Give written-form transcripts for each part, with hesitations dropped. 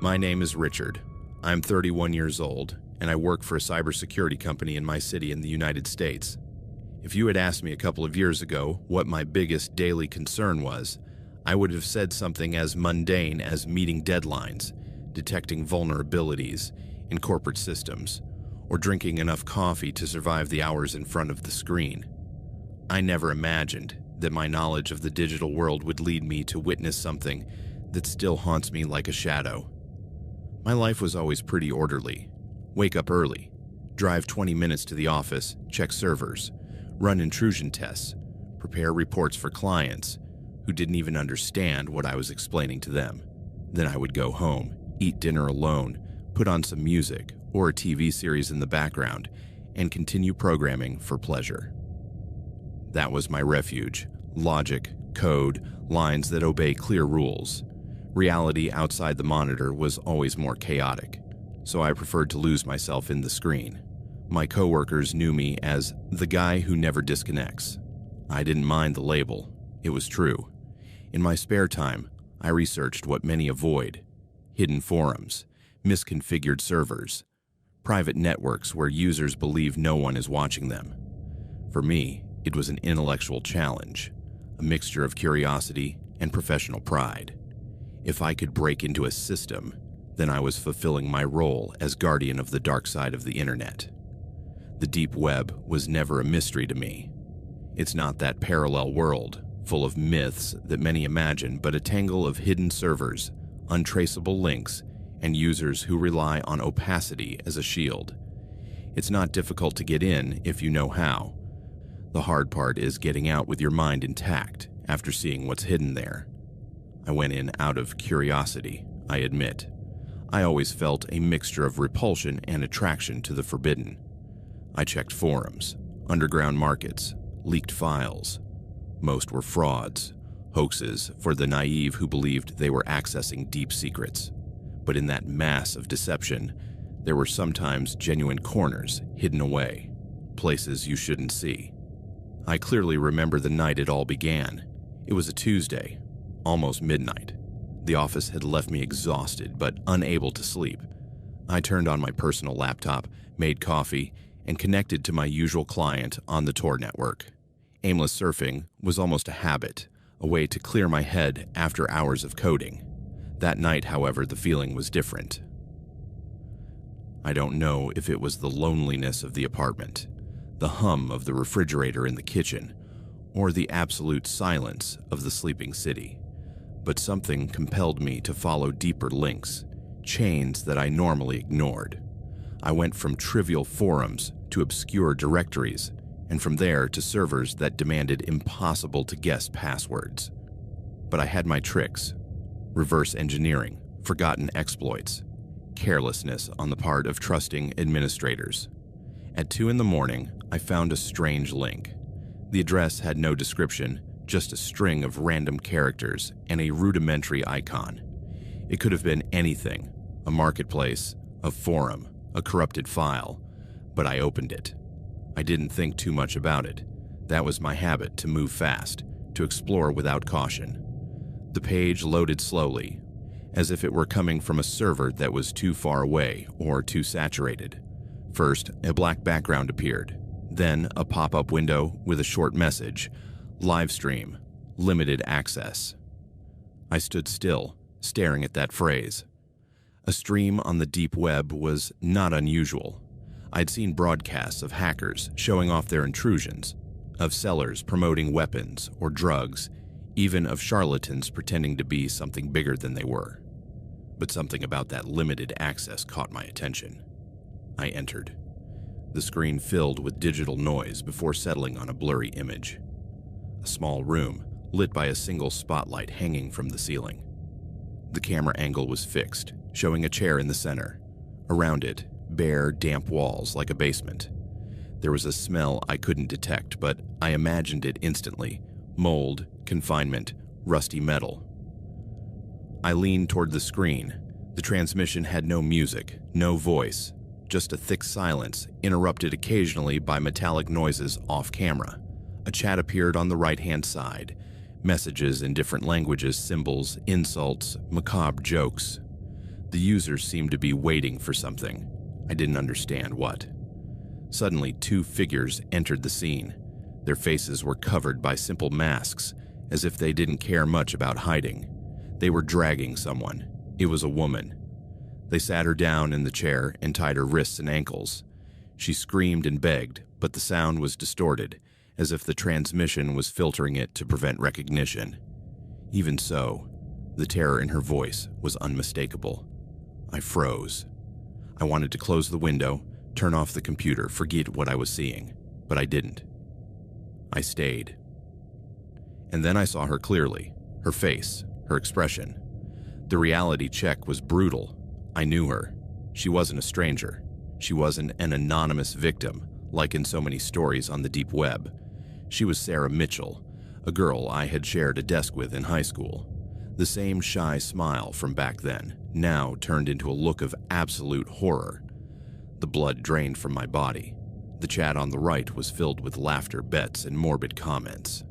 My name is Richard. I'm 31 years old, and I work for a cybersecurity company in my city in the United States. If you had asked me a couple of years ago what my biggest daily concern was, I would have said something as mundane as meeting deadlines, detecting vulnerabilities in corporate systems, or drinking enough coffee to survive the hours in front of the screen. I never imagined that my knowledge of the digital world would lead me to witness something that still haunts me like a shadow. My life was always pretty orderly. Wake up early, drive 20 minutes to the office, check servers, run intrusion tests, prepare reports for clients who didn't even understand what I was explaining to them. Then I would go home, eat dinner alone, put on some music or a TV series in the background, and continue programming for pleasure. That was my refuge. Logic, code, lines that obey clear rules. Reality outside the monitor was always more chaotic, so I preferred to lose myself in the screen. My coworkers knew me as the guy who never disconnects. I didn't mind the label. It was true. In my spare time, I researched what many avoid: hidden forums, misconfigured servers, private networks where users believe no one is watching them. For me, it was an intellectual challenge, a mixture of curiosity and professional pride. If I could break into a system, then I was fulfilling my role as guardian of the dark side of the internet. The deep web was never a mystery to me. It's not that parallel world, full of myths that many imagine, but a tangle of hidden servers, untraceable links, and users who rely on opacity as a shield. It's not difficult to get in if you know how. The hard part is getting out with your mind intact after seeing what's hidden there. I went in out of curiosity, I admit. I always felt a mixture of repulsion and attraction to the forbidden. I checked forums, underground markets, leaked files. Most were frauds, hoaxes for the naive who believed they were accessing deep secrets. But in that mass of deception, there were sometimes genuine corners hidden away, places you shouldn't see. I clearly remember the night it all began. It was a Tuesday, almost midnight. The office had left me exhausted but unable to sleep. I turned on my personal laptop, made coffee, and connected to my usual client on the Tor network. Aimless surfing was almost a habit, a way to clear my head after hours of coding. That night, however, the feeling was different. I don't know if it was the loneliness of the apartment, the hum of the refrigerator in the kitchen, or the absolute silence of the sleeping city, but something compelled me to follow deeper links, chains that I normally ignored. I went from trivial forums to obscure directories, and from there to servers that demanded impossible to guess passwords. But I had my tricks: reverse engineering, forgotten exploits, carelessness on the part of trusting administrators. At 2 a.m, I found a strange link. The address had no description, just a string of random characters and a rudimentary icon. It could have been anything: a marketplace, a forum, a corrupted file, but I opened it. I didn't think too much about it. That was my habit, to move fast, to explore without caution. The page loaded slowly, as if it were coming from a server that was too far away or too saturated. First, a black background appeared, then a pop-up window with a short message: live stream, limited access. I stood still, staring at that phrase. A stream on the deep web was not unusual. I'd seen broadcasts of hackers showing off their intrusions, of sellers promoting weapons or drugs, even of charlatans pretending to be something bigger than they were. But something about that limited access caught my attention. I entered. The screen filled with digital noise before settling on a blurry image. A small room, lit by a single spotlight hanging from the ceiling. The camera angle was fixed, showing a chair in the center. Around it, bare, damp walls like a basement. There was a smell I couldn't detect, but I imagined it instantly: mold, confinement, rusty metal. I leaned toward the screen. The transmission had no music, no voice, just a thick silence, interrupted occasionally by metallic noises off camera. A chat appeared on the right-hand side. Messages in different languages, symbols, insults, macabre jokes. The The users seemed to be waiting for something. I didn't understand what. Suddenly, two figures entered the scene. Their faces were covered by simple masks, as if they didn't care much about hiding. They were dragging someone. It was a woman. They sat her down in the chair and tied her wrists and ankles. She screamed and begged, but the sound was distorted, as if the transmission was filtering it to prevent recognition. Even so, the terror in her voice was unmistakable. I froze. I wanted to close the window, turn off the computer, forget what I was seeing, but I didn't. I stayed. And then I saw her clearly, her face, her expression. The reality check was brutal. I knew her. She wasn't a stranger. She wasn't an anonymous victim, like in so many stories on the deep web. She was Sarah Mitchell, a girl I had shared a desk with in high school. The same shy smile from back then, now turned into a look of absolute horror. The blood drained from my body. The chat on the right was filled with laughter, bets, and morbid comments.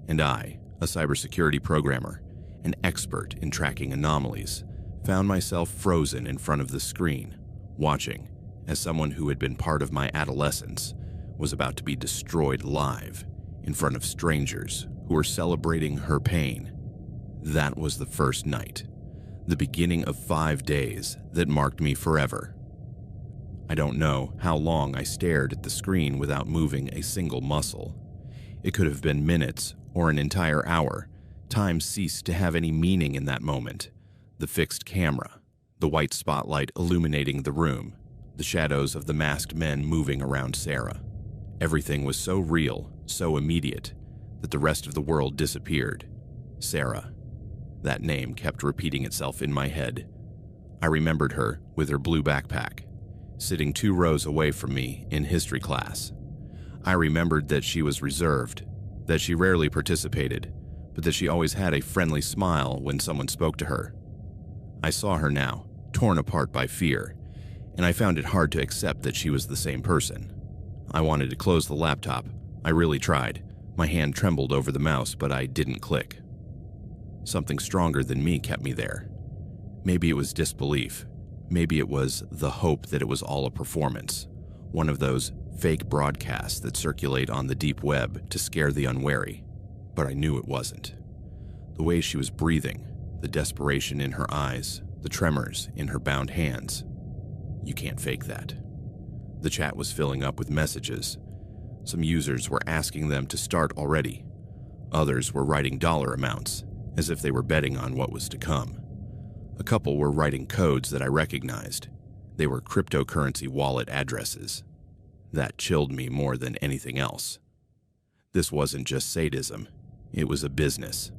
And I, a cybersecurity programmer, an expert in tracking anomalies, found myself frozen in front of the screen, watching as someone who had been part of my adolescence was about to be destroyed live in front of strangers who were celebrating her pain. That was the first night, the beginning of 5 days that marked me forever. I don't know how long I stared at the screen without moving a single muscle. It could have been minutes or an entire hour. Time ceased to have any meaning in that moment. The fixed camera, the white spotlight illuminating the room, the shadows of the masked men moving around Sarah. Everything was so real, so immediate, that the rest of the world disappeared. Sarah. That name kept repeating itself in my head. I remembered her with her blue backpack, sitting 2 rows away from me in history class. I remembered that she was reserved, that she rarely participated, but that she always had a friendly smile when someone spoke to her. I saw her now, torn apart by fear, and I found it hard to accept that she was the same person. I wanted to close the laptop. I really tried. My hand trembled over the mouse, but I didn't click. Something stronger than me kept me there. Maybe it was disbelief. Maybe it was the hope that it was all a performance, one of those fake broadcasts that circulate on the deep web to scare the unwary. But I knew it wasn't. The way she was breathing, the desperation in her eyes, the tremors in her bound hands. You can't fake that. The chat was filling up with messages. Some users were asking them to start already. Others were writing dollar amounts, as if they were betting on what was to come. A couple were writing codes that I recognized. They were cryptocurrency wallet addresses. That chilled me more than anything else. This wasn't just sadism. It was a business.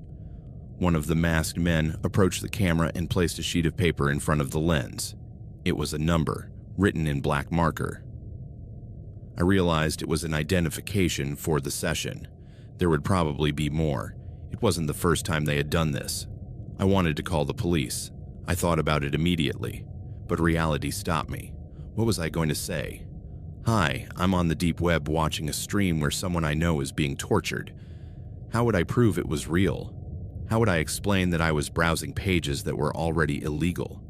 One of the masked men approached the camera and placed a sheet of paper in front of the lens. It was a number, written in black marker. I realized it was an identification for the session. There would probably be more. It wasn't the first time they had done this. I wanted to call the police. I thought about it immediately, but reality stopped me. What was I going to say? Hi, I'm on the deep web watching a stream where someone I know is being tortured. How would I prove it was real? How would I explain that I was browsing pages that were already illegal?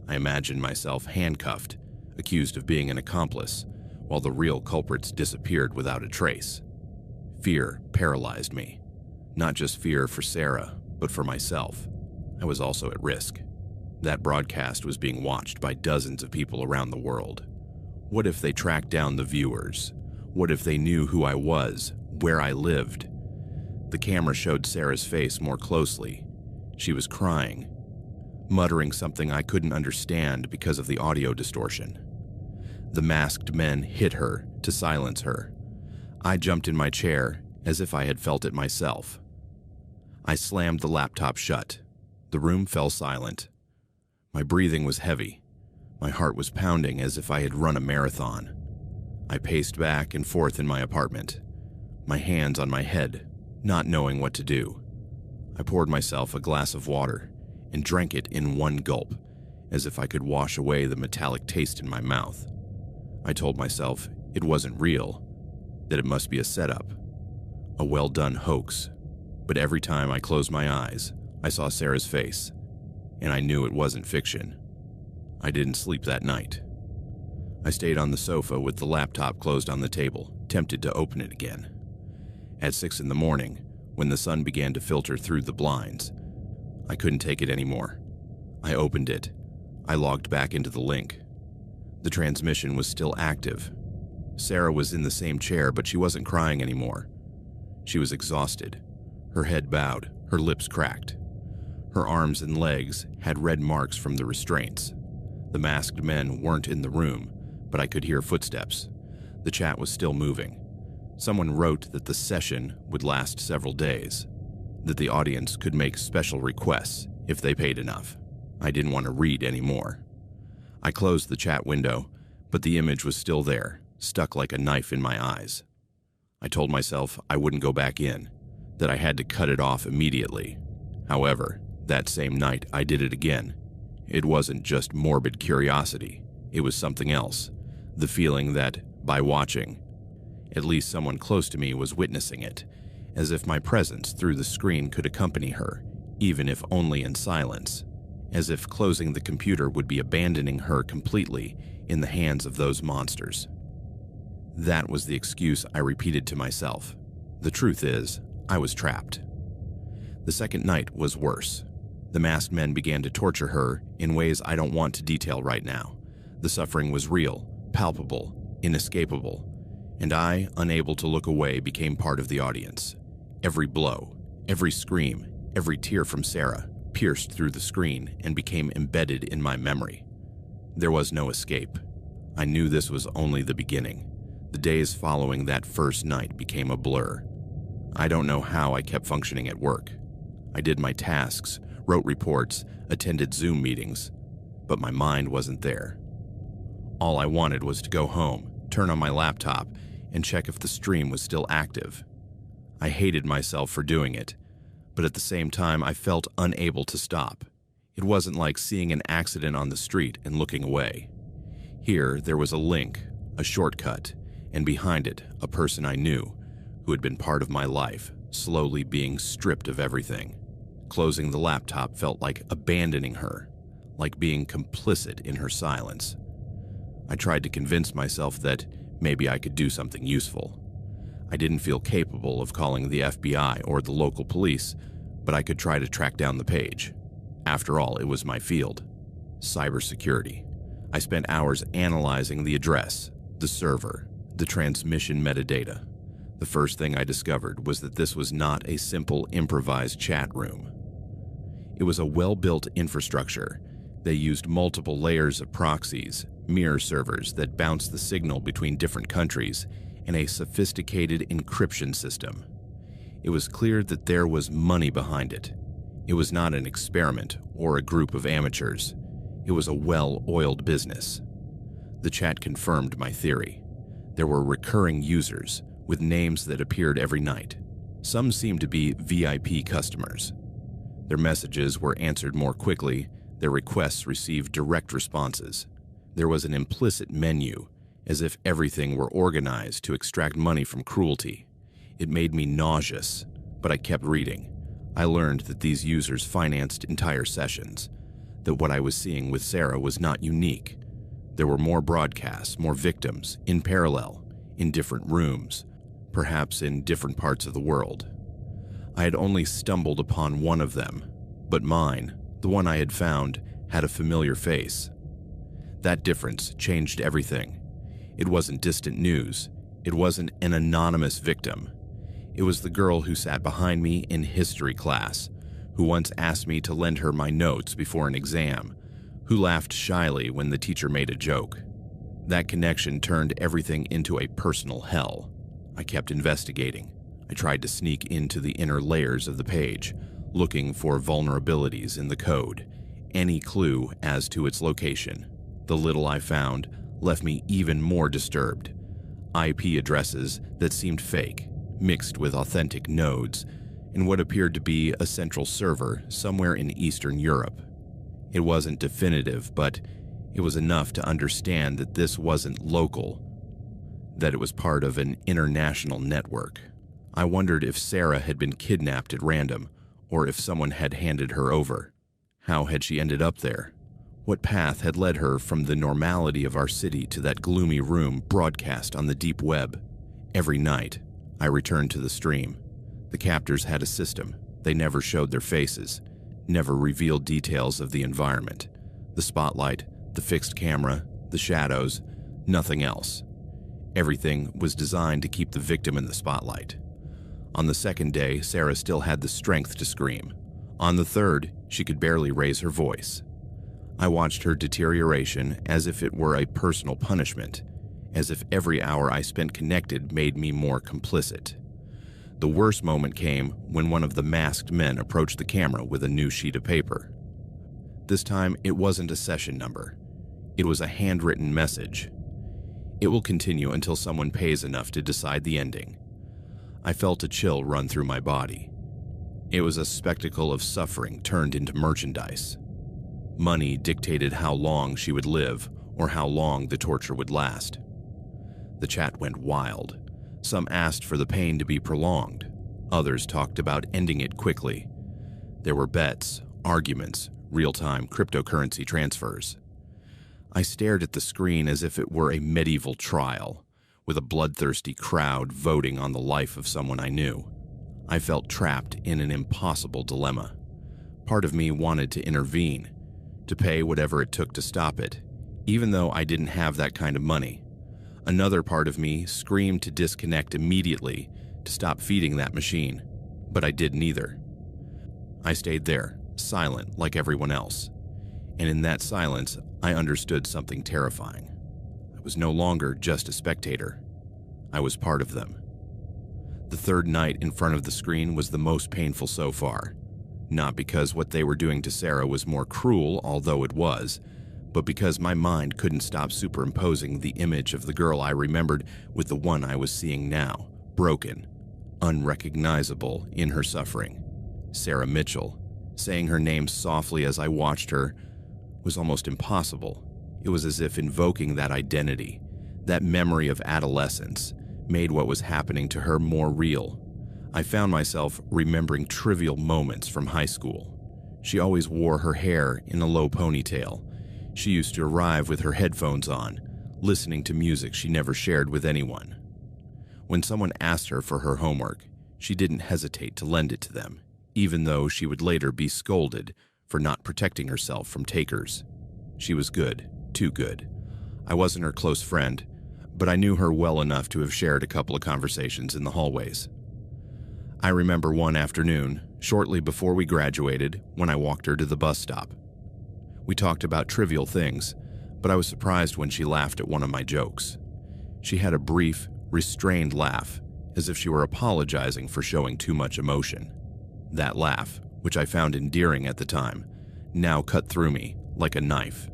I imagined myself handcuffed, accused of being an accomplice, while the real culprits disappeared without a trace. Fear paralyzed me. Not just fear for Sarah, but for myself. I was also at risk. That broadcast was being watched by dozens of people around the world. What if they tracked down the viewers? What if they knew who I was, where I lived? The camera showed Sarah's face more closely. She was crying, muttering something I couldn't understand because of the audio distortion. The masked men hit her to silence her. I jumped in my chair as if I had felt it myself. I slammed the laptop shut. The room fell silent. My breathing was heavy. My heart was pounding as if I had run a marathon. I paced back and forth in my apartment, my hands on my head, not knowing what to do. I poured myself a glass of water and drank it in one gulp, as if I could wash away the metallic taste in my mouth. I told myself it wasn't real, that it must be a setup, a well-done hoax. But every time I closed my eyes, I saw Sarah's face, and I knew it wasn't fiction. I didn't sleep that night. I stayed on the sofa with the laptop closed on the table, tempted to open it again. At 6 in the morning, when the sun began to filter through the blinds, I couldn't take it anymore. I opened it. I logged back into the link. The transmission was still active. Sarah was in the same chair, but she wasn't crying anymore. She was exhausted, her head bowed, her lips cracked. Her arms and legs had red marks from the restraints. The masked men weren't in the room, but I could hear footsteps. The chat was still moving. Someone wrote that the session would last several days, that the audience could make special requests if they paid enough. I didn't want to read anymore. I closed the chat window, but the image was still there, stuck like a knife in my eyes. I told myself I wouldn't go back in, that I had to cut it off immediately. However, that same night I did it again. It wasn't just morbid curiosity, it was something else. The feeling that, by watching, at least someone close to me was witnessing it, as if my presence through the screen could accompany her, even if only in silence, as if closing the computer would be abandoning her completely in the hands of those monsters. That was the excuse I repeated to myself. The truth is, I was trapped. The second night was worse. The masked men began to torture her in ways I don't want to detail right now. The suffering was real, palpable, inescapable, and I, unable to look away, became part of the audience. Every blow, every scream, every tear from Sarah pierced through the screen and became embedded in my memory. There was no escape. I knew this was only the beginning. The days following that first night became a blur. I don't know how I kept functioning at work. I did my tasks, wrote reports, attended Zoom meetings, but my mind wasn't there. All I wanted was to go home, turn on my laptop, and check if the stream was still active. I hated myself for doing it, but at the same time I felt unable to stop. It wasn't like seeing an accident on the street and looking away. Here there was a link, a shortcut, and behind it a person I knew, who had been part of my life, slowly being stripped of everything. Closing the laptop felt like abandoning her, like being complicit in her silence. I tried to convince myself that maybe I could do something useful. I didn't feel capable of calling the FBI or the local police, but I could try to track down the page. After all, it was my field, cybersecurity. I spent hours analyzing the address, the server, the transmission metadata. The first thing I discovered was that this was not a simple improvised chat room. It was a well-built infrastructure. They used multiple layers of proxies, mirror servers that bounced the signal between different countries, and a sophisticated encryption system. It was clear that there was money behind it. It was not an experiment or a group of amateurs. It was a well-oiled business. The chat confirmed my theory. There were recurring users with names that appeared every night. Some seemed to be VIP customers. Their messages were answered more quickly. Their requests received direct responses. There was an implicit menu, as if everything were organized to extract money from cruelty. It made me nauseous, but I kept reading. I learned that these users financed entire sessions, that what I was seeing with Sarah was not unique. There were more broadcasts, more victims, in parallel, in different rooms, perhaps in different parts of the world. I had only stumbled upon one of them, but mine, the one I had found, had a familiar face. That difference changed everything. It wasn't distant news. It wasn't an anonymous victim. It was the girl who sat behind me in history class, who once asked me to lend her my notes before an exam, who laughed shyly when the teacher made a joke. That connection turned everything into a personal hell. I kept investigating. I tried to sneak into the inner layers of the page, looking for vulnerabilities in the code, any clue as to its location. The little I found left me even more disturbed. IP addresses that seemed fake, mixed with authentic nodes, in what appeared to be a central server somewhere in Eastern Europe. It wasn't definitive, but it was enough to understand that this wasn't local, that it was part of an international network. I wondered if Sarah had been kidnapped at random, or if someone had handed her over. How had she ended up there? What path had led her from the normality of our city to that gloomy room broadcast on the deep web? Every night, I returned to the stream. The captors had a system. They never showed their faces, never revealed details of the environment. The spotlight, the fixed camera, the shadows, nothing else. Everything was designed to keep the victim in the spotlight. On the second day, Sarah still had the strength to scream. On the third, she could barely raise her voice. I watched her deterioration as if it were a personal punishment, as if every hour I spent connected made me more complicit. The worst moment came when one of the masked men approached the camera with a new sheet of paper. This time, it wasn't a session number. It was a handwritten message. It will continue until someone pays enough to decide the ending. I felt a chill run through my body. It was a spectacle of suffering turned into merchandise. Money dictated how long she would live or how long the torture would last. The chat went wild. Some asked for the pain to be prolonged. Others talked about ending it quickly. There were bets, arguments, real-time cryptocurrency transfers. I stared at the screen as if it were a medieval trial, with a bloodthirsty crowd voting on the life of someone I knew. I felt trapped in an impossible dilemma. Part of me wanted to intervene, to pay whatever it took to stop it, even though I didn't have that kind of money. Another part of me screamed to disconnect immediately, to stop feeding that machine, but I did neither. I stayed there, silent like everyone else, and in that silence, I understood something terrifying. I was no longer just a spectator. I was part of them. The third night in front of the screen was the most painful so far. Not because what they were doing to Sarah was more cruel, although it was, but because my mind couldn't stop superimposing the image of the girl I remembered with the one I was seeing now, broken, unrecognizable in her suffering. Sarah Mitchell. Saying her name softly as I watched her was almost impossible. It was as if invoking that identity, that memory of adolescence, made what was happening to her more real. I found myself remembering trivial moments from high school. She always wore her hair in a low ponytail. She used to arrive with her headphones on, listening to music she never shared with anyone. When someone asked her for her homework, she didn't hesitate to lend it to them, even though she would later be scolded for not protecting herself from takers. She was good, too good. I wasn't her close friend, but I knew her well enough to have shared a couple of conversations in the hallways. I remember one afternoon, shortly before we graduated, when I walked her to the bus stop. We talked about trivial things, but I was surprised when she laughed at one of my jokes. She had a brief, restrained laugh, as if she were apologizing for showing too much emotion. That laugh, which I found endearing at the time, now cut through me like a knife.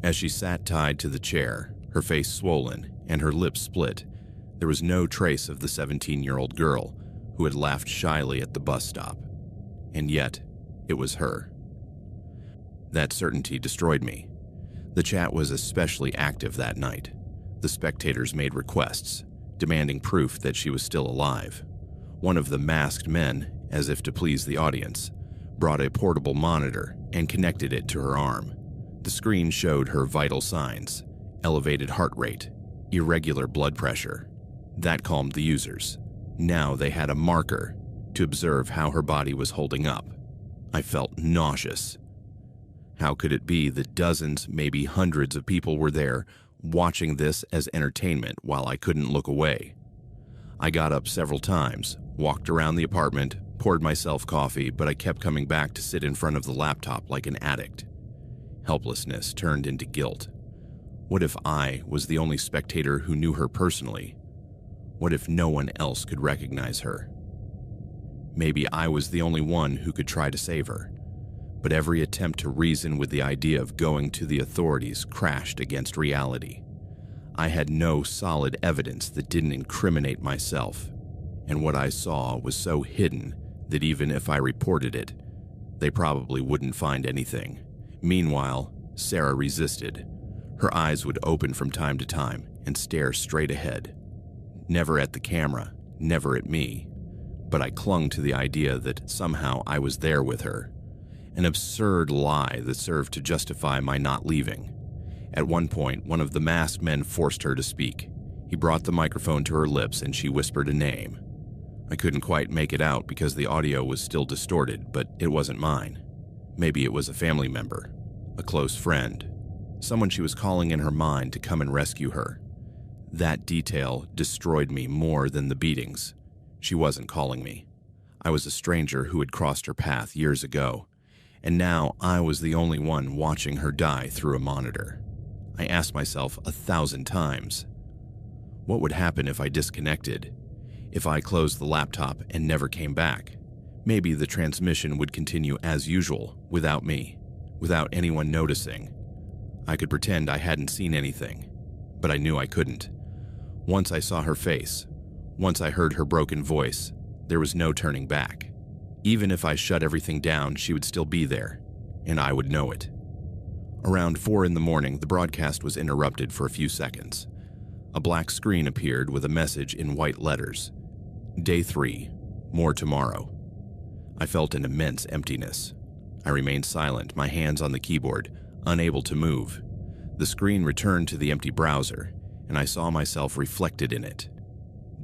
As she sat tied to the chair, her face swollen and her lips split, there was no trace of the 17-year-old girl who had laughed shyly at the bus stop. And yet, it was her. That certainty destroyed me. The chat was especially active that night. The spectators made requests, demanding proof that she was still alive. One of the masked men, as if to please the audience, brought a portable monitor and connected it to her arm. The screen showed her vital signs: elevated heart rate, irregular blood pressure. That calmed the users. Now they had a marker to observe how her body was holding up. I felt nauseous. How could it be that dozens, maybe hundreds of people were there watching this as entertainment while I couldn't look away? I got up several times, walked around the apartment, poured myself coffee, but I kept coming back to sit in front of the laptop like an addict. Helplessness turned into guilt. What if I was the only spectator who knew her personally? What if no one else could recognize her? Maybe I was the only one who could try to save her. But every attempt to reason with the idea of going to the authorities crashed against reality. I had no solid evidence that didn't incriminate myself, and what I saw was so hidden that even if I reported it, they probably wouldn't find anything. Meanwhile, Sarah resisted. Her eyes would open from time to time and stare straight ahead. Never at the camera, never at me, but I clung to the idea that somehow I was there with her. an absurd lie that served to justify my not leaving. At one point, one of the masked men forced her to speak. He brought the microphone to her lips and she whispered a name. I couldn't quite make it out because the audio was still distorted, but it wasn't mine. Maybe it was a family member, a close friend, someone she was calling in her mind to come and rescue her. That detail destroyed me more than the beatings. She wasn't calling me. I was a stranger who had crossed her path years ago, and now I was the only one watching her die through a monitor. I asked myself 1,000 times, what would happen if I disconnected? If I closed the laptop and never came back? Maybe the transmission would continue as usual, without me, without anyone noticing. I could pretend I hadn't seen anything, but I knew I couldn't. Once I saw her face, once I heard her broken voice, there was no turning back. Even if I shut everything down, she would still be there, and I would know it. Around 4 in the morning, the broadcast was interrupted for a few seconds. A black screen appeared with a message in white letters. Day 3, more tomorrow. I felt an immense emptiness. I remained silent, my hands on the keyboard, unable to move. The screen returned to the empty browser, and I saw myself reflected in it.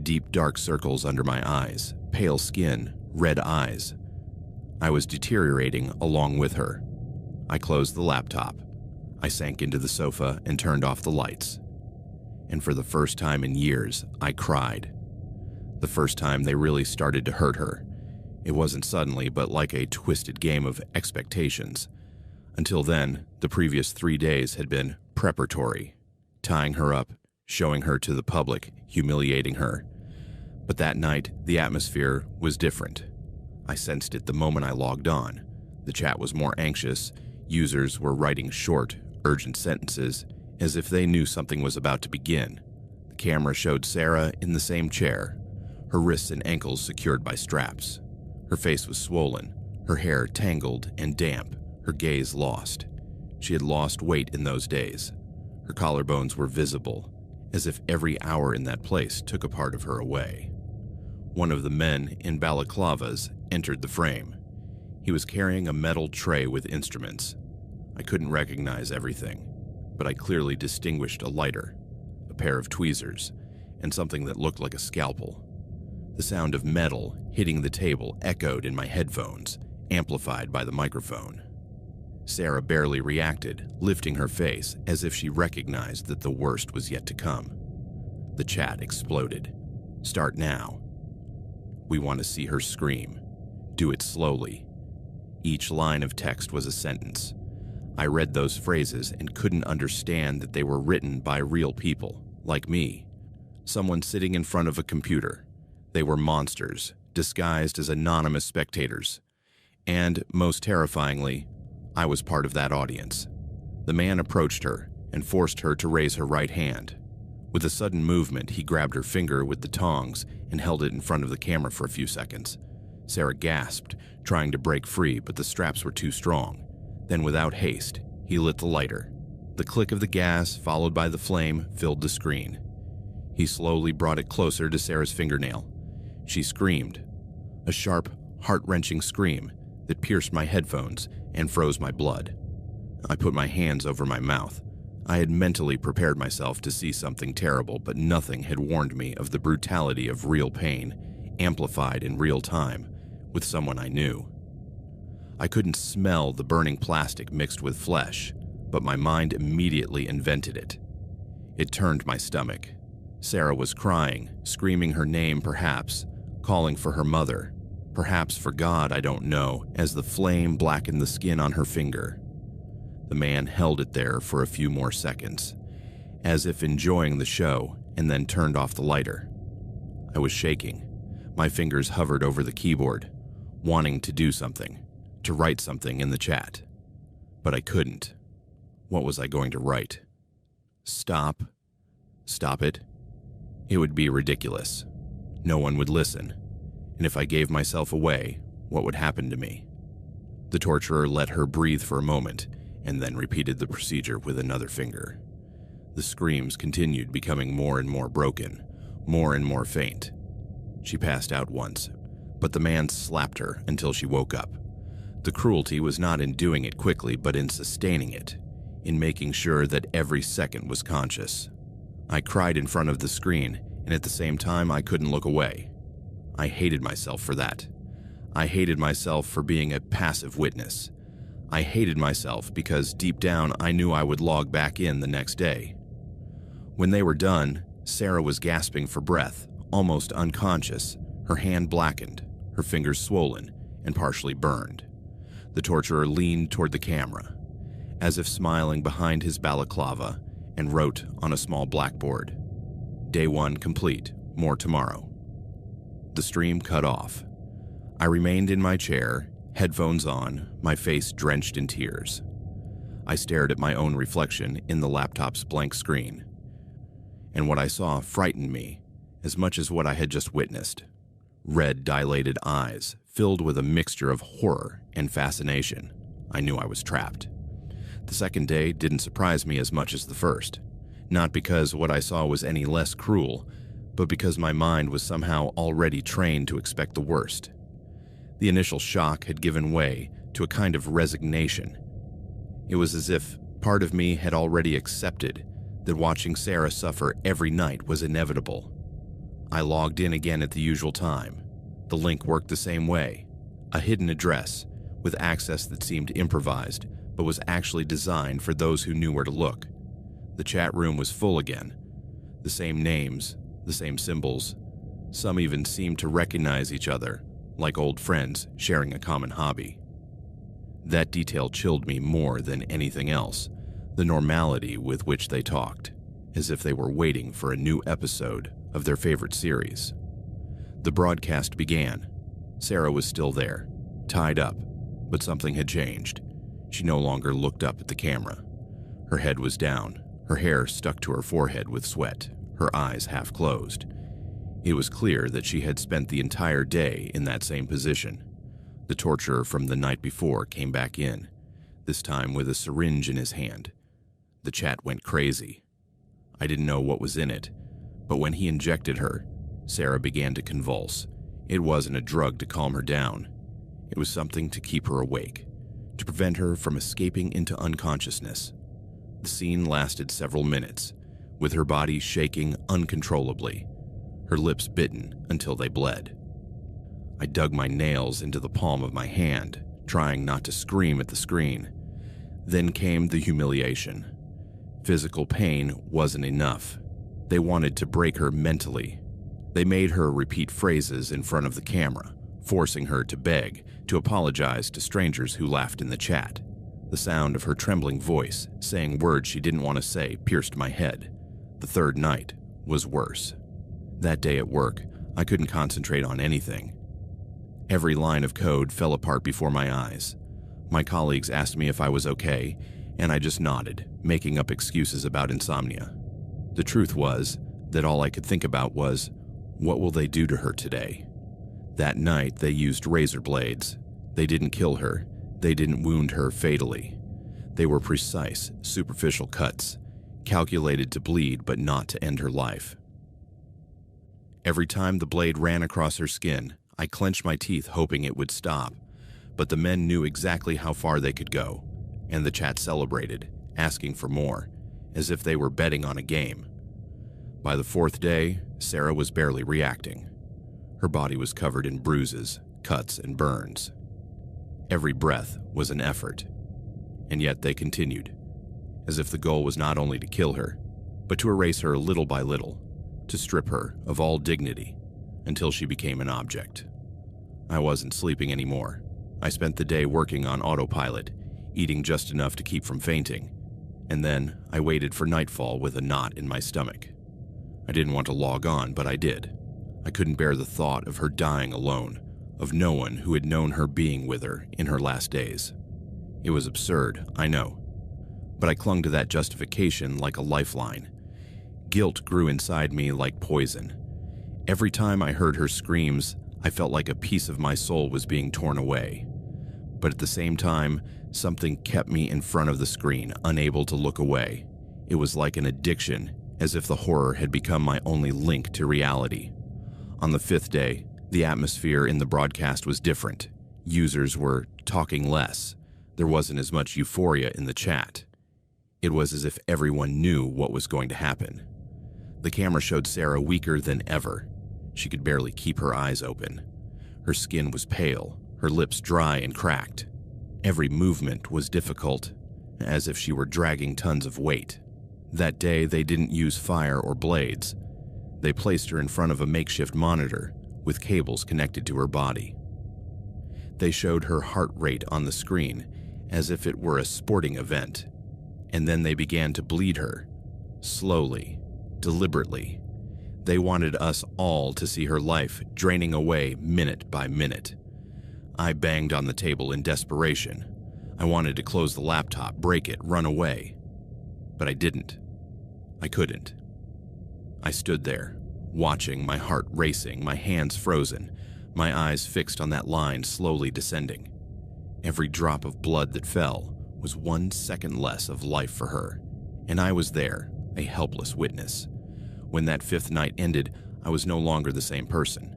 Deep dark circles under my eyes, pale skin, red eyes. I was deteriorating along with her. I closed the laptop. I sank into the sofa and turned off the lights. And for the first time in years, I cried. The first time they really started to hurt her. It wasn't suddenly, but like a twisted game of expectations. Until then, the previous 3 days had been preparatory, tying her up, showing her to the public, humiliating her. But that night, the atmosphere was different. I sensed it the moment I logged on. The chat was more anxious. Users were writing short, urgent sentences, as if they knew something was about to begin. The camera showed Sarah in the same chair, her wrists and ankles secured by straps. Her face was swollen, her hair tangled and damp, her gaze lost. She had lost weight in those days. Her collarbones were visible, as if every hour in that place took a part of her away. One of the men in balaclavas entered the frame. He was carrying a metal tray with instruments. I couldn't recognize everything, but I clearly distinguished a lighter, a pair of tweezers, and something that looked like a scalpel. The sound of metal hitting the table echoed in my headphones, amplified by the microphone. Sarah barely reacted, lifting her face as if she recognized that the worst was yet to come. The chat exploded. Start now. We want to see her scream. Do it slowly. Each line of text was a sentence. I read those phrases and couldn't understand that they were written by real people, like me. Someone sitting in front of a computer. They were monsters, disguised as anonymous spectators. And, most terrifyingly, I was part of that audience. The man approached her and forced her to raise her right hand. With a sudden movement, he grabbed her finger with the tongs and held it in front of the camera for a few seconds. Sarah gasped, trying to break free, but the straps were too strong. Then, without haste, he lit the lighter. The click of the gas, followed by the flame, filled the screen. He slowly brought it closer to Sarah's fingernail. She screamed, a sharp, heart-wrenching scream that pierced my headphones and froze my blood. I put my hands over my mouth. I had mentally prepared myself to see something terrible, but nothing had warned me of the brutality of real pain, amplified in real time, with someone I knew. I couldn't smell the burning plastic mixed with flesh, but my mind immediately invented it. It turned my stomach. Sarah was crying, screaming her name perhaps, calling for her mother, perhaps for God, I don't know, as the flame blackened the skin on her finger. The man held it there for a few more seconds, as if enjoying the show, and then turned off the lighter. I was shaking. My fingers hovered over the keyboard, wanting to do something, to write something in the chat. But I couldn't. What was I going to write? Stop? Stop it? It would be ridiculous. No one would listen. And if I gave myself away, what would happen to me? The torturer let her breathe for a moment, and then repeated the procedure with another finger. The screams continued, becoming more and more broken, more and more faint. She passed out once, but the man slapped her until she woke up. The cruelty was not in doing it quickly, but in sustaining it, in making sure that every second was conscious. I cried in front of the screen, and at the same time I couldn't look away. I hated myself for that. I hated myself for being a passive witness. I hated myself because deep down I knew I would log back in the next day. When they were done, Sarah was gasping for breath, almost unconscious, her hand blackened, her fingers swollen and partially burned. The torturer leaned toward the camera, as if smiling behind his balaclava, and wrote on a small blackboard, "Day 1 complete, more tomorrow." The stream cut off. I remained in my chair, headphones on, my face drenched in tears. I stared at my own reflection in the laptop's blank screen, and what I saw frightened me as much as what I had just witnessed. Red, dilated eyes, filled with a mixture of horror and fascination. I knew I was trapped. The second day didn't surprise me as much as the first, not because what I saw was any less cruel, but because my mind was somehow already trained to expect the worst. The initial shock had given way to a kind of resignation. It was as if part of me had already accepted that watching Sarah suffer every night was inevitable. I logged in again at the usual time. The link worked the same way, a hidden address with access that seemed improvised but was actually designed for those who knew where to look. The chat room was full again. The same names, the same symbols. Some even seemed to recognize each other, like old friends sharing a common hobby. That detail chilled me more than anything else, the normality with which they talked, as if they were waiting for a new episode of their favorite series. The broadcast began. Sarah was still there, tied up, but something had changed. She no longer looked up at the camera. Her head was down, her hair stuck to her forehead with sweat, her eyes half closed. It was clear that she had spent the entire day in that same position. The torturer from the night before came back in, this time with a syringe in his hand. The chat went crazy. I didn't know what was in it, but when he injected her, Sarah began to convulse. It wasn't a drug to calm her down. It was something to keep her awake, to prevent her from escaping into unconsciousness. The scene lasted several minutes, with her body shaking uncontrollably, her lips bitten until they bled. I dug my nails into the palm of my hand, trying not to scream at the screen. Then came the humiliation. Physical pain wasn't enough. They wanted to break her mentally. They made her repeat phrases in front of the camera, forcing her to beg, to apologize to strangers who laughed in the chat. The sound of her trembling voice, saying words she didn't want to say, pierced my head. The third night was worse. That day at work, I couldn't concentrate on anything. Every line of code fell apart before my eyes. My colleagues asked me if I was okay, and I just nodded, making up excuses about insomnia. The truth was that all I could think about was, what will they do to her today? That night, they used razor blades. They didn't kill her. They didn't wound her fatally. They were precise, superficial cuts, calculated to bleed but not to end her life. Every time the blade ran across her skin, I clenched my teeth hoping it would stop, but the men knew exactly how far they could go, and the chat celebrated, asking for more, as if they were betting on a game. By the fourth day, Sarah was barely reacting. Her body was covered in bruises, cuts, and burns. Every breath was an effort, and yet they continued, as if the goal was not only to kill her, but to erase her little by little, to strip her of all dignity until she became an object. I wasn't sleeping anymore. I spent the day working on autopilot, eating just enough to keep from fainting, and then I waited for nightfall with a knot in my stomach. I didn't want to log on, but I did. I couldn't bear the thought of her dying alone, of no one who had known her being with her in her last days. It was absurd, I know, but I clung to that justification like a lifeline. Guilt grew inside me like poison. Every time I heard her screams, I felt like a piece of my soul was being torn away. But at the same time, something kept me in front of the screen, unable to look away. It was like an addiction, as if the horror had become my only link to reality. On the fifth day, the atmosphere in the broadcast was different. Users were talking less. There wasn't as much euphoria in the chat. It was as if everyone knew what was going to happen. The camera showed Sarah weaker than ever. She could barely keep her eyes open. Her skin was pale, her lips dry and cracked. Every movement was difficult, as if she were dragging tons of weight. That day, they didn't use fire or blades. They placed her in front of a makeshift monitor with cables connected to her body. They showed her heart rate on the screen as if it were a sporting event, and then they began to bleed her, slowly, deliberately. They wanted us all to see her life draining away minute by minute. I banged on the table in desperation. I wanted to close the laptop, break it, run away. But I didn't. I couldn't. I stood there, watching, my heart racing, my hands frozen, my eyes fixed on that line slowly descending. Every drop of blood that fell was 1 second less of life for her, and I was there, a helpless witness. When that 5th night ended, I was no longer the same person.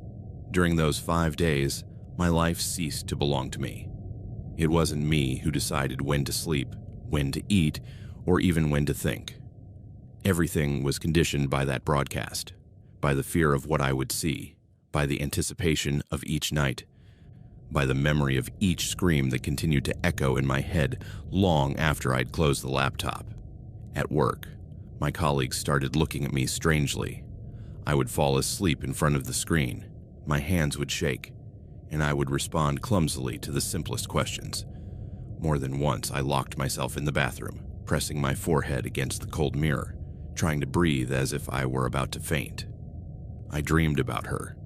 During those 5 days, my life ceased to belong to me. It wasn't me who decided when to sleep, when to eat, or even when to think. Everything was conditioned by that broadcast, by the fear of what I would see, by the anticipation of each night, by the memory of each scream that continued to echo in my head long after I'd closed the laptop. At work, my colleagues started looking at me strangely. I would fall asleep in front of the screen. My hands would shake, and I would respond clumsily to the simplest questions. More than once, I locked myself in the bathroom, pressing my forehead against the cold mirror, trying to breathe as if I were about to faint. I dreamed about her.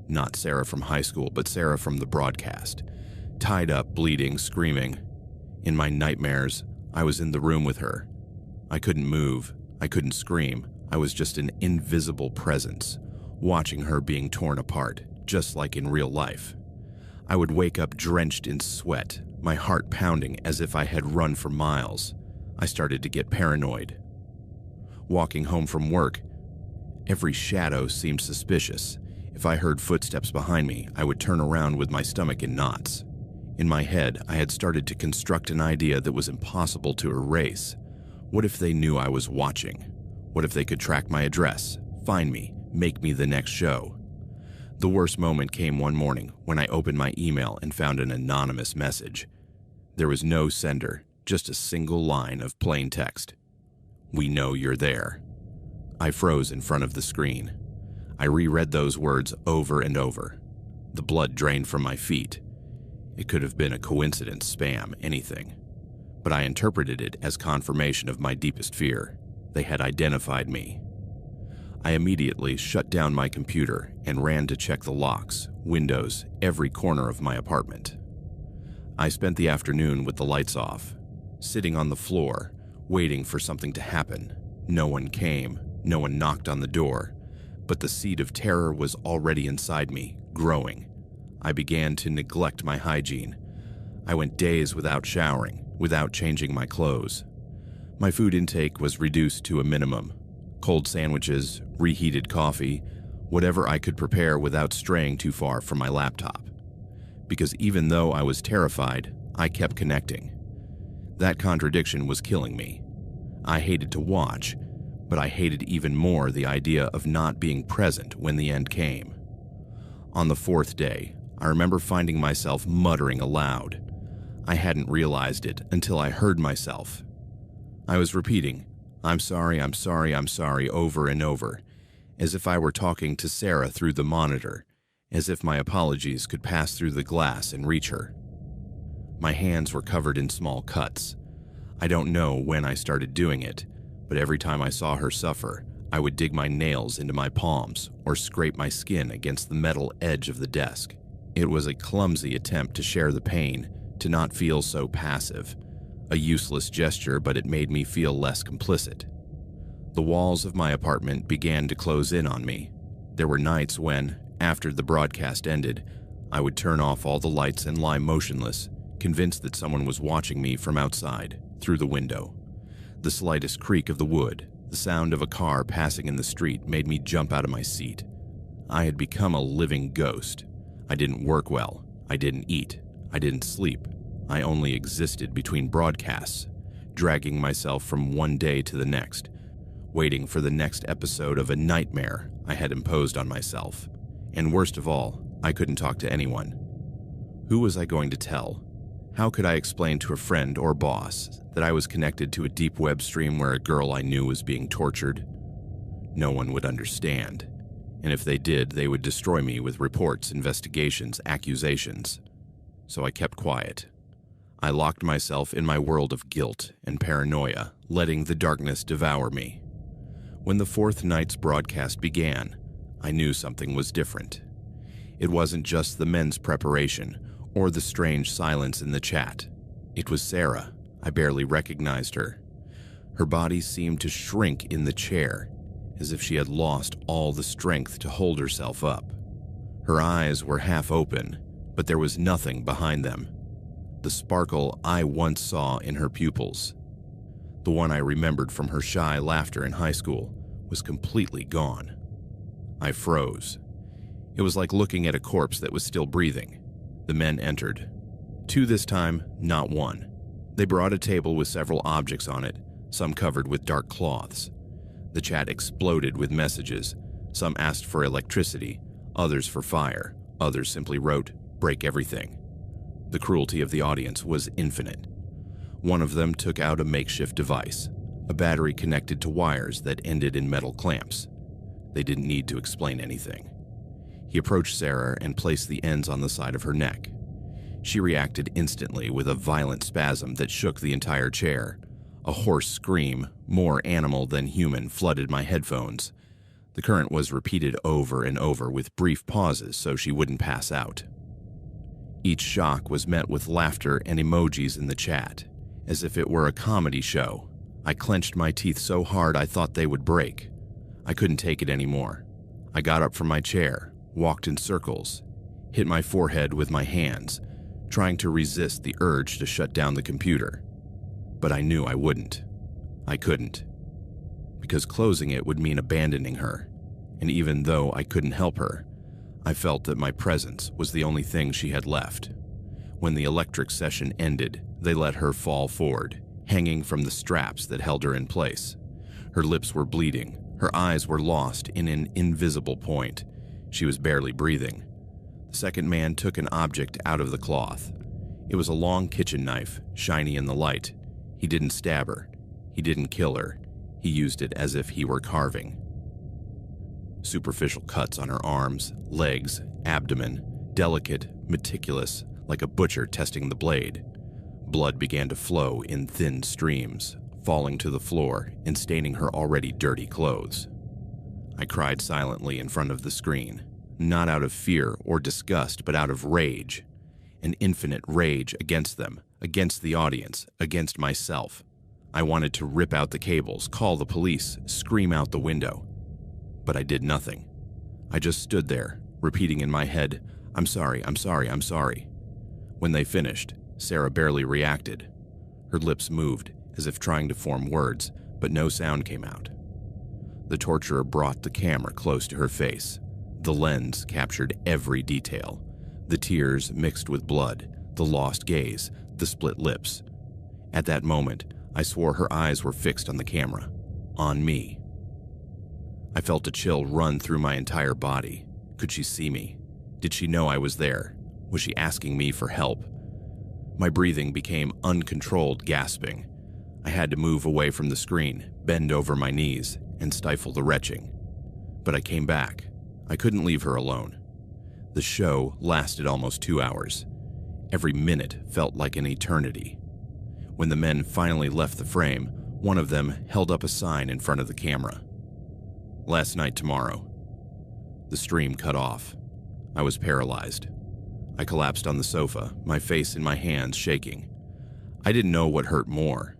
Not Sarah from high school, but Sarah from the broadcast. Tied up, bleeding, screaming. In my nightmares, I was in the room with her. I couldn't move. I couldn't scream. I was just an invisible presence, watching her being torn apart, just like in real life. I would wake up drenched in sweat, my heart pounding as if I had run for miles. I started to get paranoid. Walking home from work, every shadow seemed suspicious. If I heard footsteps behind me, I would turn around with my stomach in knots. In my head, I had started to construct an idea that was impossible to erase. What if they knew I was watching? What if they could track my address, find me, make me the next show? The worst moment came one morning when I opened my email and found an anonymous message. There was no sender, just a single line of plain text. "We know you're there." I froze in front of the screen. I reread those words over and over. The blood drained from my feet. It could have been a coincidence, spam, anything. But I interpreted it as confirmation of my deepest fear. They had identified me. I immediately shut down my computer and ran to check the locks, windows, every corner of my apartment. I spent the afternoon with the lights off, sitting on the floor, waiting for something to happen. No one came, no one knocked on the door, but the seed of terror was already inside me, growing. I began to neglect my hygiene. I went days without showering, without changing my clothes. My food intake was reduced to a minimum. Cold sandwiches, reheated coffee, whatever I could prepare without straying too far from my laptop. Because even though I was terrified, I kept connecting. That contradiction was killing me. I hated to watch, but I hated even more the idea of not being present when the end came. On the 4th day, I remember finding myself muttering aloud. I hadn't realized it until I heard myself. I was repeating, "I'm sorry, I'm sorry, I'm sorry," over and over, as if I were talking to Sarah through the monitor, as if my apologies could pass through the glass and reach her. My hands were covered in small cuts. I don't know when I started doing it, but every time I saw her suffer, I would dig my nails into my palms or scrape my skin against the metal edge of the desk. It was a clumsy attempt to share the pain, to not feel so passive. A useless gesture, but it made me feel less complicit. The walls of my apartment began to close in on me. There were nights when, after the broadcast ended, I would turn off all the lights and lie motionless, convinced that someone was watching me from outside, through the window. The slightest creak of the wood, the sound of a car passing in the street made me jump out of my seat. I had become a living ghost. I didn't work well. I didn't eat. I didn't sleep. I only existed between broadcasts, dragging myself from one day to the next, waiting for the next episode of a nightmare I had imposed on myself. And worst of all, I couldn't talk to anyone. Who was I going to tell? How could I explain to a friend or boss that I was connected to a deep web stream where a girl I knew was being tortured? No one would understand, and if they did, they would destroy me with reports, investigations, accusations. So I kept quiet. I locked myself in my world of guilt and paranoia, letting the darkness devour me. When the fourth night's broadcast began, I knew something was different. It wasn't just the men's preparation or the strange silence in the chat. It was Sarah. I barely recognized her. Her body seemed to shrink in the chair, as if she had lost all the strength to hold herself up. Her eyes were half open, but there was nothing behind them. The sparkle I once saw in her pupils, the one I remembered from her shy laughter in high school, was completely gone. I froze. It was like looking at a corpse that was still breathing. The men entered. Two this time, not one. They brought a table with several objects on it, some covered with dark cloths. The chat exploded with messages. Some asked for electricity, others for fire, others simply wrote, "Break everything." The cruelty of the audience was infinite. One of them took out a makeshift device, a battery connected to wires that ended in metal clamps. They didn't need to explain anything. He approached Sarah and placed the ends on the side of her neck. She reacted instantly with a violent spasm that shook the entire chair. A hoarse scream, more animal than human, flooded my headphones. The current was repeated over and over with brief pauses so she wouldn't pass out. Each shock was met with laughter and emojis in the chat, as if it were a comedy show. I clenched my teeth so hard I thought they would break. I couldn't take it anymore. I got up from my chair, walked in circles, hit my forehead with my hands, trying to resist the urge to shut down the computer. But I knew I wouldn't. I couldn't. Because closing it would mean abandoning her, and even though I couldn't help her, I felt that my presence was the only thing she had left. When the electric session ended, they let her fall forward, hanging from the straps that held her in place. Her lips were bleeding, her eyes were lost in an invisible point. She was barely breathing. The second man took an object out of the cloth. It was a long kitchen knife, shiny in the light. He didn't stab her. He didn't kill her. He used it as if he were carving. Superficial cuts on her arms, legs, abdomen, delicate, meticulous, like a butcher testing the blade. Blood began to flow in thin streams, falling to the floor and staining her already dirty clothes. I cried silently in front of the screen, not out of fear or disgust, but out of rage. An infinite rage against them, against the audience, against myself. I wanted to rip out the cables, call the police, scream out the window. But I did nothing. I just stood there, repeating in my head, "I'm sorry, I'm sorry, I'm sorry." When they finished, Sarah barely reacted. Her lips moved, as if trying to form words, but no sound came out. The torturer brought the camera close to her face. The lens captured every detail. The tears mixed with blood, the lost gaze, the split lips. At that moment, I swore her eyes were fixed on the camera, on me. I felt a chill run through my entire body. Could she see me? Did she know I was there? Was she asking me for help? My breathing became uncontrolled gasping. I had to move away from the screen, bend over my knees, and stifle the retching. But I came back. I couldn't leave her alone. The show lasted almost 2 hours. Every minute felt like an eternity. When the men finally left the frame, one of them held up a sign in front of the camera. "Last night tomorrow." The stream cut off. I was paralyzed. I collapsed on the sofa, my face in my hands shaking. I didn't know what hurt more,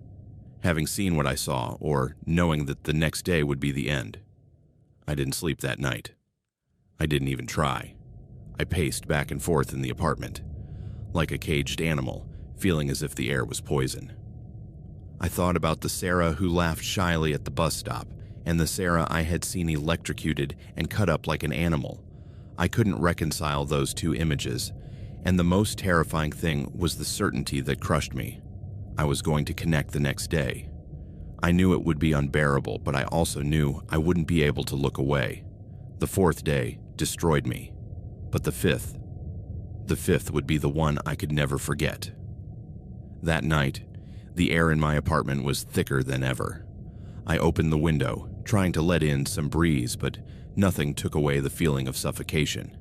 having seen what I saw or knowing that the next day would be the end. I didn't sleep that night. I didn't even try. I paced back and forth in the apartment, like a caged animal, feeling as if the air was poison. I thought about the Sarah who laughed shyly at the bus stop and the Sarah I had seen electrocuted and cut up like an animal. I couldn't reconcile those two images, And the most terrifying thing was the certainty that crushed me. I was going to connect the next day. I knew it would be unbearable, but I also knew I wouldn't be able to look away. The fourth day destroyed me. But the fifth would be the one I could never forget. That night, the air in my apartment was thicker than ever. I opened the window, trying to let in some breeze, but nothing took away the feeling of suffocation.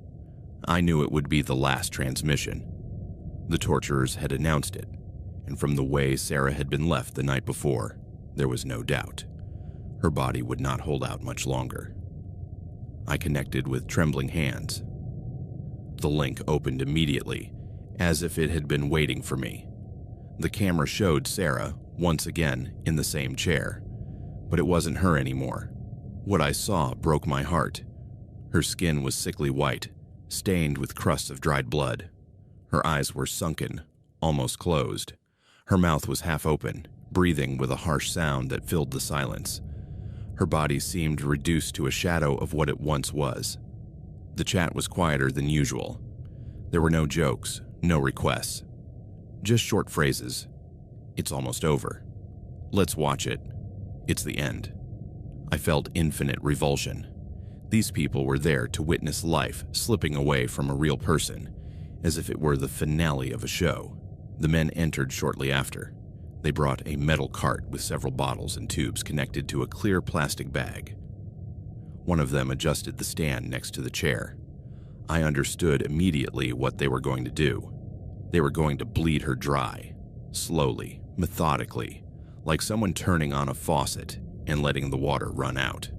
I knew it would be the last transmission. The torturers had announced it, and from the way Sarah had been left the night before, there was no doubt. Her body would not hold out much longer. I connected with trembling hands. The link opened immediately, as if it had been waiting for me. The camera showed Sarah, once again, in the same chair, but it wasn't her anymore. What I saw broke my heart. Her skin was sickly white, stained with crusts of dried blood. Her eyes were sunken, almost closed. Her mouth was half open, breathing with a harsh sound that filled the silence. Her body seemed reduced to a shadow of what it once was. The chat was quieter than usual. There were no jokes, no requests. Just short phrases. It's almost over. Let's watch it. It's the end. I felt infinite revulsion. These people were there to witness life slipping away from a real person, as if it were the finale of a show. The men entered shortly after. They brought a metal cart with several bottles and tubes connected to a clear plastic bag. One of them adjusted the stand next to the chair. I understood immediately what they were going to do. They were going to bleed her dry, slowly, methodically, like someone turning on a faucet and letting the water run out.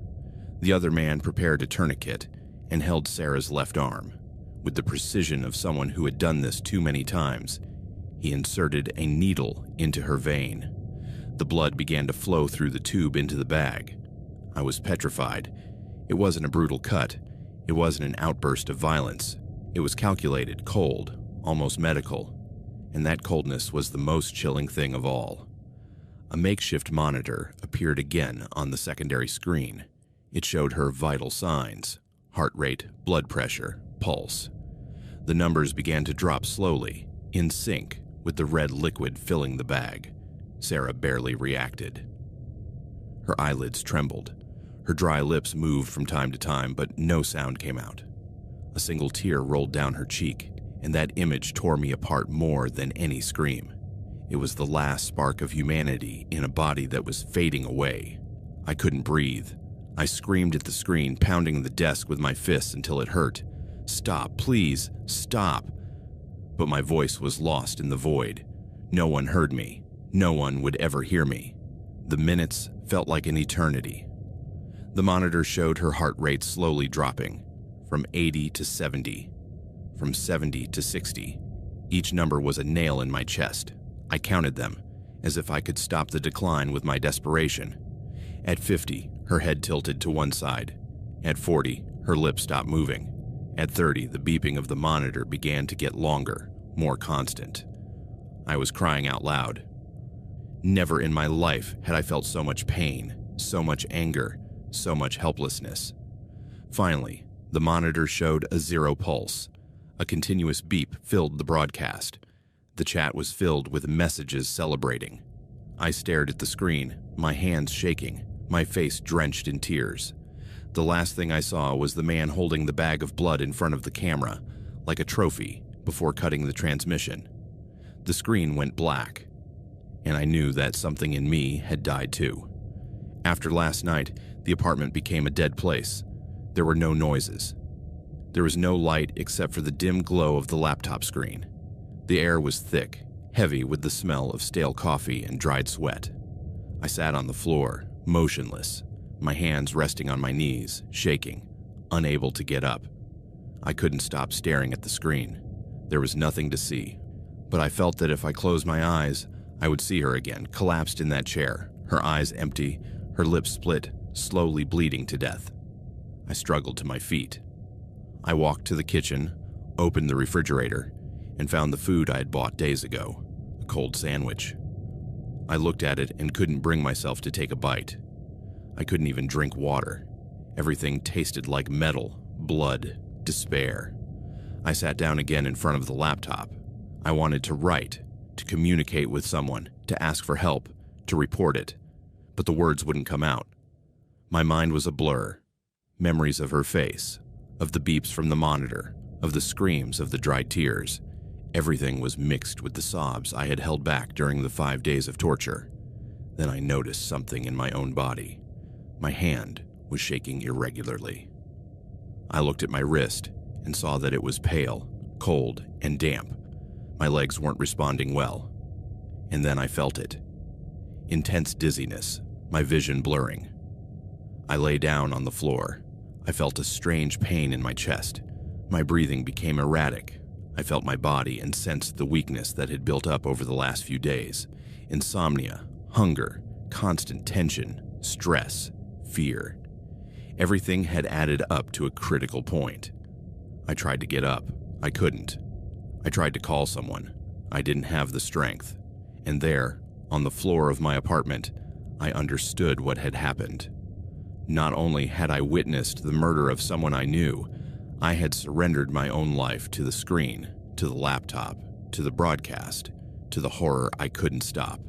The other man prepared a tourniquet and held Sarah's left arm. With the precision of someone who had done this too many times, he inserted a needle into her vein. The blood began to flow through the tube into the bag. I was petrified. It wasn't a brutal cut. It wasn't an outburst of violence. It was calculated, cold, almost medical. And that coldness was the most chilling thing of all. A makeshift monitor appeared again on the secondary screen. It showed her vital signs: heart rate, blood pressure, pulse. The numbers began to drop slowly, in sync with the red liquid filling the bag. Sarah barely reacted. Her eyelids trembled. Her dry lips moved from time to time, but no sound came out. A single tear rolled down her cheek, and that image tore me apart more than any scream. It was the last spark of humanity in a body that was fading away. I couldn't breathe. I screamed at the screen, pounding the desk with my fists until it hurt. "Stop, please, stop." But my voice was lost in the void. No one heard me. No one would ever hear me. The minutes felt like an eternity. The monitor showed her heart rate slowly dropping, from 80 to 70, from 70 to 60. Each number was a nail in my chest. I counted them, as if I could stop the decline with my desperation. At 50, her head tilted to one side. At 40, her lips stopped moving. At 30, the beeping of the monitor began to get longer, more constant. I was crying out loud. Never in my life had I felt so much pain, so much anger, so much helplessness. Finally, the monitor showed a 0 pulse. A continuous beep filled the broadcast. The chat was filled with messages celebrating. I stared at the screen, my hands shaking, my face drenched in tears. The last thing I saw was the man holding the bag of blood in front of the camera, like a trophy, before cutting the transmission. The screen went black, and I knew that something in me had died too. After last night, the apartment became a dead place. There were no noises. There was no light except for the dim glow of the laptop screen. The air was thick, heavy with the smell of stale coffee and dried sweat. I sat on the floor, motionless, my hands resting on my knees, shaking, unable to get up. I couldn't stop staring at the screen. There was nothing to see, but I felt that if I closed my eyes, I would see her again, collapsed in that chair, her eyes empty, her lips split, slowly bleeding to death. I struggled to my feet. I walked to the kitchen, opened the refrigerator, and found the food I had bought days ago, a cold sandwich. I looked at it and couldn't bring myself to take a bite. I couldn't even drink water. Everything tasted like metal, blood, despair. I sat down again in front of the laptop. I wanted to write, to communicate with someone, to ask for help, to report it, but the words wouldn't come out. My mind was a blur. Memories of her face, of the beeps from the monitor, of the screams, of the dried tears. Everything was mixed with the sobs I had held back during the 5 days of torture. Then I noticed something in my own body. My hand was shaking irregularly. I looked at my wrist and saw that it was pale, cold, and damp. My legs weren't responding well. And then I felt it. Intense dizziness, my vision blurring. I lay down on the floor. I felt a strange pain in my chest. My breathing became erratic. I felt my body and sensed the weakness that had built up over the last few days. Insomnia, hunger, constant tension, stress, fear. Everything had added up to a critical point. I tried to get up. I couldn't. I tried to call someone. I didn't have the strength. And there, on the floor of my apartment, I understood what had happened. Not only had I witnessed the murder of someone I knew, I had surrendered my own life to the screen, to the laptop, to the broadcast, to the horror I couldn't stop.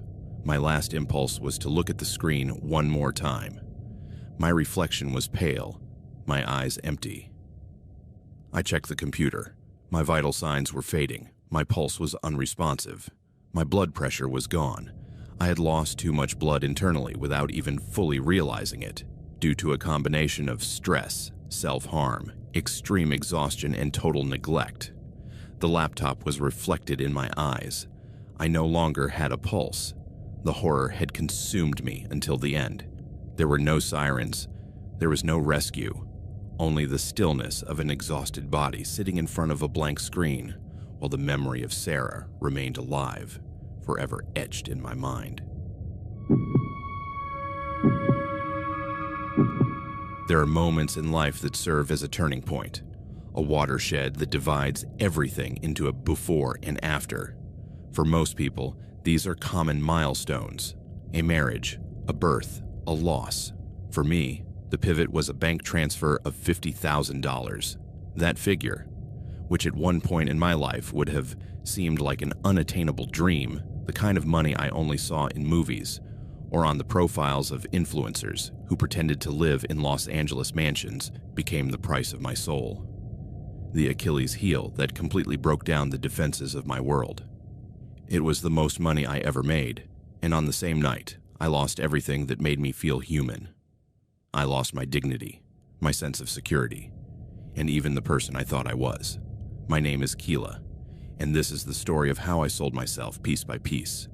My last impulse was to look at the screen one more time. My reflection was pale, my eyes empty. I checked the computer. My vital signs were fading. My pulse was unresponsive. My blood pressure was gone. I had lost too much blood internally without even fully realizing it, due to a combination of stress, self-harm, extreme exhaustion, and total neglect. The laptop was reflected in my eyes. I no longer had a pulse. The horror had consumed me until the end. There were no sirens. There was no rescue. Only the stillness of an exhausted body sitting in front of a blank screen, while the memory of Sarah remained alive, forever etched in my mind. There are moments in life that serve as a turning point, a watershed that divides everything into a before and after. For most people, these are common milestones: a marriage, a birth, a loss. For me, the pivot was a bank transfer of $50,000. That figure, which at one point in my life would have seemed like an unattainable dream, the kind of money I only saw in movies or on the profiles of influencers who pretended to live in Los Angeles mansions, became the price of my soul. The Achilles heel that completely broke down the defenses of my world. It was the most money I ever made, and on the same night, I lost everything that made me feel human. I lost my dignity, my sense of security, and even the person I thought I was. My name is Keela, and this is the story of how I sold myself piece by piece,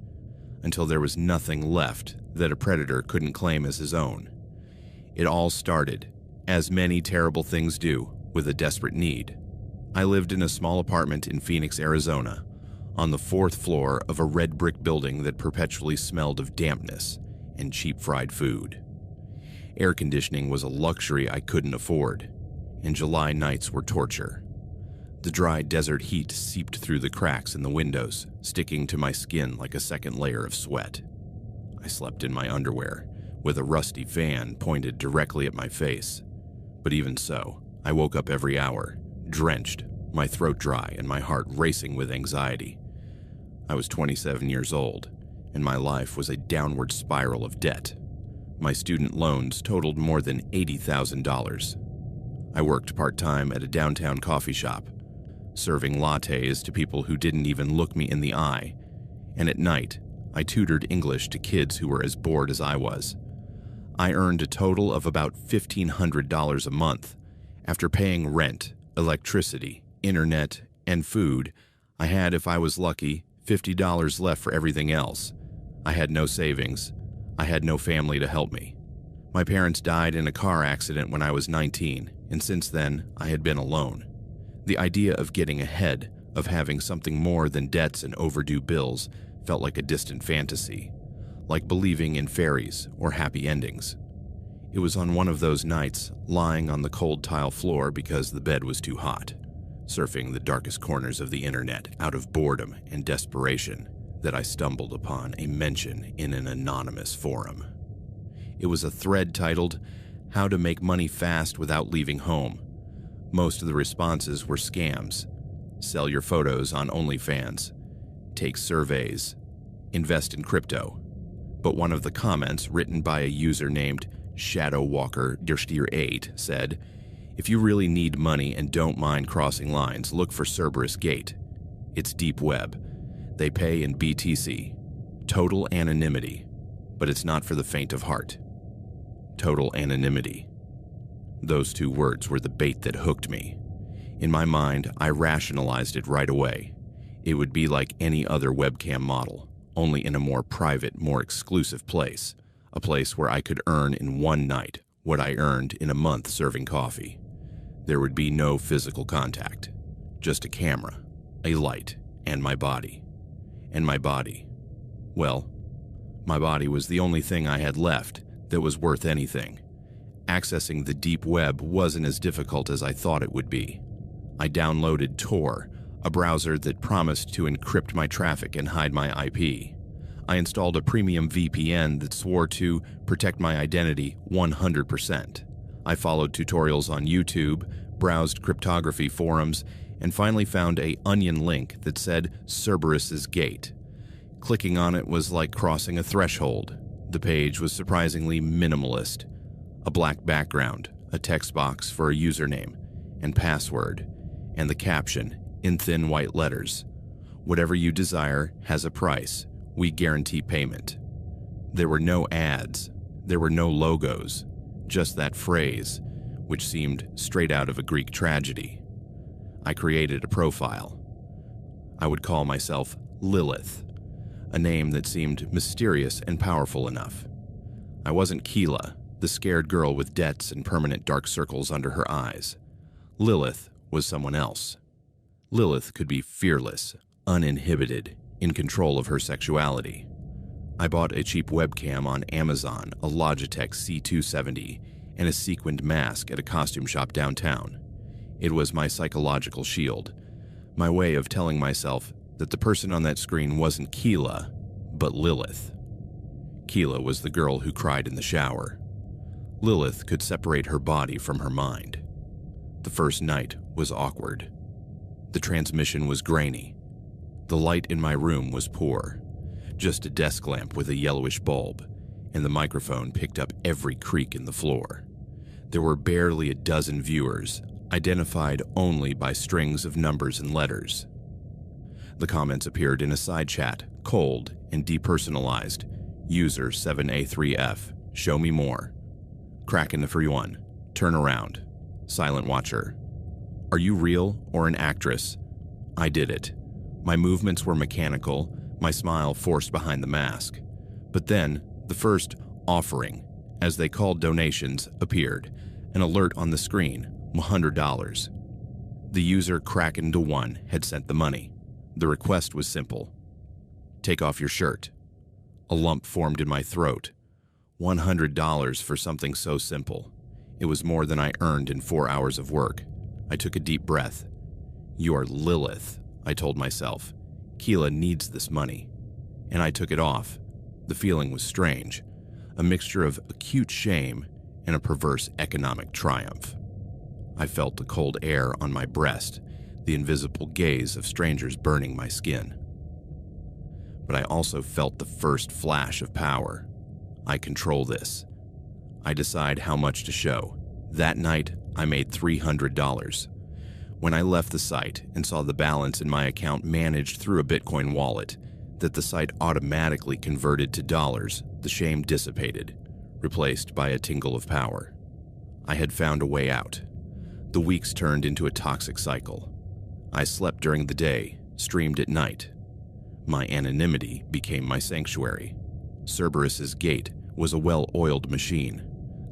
until there was nothing left that a predator couldn't claim as his own. It all started, as many terrible things do, with a desperate need. I lived in a small apartment in Phoenix, Arizona, on the 4th floor of a red brick building that perpetually smelled of dampness and cheap fried food. Air conditioning was a luxury I couldn't afford, and July nights were torture. The dry desert heat seeped through the cracks in the windows, sticking to my skin like a second layer of sweat. I slept in my underwear, with a rusty fan pointed directly at my face. But even so, I woke up every hour, drenched, my throat dry and my heart racing with anxiety. I was 27 years old, and my life was a downward spiral of debt. My student loans totaled more than $80,000. I worked part-time at a downtown coffee shop, serving lattes to people who didn't even look me in the eye, and at night, I tutored English to kids who were as bored as I was. I earned a total of about $1,500 a month. After paying rent, electricity, internet, and food, I had, if I was lucky, $50 left for everything else. I had no savings. I had no family to help me. My parents died in a car accident when I was 19, and since then, I had been alone. The idea of getting ahead, of having something more than debts and overdue bills, felt like a distant fantasy, like believing in fairies or happy endings. It was on one of those nights, lying on the cold tile floor because the bed was too hot, surfing the darkest corners of the internet out of boredom and desperation, that I stumbled upon a mention in an anonymous forum. It was a thread titled, "How to Make Money Fast Without Leaving Home." Most of the responses were scams, sell your photos on OnlyFans, take surveys, invest in crypto. But one of the comments, written by a user named ShadowWalker8, said, "If you really need money and don't mind crossing lines, look for Cerberus Gate. It's deep web. They pay in BTC. Total anonymity. But it's not for the faint of heart." Total anonymity. Those two words were the bait that hooked me. In my mind, I rationalized it right away. It would be like any other webcam model, only in a more private, more exclusive place. A place where I could earn in one night what I earned in a month serving coffee. There would be no physical contact. Just a camera, a light, and my body. And my body. Well, my body was the only thing I had left that was worth anything. Accessing the deep web wasn't as difficult as I thought it would be. I downloaded Tor, a browser that promised to encrypt my traffic and hide my IP. I installed a premium VPN that swore to protect my identity 100%. I followed tutorials on YouTube, browsed cryptography forums, and finally found an onion link that said Cerberus's Gate. Clicking on it was like crossing a threshold. The page was surprisingly minimalist. A black background, a text box for a username and password, and the caption in thin white letters. "Whatever you desire has a price. We guarantee payment." There were no ads. There were no logos. Just that phrase, which seemed straight out of a Greek tragedy. I created a profile. I would call myself Lilith, a name that seemed mysterious and powerful enough. I wasn't Keela, the scared girl with debts and permanent dark circles under her eyes. Lilith was someone else. Lilith could be fearless, uninhibited, in control of her sexuality. I bought a cheap webcam on Amazon, a Logitech C270, and a sequined mask at a costume shop downtown. It was my psychological shield, my way of telling myself that the person on that screen wasn't Keela, but Lilith. Keela was the girl who cried in the shower. Lilith could separate her body from her mind. The first night was awkward. The transmission was grainy. The light in my room was poor. Just a desk lamp with a yellowish bulb, and the microphone picked up every creak in the floor. There were barely a dozen viewers, identified only by strings of numbers and letters. The comments appeared in a side chat, cold and depersonalized. User 7A3F, show me more. Crack in the free one. Turn around. Silent watcher. Are you real or an actress? I did it. My movements were mechanical, my smile forced behind the mask. But then, the first offering, as they called donations, appeared. An alert on the screen, $100. The user Kraken1 had sent the money. The request was simple. Take off your shirt. A lump formed in my throat. $100 for something so simple. It was more than I earned in 4 hours of work. I took a deep breath. You are Lilith, I told myself. Keela needs this money. And I took it off. The feeling was strange. A mixture of acute shame and a perverse economic triumph. I felt the cold air on my breast, the invisible gaze of strangers burning my skin. But I also felt the first flash of power. I control this. I decide how much to show. That night, I made $300. When I left the site and saw the balance in my account managed through a Bitcoin wallet, that the site automatically converted to dollars, the shame dissipated, replaced by a tingle of power. I had found a way out. The weeks turned into a toxic cycle. I slept during the day, streamed at night. My anonymity became my sanctuary. Cerberus's Gate was a well-oiled machine.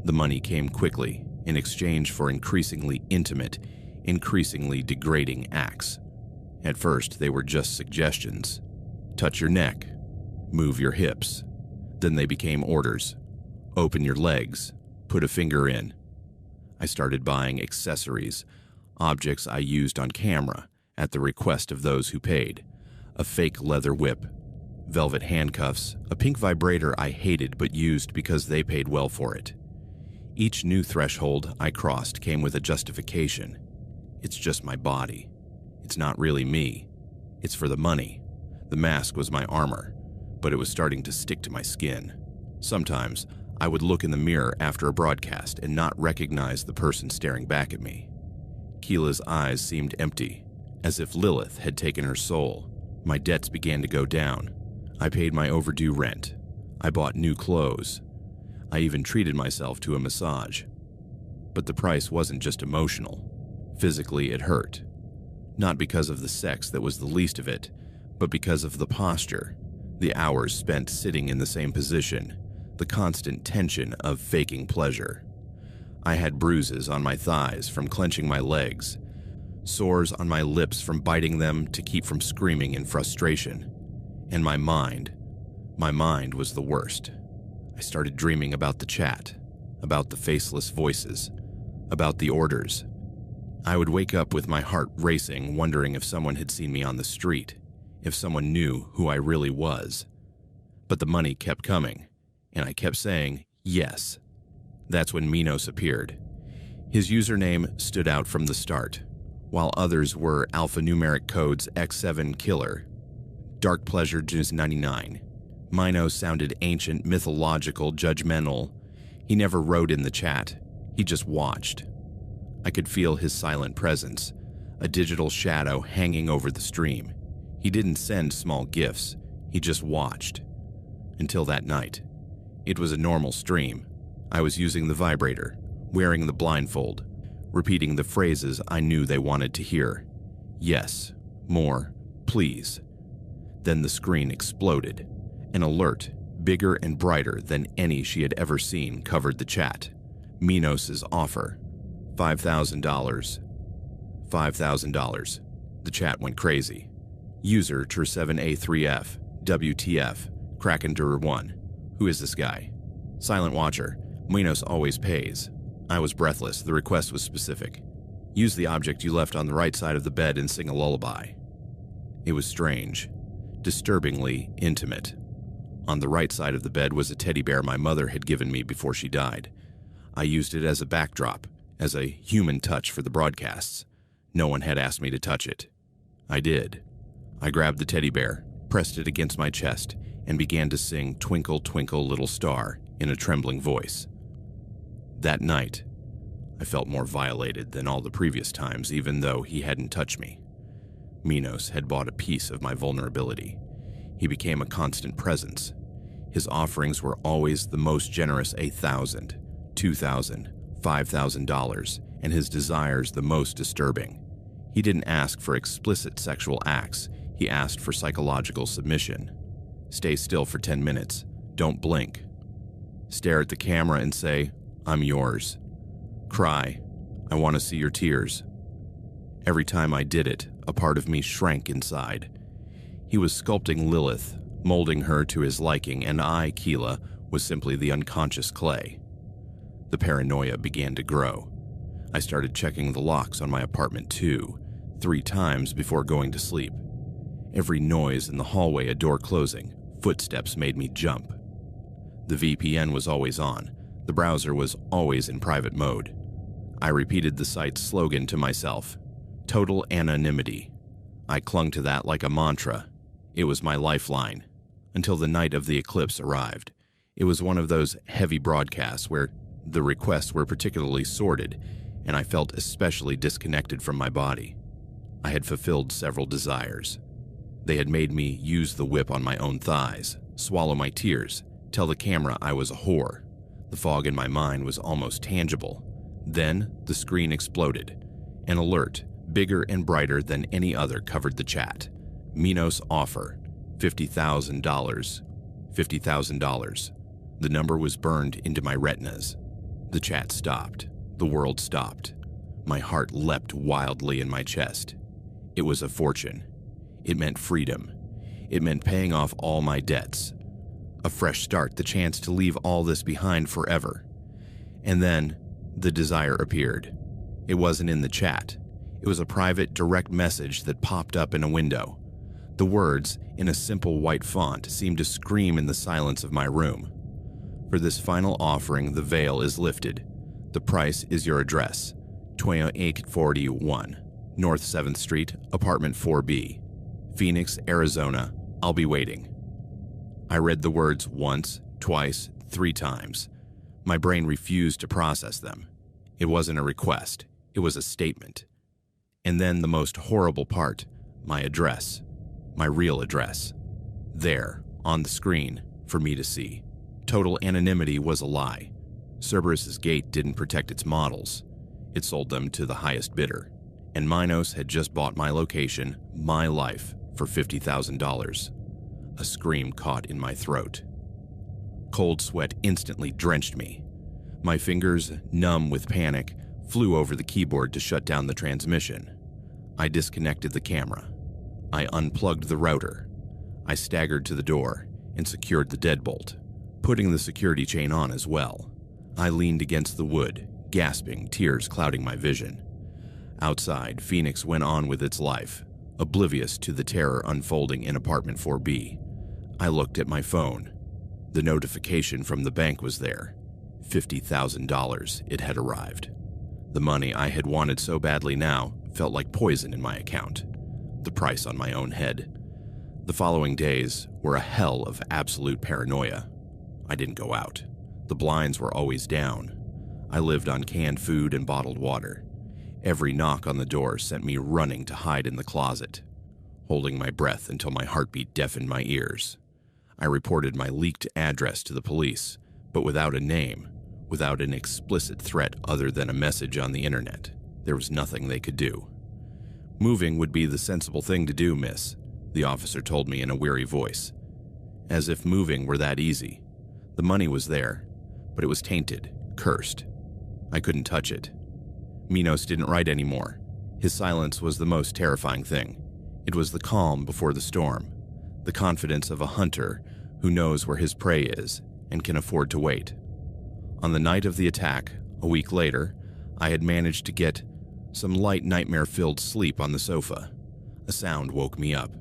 The money came quickly, in exchange for increasingly intimate, increasingly degrading acts. At first, they were just suggestions. Touch your neck. Move your hips. Then they became orders. Open your legs. Put a finger in. I started buying accessories, objects I used on camera, at the request of those who paid. A fake leather whip, velvet handcuffs, a pink vibrator I hated but used because they paid well for it. Each new threshold I crossed came with a justification. It's just my body. It's not really me. It's for the money. The mask was my armor, but it was starting to stick to my skin. Sometimes, I would look in the mirror after a broadcast and not recognize the person staring back at me. Keela's eyes seemed empty, as if Lilith had taken her soul. My debts began to go down. I paid my overdue rent. I bought new clothes. I even treated myself to a massage. But the price wasn't just emotional. Physically, it hurt. Not because of the sex that was the least of it, but because of the posture, the hours spent sitting in the same position, the constant tension of faking pleasure. I had bruises on my thighs from clenching my legs, sores on my lips from biting them to keep from screaming in frustration. And my mind was the worst. I started dreaming about the chat, about the faceless voices, about the orders. I would wake up with my heart racing, wondering if someone had seen me on the street, if someone knew who I really was. But the money kept coming, and I kept saying, yes. That's when Minos appeared. His username stood out from the start, while others were alphanumeric codes X7 Killer, Dark Pleasure Jizz 99. Minos sounded ancient, mythological, judgmental. He never wrote in the chat, he just watched. I could feel his silent presence, a digital shadow hanging over the stream. He didn't send small gifts, he just watched. Until that night. It was a normal stream. I was using the vibrator, wearing the blindfold, repeating the phrases I knew they wanted to hear. Yes, more, please. Then the screen exploded. An alert, bigger and brighter than any she had ever seen, covered the chat. Minos's offer. $5,000. $5,000. The chat went crazy. User Ter7A3F, WTF, Krakendur1. Who is this guy? Silent watcher. Minos always pays. I was breathless. The request was specific. Use the object you left on the right side of the bed and sing a lullaby. It was strange. Disturbingly intimate. On the right side of the bed was a teddy bear my mother had given me before she died. I used it as a backdrop, as a human touch for the broadcasts. No one had asked me to touch it. I did. I grabbed the teddy bear, pressed it against my chest, and began to sing Twinkle, Twinkle, Little Star in a trembling voice. That night, I felt more violated than all the previous times, even though he hadn't touched me. Minos had bought a piece of my vulnerability. He became a constant presence. His offerings were always the most generous $8,000, $2,000, $5,000, and his desires the most disturbing. He didn't ask for explicit sexual acts, he asked for psychological submission. Stay still for 10 minutes, don't blink. Stare at the camera and say, I'm yours. Cry, I want to see your tears. Every time I did it, a part of me shrank inside. He was sculpting Lilith, molding her to his liking, and I, Keela, was simply the unconscious clay. The paranoia began to grow. I started checking the locks on my apartment 2, 3 times before going to sleep. Every noise in the hallway, a door closing, footsteps made me jump. The VPN was always on. The browser was always in private mode. I repeated the site's slogan to myself, total anonymity. I clung to that like a mantra. It was my lifeline, until the night of the eclipse arrived. It was one of those heavy broadcasts where the requests were particularly sordid, and I felt especially disconnected from my body. I had fulfilled several desires. They had made me use the whip on my own thighs, swallow my tears, tell the camera I was a whore. The fog in my mind was almost tangible. Then the screen exploded. An alert, bigger and brighter than any other, covered the chat. Minos offer, $50,000. $50,000. The number was burned into my retinas. The chat stopped. The world stopped. My heart leapt wildly in my chest. It was a fortune. It meant freedom. It meant paying off all my debts. A fresh start, the chance to leave all this behind forever. And then, the desire appeared. It wasn't in the chat. It was a private, direct message that popped up in a window. The words, in a simple white font, seemed to scream in the silence of my room. For this final offering, the veil is lifted. The price is your address, 2841. North 7th Street, apartment 4B, Phoenix, Arizona. I'll be waiting. I read the words once, twice, 3 times. My brain refused to process them. It wasn't a request. It was a statement. And then the most horrible part, my address. My real address. There, on the screen, for me to see. Total anonymity was a lie. Cerberus's gate didn't protect its models. It sold them to the highest bidder. And Minos had just bought my location, my life, for $50,000. A scream caught in my throat. Cold sweat instantly drenched me. My fingers, numb with panic, flew over the keyboard to shut down the transmission. I disconnected the camera. I unplugged the router. I staggered to the door and secured the deadbolt, putting the security chain on as well. I leaned against the wood, gasping, tears clouding my vision. Outside, Phoenix went on with its life, oblivious to the terror unfolding in apartment 4B. I looked at my phone. The notification from the bank was there. $50,000, it had arrived. The money I had wanted so badly now felt like poison in my account. The price on my own head. The following days were a hell of absolute paranoia. I didn't go out. The blinds were always down. I lived on canned food and bottled water. Every knock on the door sent me running to hide in the closet, holding my breath until my heartbeat deafened my ears. I reported my leaked address to the police, but without a name, without an explicit threat other than a message on the internet. There was nothing they could do. Moving would be the sensible thing to do, miss, the officer told me in a weary voice. As if moving were that easy. The money was there, but it was tainted, cursed. I couldn't touch it. Minos didn't write anymore. His silence was the most terrifying thing. It was the calm before the storm, the confidence of a hunter who knows where his prey is and can afford to wait. On the night of the attack, a week later, I had managed to get some light nightmare-filled sleep on the sofa. A sound woke me up.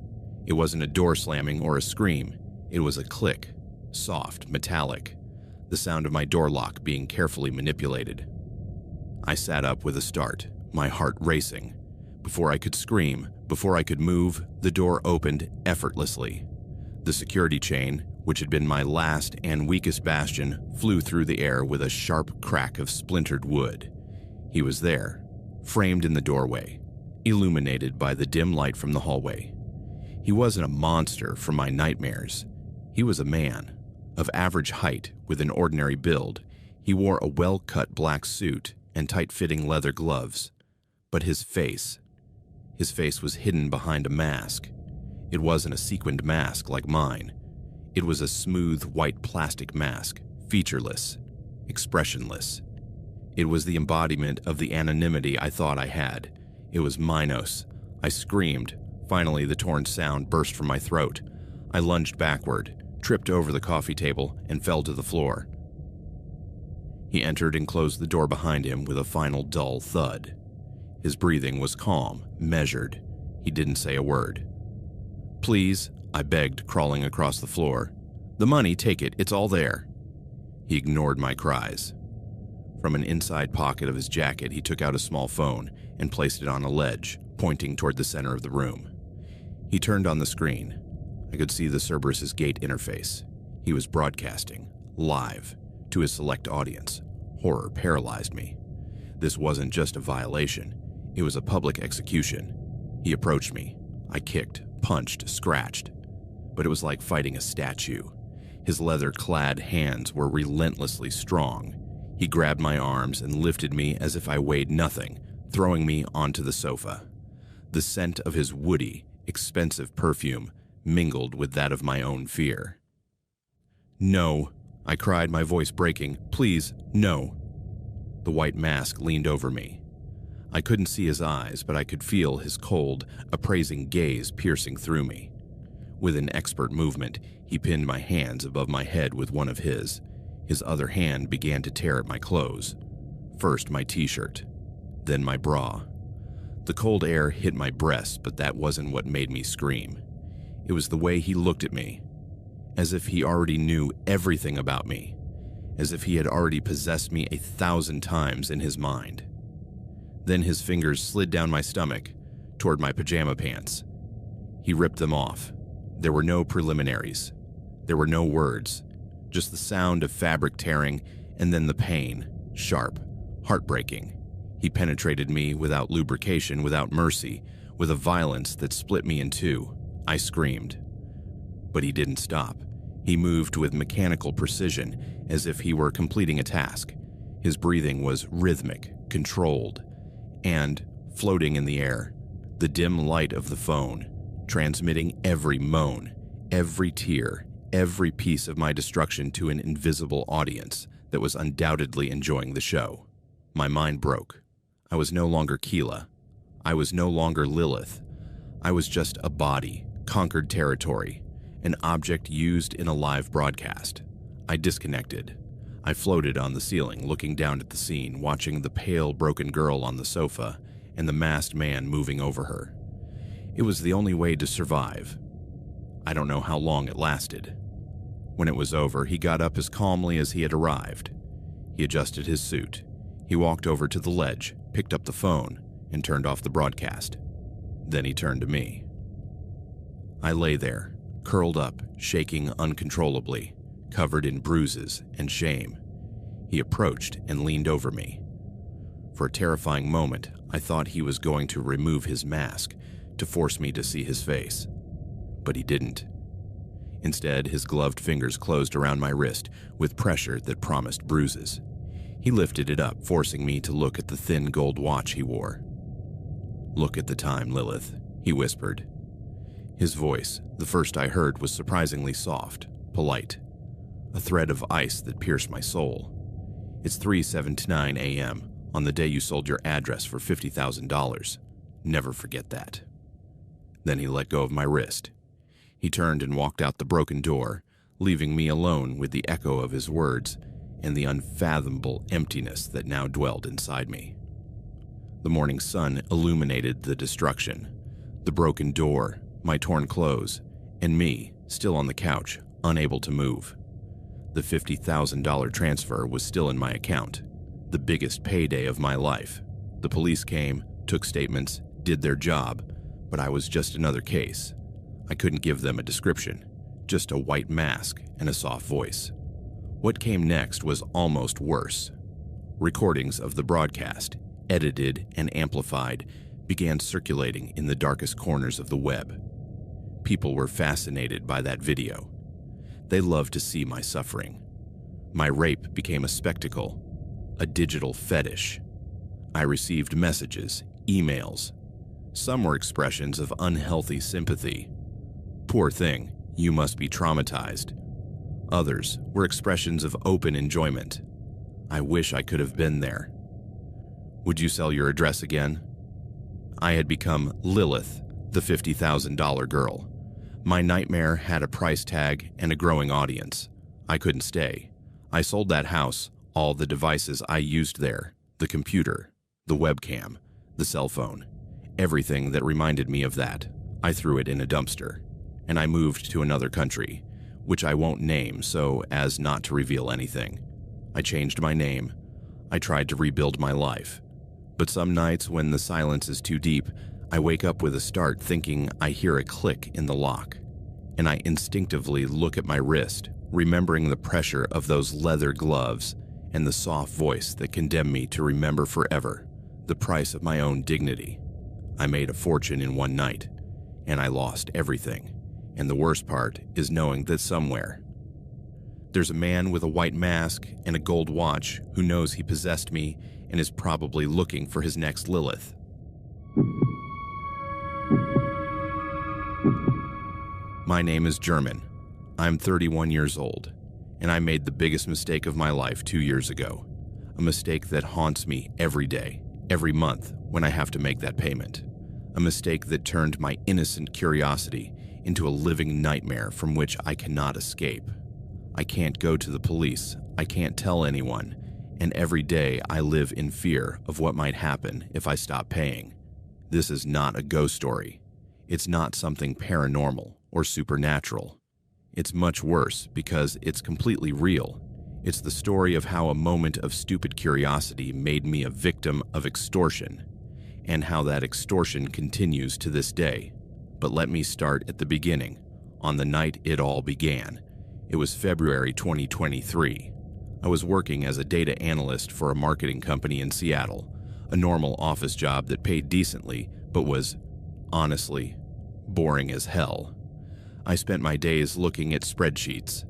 It wasn't a door slamming or a scream. It was a click, soft, metallic, the sound of my door lock being carefully manipulated. I sat up with a start, my heart racing. Before I could scream, before I could move, the door opened effortlessly. The security chain, which had been my last and weakest bastion, flew through the air with a sharp crack of splintered wood. He was there, framed in the doorway, illuminated by the dim light from the hallway. He wasn't a monster from my nightmares. He was a man, of average height with an ordinary build. He wore a well-cut black suit and tight-fitting leather gloves. But his face was hidden behind a mask. It wasn't a sequined mask like mine. It was a smooth white plastic mask, featureless, expressionless. It was the embodiment of the anonymity I thought I had. It was Minos. I screamed. Finally, the torn sound burst from my throat. I lunged backward, tripped over the coffee table, and fell to the floor. He entered and closed the door behind him with a final dull thud. His breathing was calm, measured. He didn't say a word. "Please," I begged, crawling across the floor. "The money, take it, it's all there." He ignored my cries. From an inside pocket of his jacket, he took out a small phone and placed it on a ledge, pointing toward the center of the room. He turned on the screen. I could see the Cerberus's gate interface. He was broadcasting, live, to his select audience. Horror paralyzed me. This wasn't just a violation. It was a public execution. He approached me. I kicked, punched, scratched. But it was like fighting a statue. His leather-clad hands were relentlessly strong. He grabbed my arms and lifted me as if I weighed nothing, throwing me onto the sofa. The scent of his woody, expensive perfume mingled with that of my own fear. "No," I cried, my voice breaking. "Please, no." The white mask leaned over me. I couldn't see his eyes, but I could feel his cold, appraising gaze piercing through me. With an expert movement, he pinned my hands above my head with one of his. His other hand began to tear at my clothes. First my t-shirt, then my bra. The cold air hit my breast, but that wasn't what made me scream. It was the way he looked at me, as if he already knew everything about me, as if he had already possessed me 1,000 times in his mind. Then his fingers slid down my stomach, toward my pajama pants. He ripped them off. There were no preliminaries. There were no words, just the sound of fabric tearing and then the pain, sharp, heartbreaking. He penetrated me without lubrication, without mercy, with a violence that split me in two. I screamed. But he didn't stop. He moved with mechanical precision, as if he were completing a task. His breathing was rhythmic, controlled, and, floating in the air, the dim light of the phone, transmitting every moan, every tear, every piece of my destruction to an invisible audience that was undoubtedly enjoying the show. My mind broke. I was no longer Keela. I was no longer Lilith. I was just a body, conquered territory, an object used in a live broadcast. I disconnected. I floated on the ceiling, looking down at the scene, watching the pale, broken girl on the sofa and the masked man moving over her. It was the only way to survive. I don't know how long it lasted. When it was over, he got up as calmly as he had arrived. He adjusted his suit. He walked over to the ledge, picked up the phone, and turned off the broadcast. Then he turned to me. I lay there, curled up, shaking uncontrollably, covered in bruises and shame. He approached and leaned over me. For a terrifying moment, I thought he was going to remove his mask to force me to see his face. But he didn't. Instead, his gloved fingers closed around my wrist with pressure that promised bruises. He lifted it up, forcing me to look at the thin gold watch he wore. "Look at the time, Lilith," he whispered. His voice, the first I heard, was surprisingly soft, polite, a thread of ice that pierced my soul. "It's 3:79 a.m. on the day you sold your address for $50,000. Never forget that." Then he let go of my wrist. He turned and walked out the broken door, leaving me alone with the echo of his words and the unfathomable emptiness that now dwelled inside me. The morning sun illuminated the destruction, the broken door, my torn clothes, and me, still on the couch, unable to move. The $50,000 transfer was still in my account, the biggest payday of my life. The police came, took statements, did their job, but I was just another case. I couldn't give them a description, just a white mask and a soft voice. What came next was almost worse. Recordings of the broadcast, edited and amplified, began circulating in the darkest corners of the web. People were fascinated by that video. They loved to see my suffering. My rape became a spectacle, a digital fetish. I received messages, emails. Some were expressions of unhealthy sympathy. "Poor thing, you must be traumatized." Others were expressions of open enjoyment. "I wish I could have been there." "Would you sell your address again?" I had become Lilith, the $50,000 girl. My nightmare had a price tag and a growing audience. I couldn't stay. I sold that house, all the devices I used there, the computer, the webcam, the cell phone, everything that reminded me of that. I threw it in a dumpster, and I moved to another country, which I won't name so as not to reveal anything. I changed my name. I tried to rebuild my life. But some nights when the silence is too deep, I wake up with a start thinking I hear a click in the lock, and I instinctively look at my wrist, remembering the pressure of those leather gloves and the soft voice that condemned me to remember forever the price of my own dignity. I made a fortune in one night, and I lost everything. And the worst part is knowing that somewhere there's a man with a white mask and a gold watch who knows he possessed me and is probably looking for his next Lilith. My name is German. I'm 31 years old, and I made the biggest mistake of my life 2 years ago. A mistake that haunts me every day, every month when I have to make that payment. A mistake that turned my innocent curiosity into a living nightmare from which I cannot escape. I can't go to the police, I can't tell anyone, and every day I live in fear of what might happen if I stop paying. This is not a ghost story. It's not something paranormal or supernatural. It's much worse because it's completely real. It's the story of how a moment of stupid curiosity made me a victim of extortion. and how that extortion continues to this day. But let me start at the beginning, on the night it all began. It was February 2023. I was working as a data analyst for a marketing company in Seattle, a normal office job that paid decently, but was, honestly, boring as hell. I spent my days looking at spreadsheets,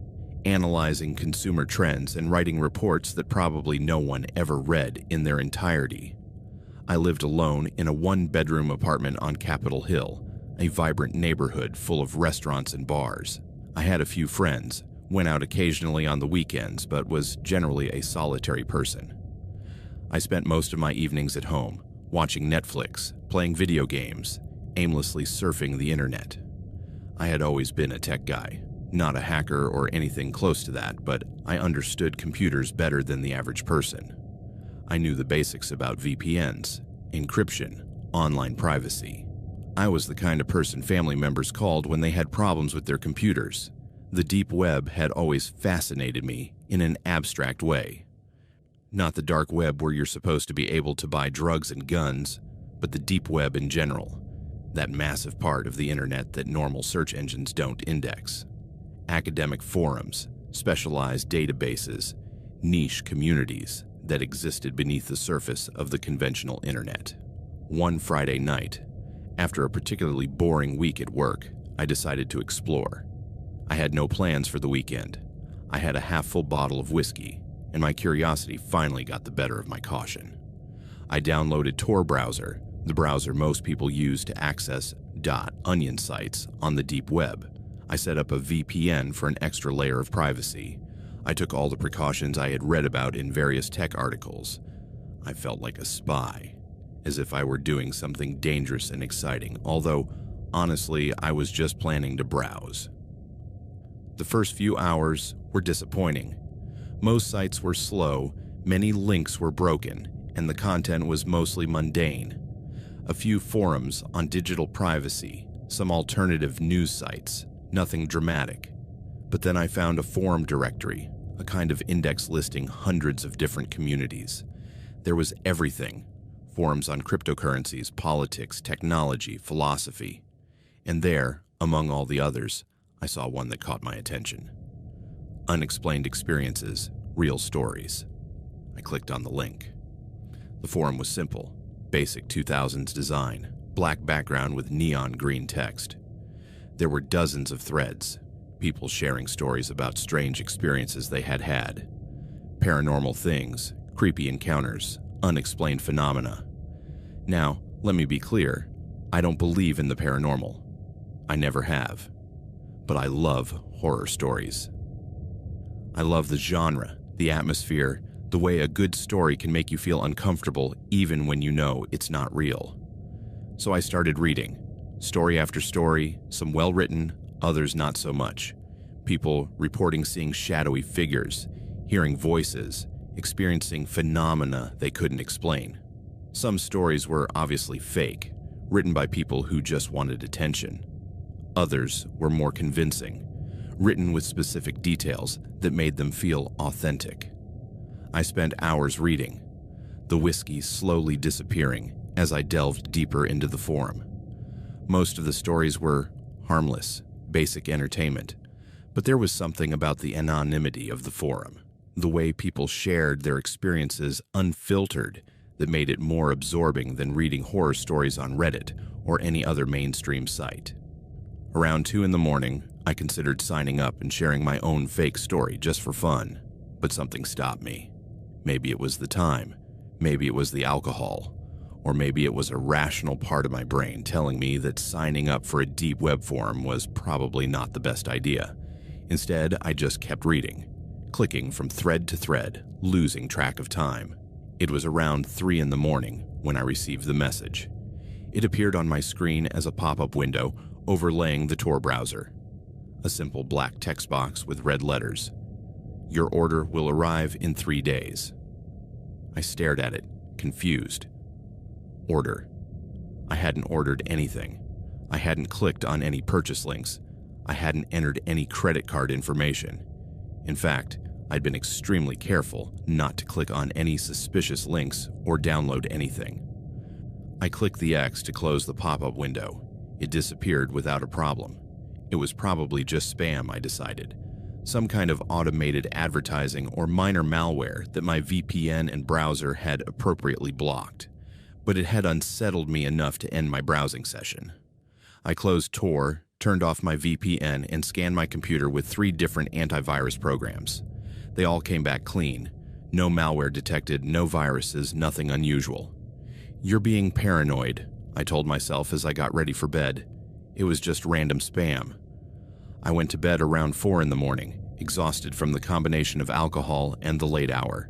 analyzing consumer trends, and writing reports that probably no one ever read in their entirety. I lived alone in a one-bedroom apartment on Capitol Hill, a vibrant neighborhood full of restaurants and bars. I had a few friends, went out occasionally on the weekends, but was generally a solitary person. I spent most of my evenings at home, watching Netflix, playing video games, aimlessly surfing the internet. I had always been a tech guy, not a hacker or anything close to that, but I understood computers better than the average person. I knew the basics about VPNs, encryption, online privacy. I was the kind of person family members called when they had problems with their computers. The deep web had always fascinated me in an abstract way. Not the dark web where you're supposed to be able to buy drugs and guns, but the deep web in general, that massive part of the internet that normal search engines don't index. Academic forums, specialized databases, niche communities that existed beneath the surface of the conventional internet. One Friday night, after a particularly boring week at work, I decided to explore. I had no plans for the weekend. I had a half-full bottle of whiskey, and my curiosity finally got the better of my caution. I downloaded Tor browser, the browser most people use to access .onion sites on the deep web. I set up a VPN for an extra layer of privacy. I took all the precautions I had read about in various tech articles. I felt like a spy, as if I were doing something dangerous and exciting, although, honestly, I was just planning to browse. The first few hours were disappointing. Most sites were slow, many links were broken, and the content was mostly mundane. A few forums on digital privacy, some alternative news sites, nothing dramatic. But then I found a forum directory, a kind of index listing hundreds of different communities. There was everything: forums on cryptocurrencies, politics, technology, philosophy. And there, among all the others, I saw one that caught my attention. Unexplained experiences, real stories. I clicked on the link. The forum was simple, basic 2000s design, black background with neon green text. There were dozens of threads, people sharing stories about strange experiences they had had. Paranormal things, creepy encounters, unexplained phenomena. Now, let me be clear, I don't believe in the paranormal. I never have. But I love horror stories. I love the genre, the atmosphere, the way a good story can make you feel uncomfortable even when you know it's not real. So I started reading. Story after story, some well-written, others not so much. People reporting seeing shadowy figures, hearing voices, experiencing phenomena they couldn't explain. Some stories were obviously fake, written by people who just wanted attention. Others were more convincing, written with specific details that made them feel authentic. I spent hours reading, the whiskey slowly disappearing as I delved deeper into the forum. Most of the stories were harmless, basic entertainment, but there was something about the anonymity of the forum, the way people shared their experiences unfiltered, that made it more absorbing than reading horror stories on Reddit or any other mainstream site. Around 2 in the morning, I considered signing up and sharing my own fake story just for fun, but something stopped me. Maybe it was the time, maybe it was the alcohol, or maybe it was a rational part of my brain telling me that signing up for a deep web forum was probably not the best idea. Instead, I just kept reading, clicking from thread to thread, losing track of time. It was around 3 in the morning when I received the message. It appeared on my screen as a pop-up window overlaying the Tor browser. A simple black text box with red letters. Your order will arrive in 3 days. I stared at it, confused. Order. I hadn't ordered anything. I hadn't clicked on any purchase links. I hadn't entered any credit card information. In fact, I'd been extremely careful not to click on any suspicious links or download anything. I clicked the X to close the pop-up window. It disappeared without a problem. It was probably just spam, I decided. Some kind of automated advertising or minor malware that my VPN and browser had appropriately blocked. But it had unsettled me enough to end my browsing session. I closed Tor, turned off my VPN, and scanned my computer with 3 different antivirus programs. They all came back clean. No malware detected, no viruses, nothing unusual. "You're being paranoid," I told myself as I got ready for bed. It was just random spam. I went to bed around 4 in the morning, exhausted from the combination of alcohol and the late hour.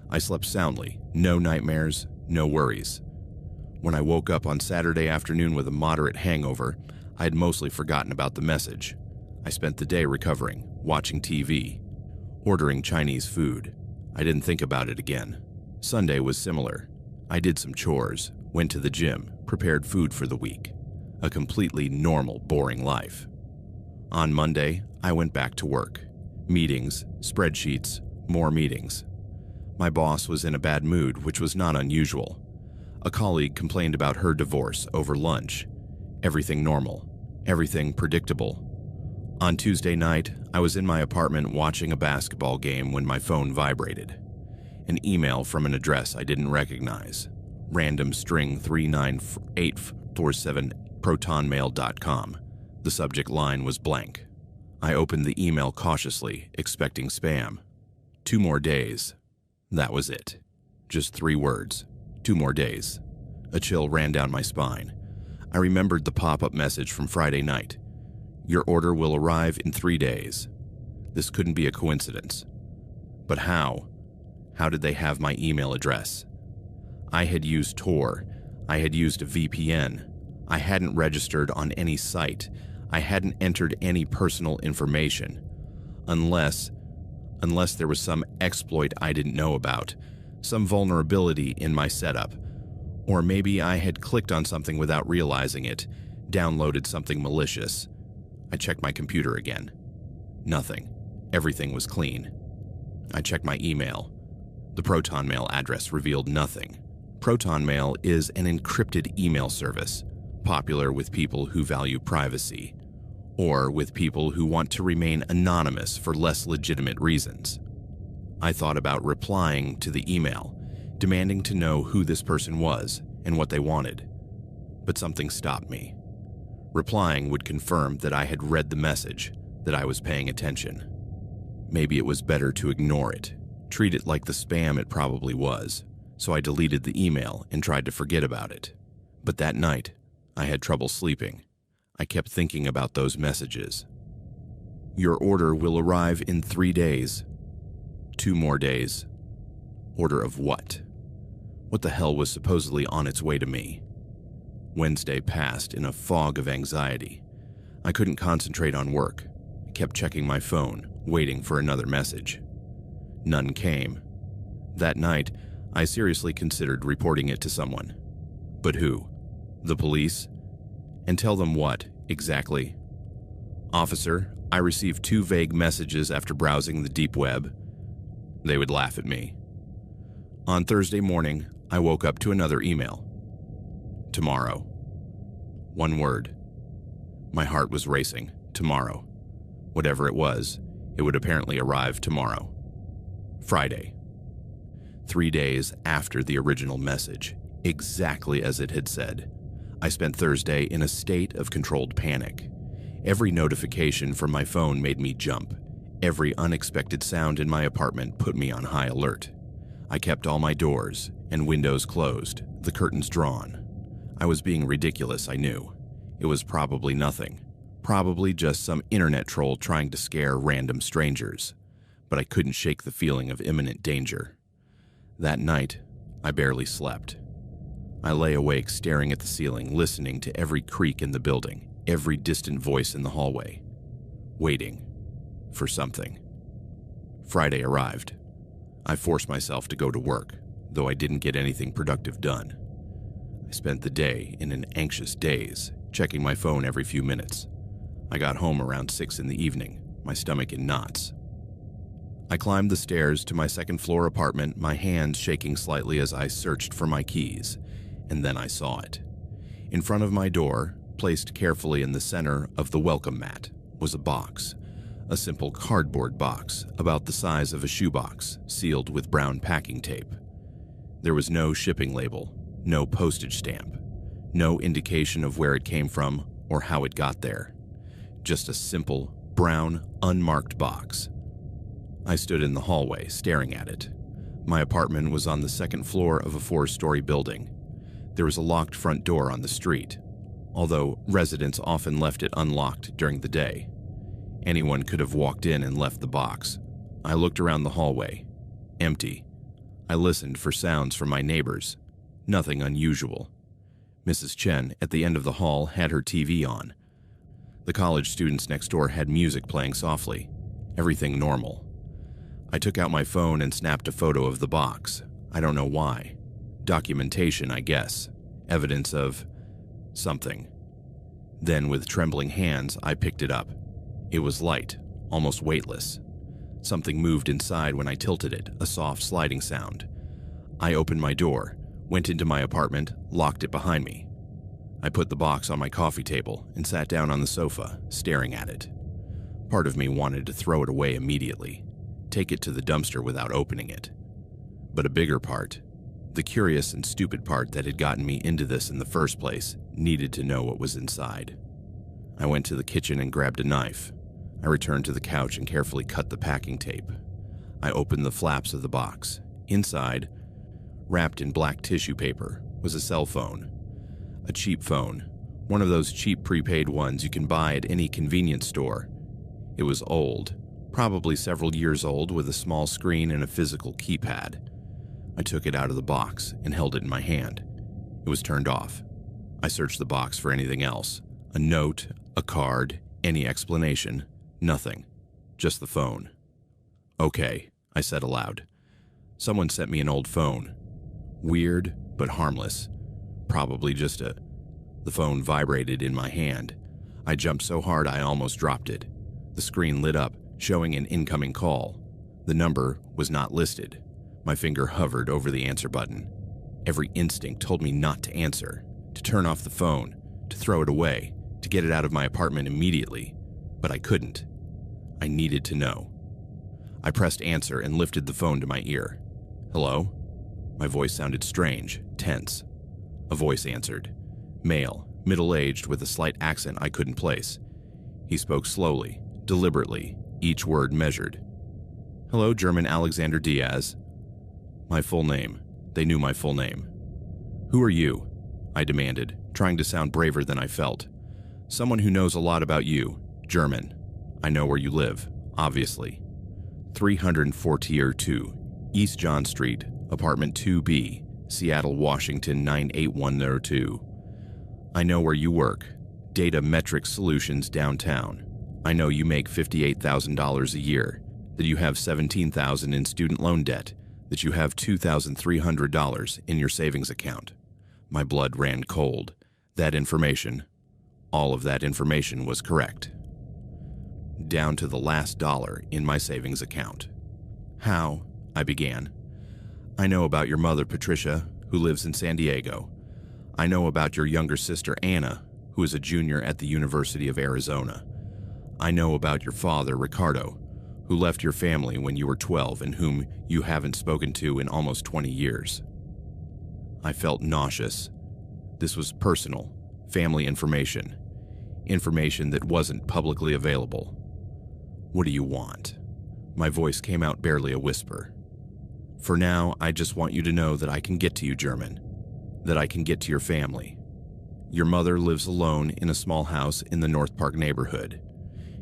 I slept soundly, no nightmares, no worries. When I woke up on Saturday afternoon with a moderate hangover, I had mostly forgotten about the message. I spent the day recovering, watching TV, ordering Chinese food. I didn't think about it again. Sunday was similar. I did some chores, went to the gym, prepared food for the week. A completely normal, boring life. On Monday, I went back to work. Meetings, spreadsheets, more meetings. My boss was in a bad mood, which was not unusual. A colleague complained about her divorce over lunch. Everything normal, everything predictable. On Tuesday night, I was in my apartment watching a basketball game when my phone vibrated. An email from an address I didn't recognize. Random string 39847 protonmail.com. The subject line was blank. I opened the email cautiously, expecting spam. 2 more days. That was it. Just 3 words. 2 more days. A chill ran down my spine. I remembered the pop-up message from Friday night. "Your order will arrive in 3 days." This couldn't be a coincidence. But how? How did they have my email address? I had used Tor. I had used a VPN. I hadn't registered on any site. I hadn't entered any personal information. Unless there was some exploit I didn't know about, some vulnerability in my setup. Or maybe I had clicked on something without realizing it, downloaded something malicious. I checked my computer again. Nothing. Everything was clean. I checked my email. The ProtonMail address revealed nothing. ProtonMail is an encrypted email service, popular with people who value privacy, or with people who want to remain anonymous for less legitimate reasons. I thought about replying to the email, demanding to know who this person was and what they wanted. But something stopped me. Replying would confirm that I had read the message, that I was paying attention. Maybe it was better to ignore it, treat it like the spam it probably was, so I deleted the email and tried to forget about it. But that night, I had trouble sleeping. I kept thinking about those messages. "Your order will arrive in 3 days. 2 more days. Order of what? What the hell was supposedly on its way to me? Wednesday passed in a fog of anxiety. I couldn't concentrate on work. I kept checking my phone, waiting for another message. None came. That night, I seriously considered reporting it to someone. But who? The police? And tell them what, exactly? "Officer, I received 2 vague messages after browsing the deep web." They would laugh at me. On Thursday morning, I woke up to another email. Tomorrow. 1 word. My heart was racing. Tomorrow. Whatever it was, it would apparently arrive tomorrow. Friday. 3 days after the original message, exactly as it had said. I spent Thursday in a state of controlled panic. Every notification from my phone made me jump. Every unexpected sound in my apartment put me on high alert. I kept all my doors and windows closed, the curtains drawn. I was being ridiculous, I knew. It was probably nothing. Probably just some internet troll trying to scare random strangers. But I couldn't shake the feeling of imminent danger. That night, I barely slept. I lay awake staring at the ceiling, listening to every creak in the building, every distant voice in the hallway. Waiting for something. Friday arrived. I forced myself to go to work, though I didn't get anything productive done. I spent the day in an anxious daze, checking my phone every few minutes. I got home around 6 in the evening, my stomach in knots. I climbed the stairs to my second-floor apartment, my hands shaking slightly as I searched for my keys. and then I saw it. In front of my door, placed carefully in the center of the welcome mat, was a box. A simple cardboard box, about the size of a shoebox, sealed with brown packing tape. There was no shipping label, no postage stamp, no indication of where it came from or how it got there. Just a simple, brown, unmarked box. I stood in the hallway, staring at it. My apartment was on the second floor of a 4-story building. There was a locked front door on the street, although residents often left it unlocked during the day. Anyone could have walked in and left the box. I looked around the hallway. Empty. I listened for sounds from my neighbors. Nothing unusual. Mrs. Chen, at the end of the hall, had her TV on. The college students next door had music playing softly. Everything normal. I took out my phone and snapped a photo of the box. I don't know why. Documentation, I guess. Evidence of something. Then, with trembling hands, I picked it up. It was light, almost weightless. Something moved inside when I tilted it, a soft sliding sound. I opened my door, went into my apartment, locked it behind me. I put the box on my coffee table and sat down on the sofa, staring at it. Part of me wanted to throw it away immediately, take it to the dumpster without opening it. But a bigger part, the curious and stupid part that had gotten me into this in the first place, needed to know what was inside. I went to the kitchen and grabbed a knife. I returned to the couch and carefully cut the packing tape. I opened the flaps of the box. Inside, wrapped in black tissue paper, was a cell phone. A cheap phone, one of those cheap prepaid ones you can buy at any convenience store. It was old, probably several years old, with a small screen and a physical keypad. I took it out of the box and held it in my hand. It was turned off. I searched the box for anything else. A note, a card, any explanation. Nothing. Just the phone. Okay, I said aloud. Someone sent me an old phone. Weird, but harmless. Probably just a... The phone vibrated in my hand. I jumped so hard I almost dropped it. The screen lit up, showing an incoming call. The number was not listed. My finger hovered over the answer button. Every instinct told me not to answer, to turn off the phone, to throw it away, to get it out of my apartment immediately. But I couldn't. I needed to know. I pressed answer and lifted the phone to my ear. Hello? My voice sounded strange, tense. A voice answered. Male, middle-aged, with a slight accent I couldn't place. He spoke slowly, deliberately, each word measured. Hello, German Alexander Diaz. My full name. They knew my full name. Who are you? I demanded, trying to sound braver than I felt. Someone who knows a lot about you. German. I know where you live, obviously. 342, East John Street, apartment 2B, Seattle, Washington 98102. I know where you work. Data Metrics Solutions downtown. I know you make $58,000 a year, that you have $17,000 in student loan debt, that you have $2,300 in your savings account. My blood ran cold. That information, all of that information was correct. Down to the last dollar in my savings account. How? I began. I know about your mother, Patricia, who lives in San Diego. I know about your younger sister, Anna, who is a junior at the University of Arizona. I know about your father, Ricardo, who left your family when you were 12 and whom you haven't spoken to in almost 20 years. I felt nauseous. This was personal, family information. Information that wasn't publicly available. What do you want? My voice came out barely a whisper. For now, I just want you to know that I can get to you, German. That I can get to your family. Your mother lives alone in a small house in the North Park neighborhood.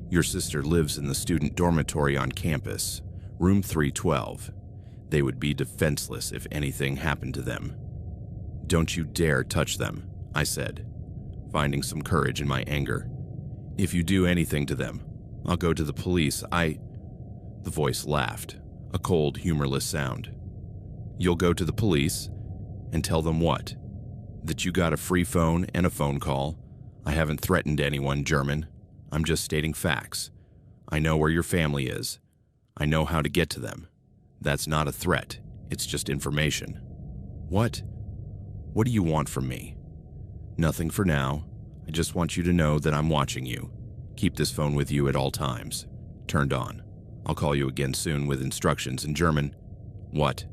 Your sister lives in the student dormitory on campus, room 312. They would be defenseless if anything happened to them. Don't you dare touch them, I said, finding some courage in my anger. If you do anything to them, I'll go to the police. The voice laughed, a cold, humorless sound. You'll go to the police and tell them what? That you got a free phone and a phone call. I haven't threatened anyone, German. I'm just stating facts. I know where your family is. I know how to get to them. That's not a threat. It's just information. What? What do you want from me? Nothing for now. I just want you to know that I'm watching you. Keep this phone with you at all times. Turned on. I'll call you again soon with instructions in German. What?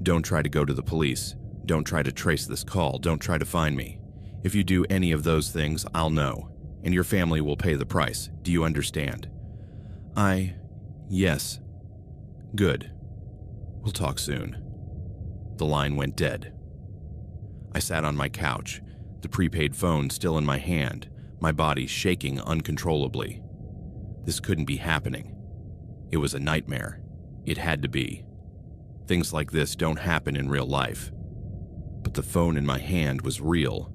Don't try to go to the police. Don't try to trace this call. Don't try to find me. If you do any of those things, I'll know, and your family will pay the price. Do you understand? Yes. Good. We'll talk soon. The line went dead. I sat on my couch, the prepaid phone still in my hand, my body shaking uncontrollably. This couldn't be happening. It was a nightmare. It had to be. Things like this don't happen in real life. But the phone in my hand was real.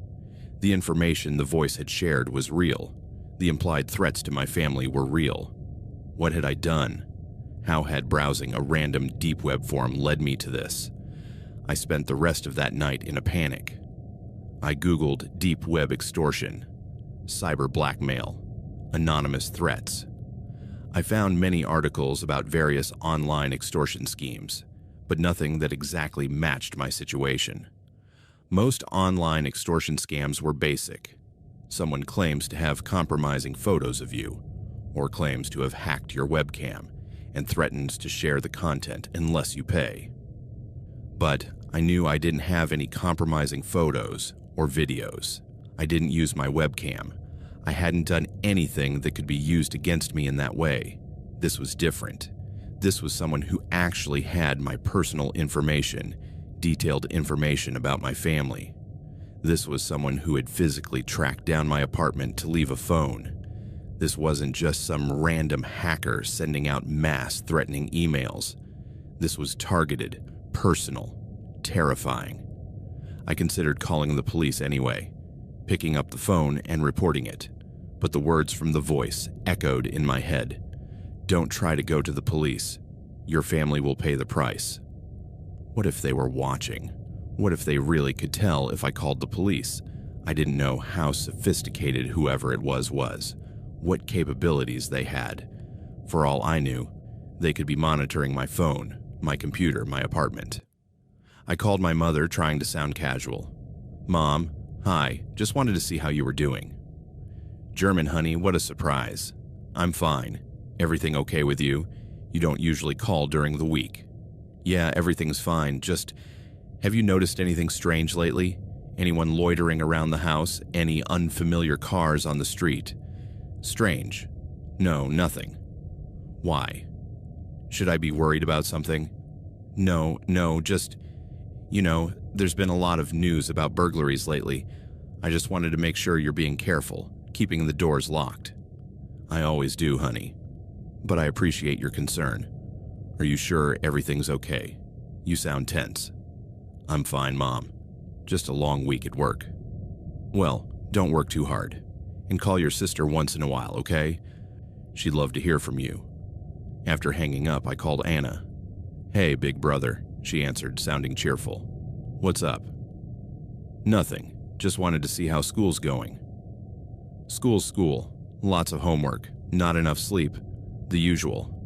The information the voice had shared was real. The implied threats to my family were real. What had I done? How had browsing a random deep web forum led me to this? I spent the rest of that night in a panic. I Googled deep web extortion, cyber blackmail, anonymous threats. I found many articles about various online extortion schemes, but nothing that exactly matched my situation. Most online extortion scams were basic. Someone claims to have compromising photos of you, or claims to have hacked your webcam and threatens to share the content unless you pay. But I knew I didn't have any compromising photos or videos. I didn't use my webcam. I hadn't done anything that could be used against me in that way. This was different. This was someone who actually had my personal information, detailed information about my family. This was someone who had physically tracked down my apartment to leave a phone. This wasn't just some random hacker sending out mass threatening emails. This was targeted, personal, terrifying. I considered calling the police anyway, picking up the phone and reporting it, but the words from the voice echoed in my head. Don't try to go to the police. Your family will pay the price. What if they were watching? What if they really could tell if I called the police? I didn't know how sophisticated whoever it was, what capabilities they had. For all I knew, they could be monitoring my phone, my computer, my apartment. I called my mother, trying to sound casual. Mom, hi, just wanted to see how you were doing. German, honey, what a surprise. I'm fine. Everything okay with you? You don't usually call during the week. Yeah, everything's fine, just, have you noticed anything strange lately? Anyone loitering around the house? Any unfamiliar cars on the street? Strange. No, nothing. Why? Should I be worried about something? No, just, there's been a lot of news about burglaries lately. I just wanted to make sure you're being careful, keeping the doors locked. I always do, honey. But I appreciate your concern. Are you sure everything's okay? You sound tense. I'm fine, Mom. Just a long week at work. Well, don't work too hard. And call your sister once in a while, okay? She'd love to hear from you. After hanging up, I called Anna. Hey, big brother, she answered, sounding cheerful. What's up? Nothing. Just wanted to see how school's going. School's school. Lots of homework. Not enough sleep. The usual.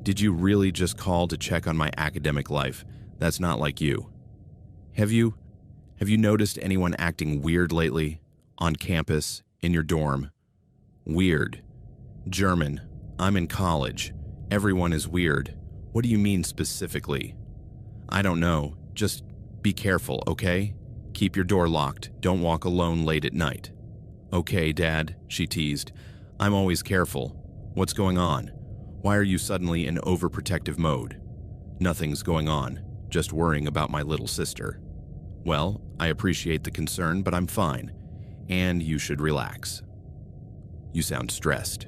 Did you really just call to check on my academic life? That's not like you. Have you noticed anyone acting weird lately? On campus? In your dorm? Weird. German. I'm in college. Everyone is weird. What do you mean specifically? I don't know. Just be careful, okay? Keep your door locked. Don't walk alone late at night. Okay, Dad, she teased. I'm always careful. What's going on? Why are you suddenly in overprotective mode? Nothing's going on. Just worrying about my little sister. Well, I appreciate the concern, but I'm fine. And you should relax. You sound stressed.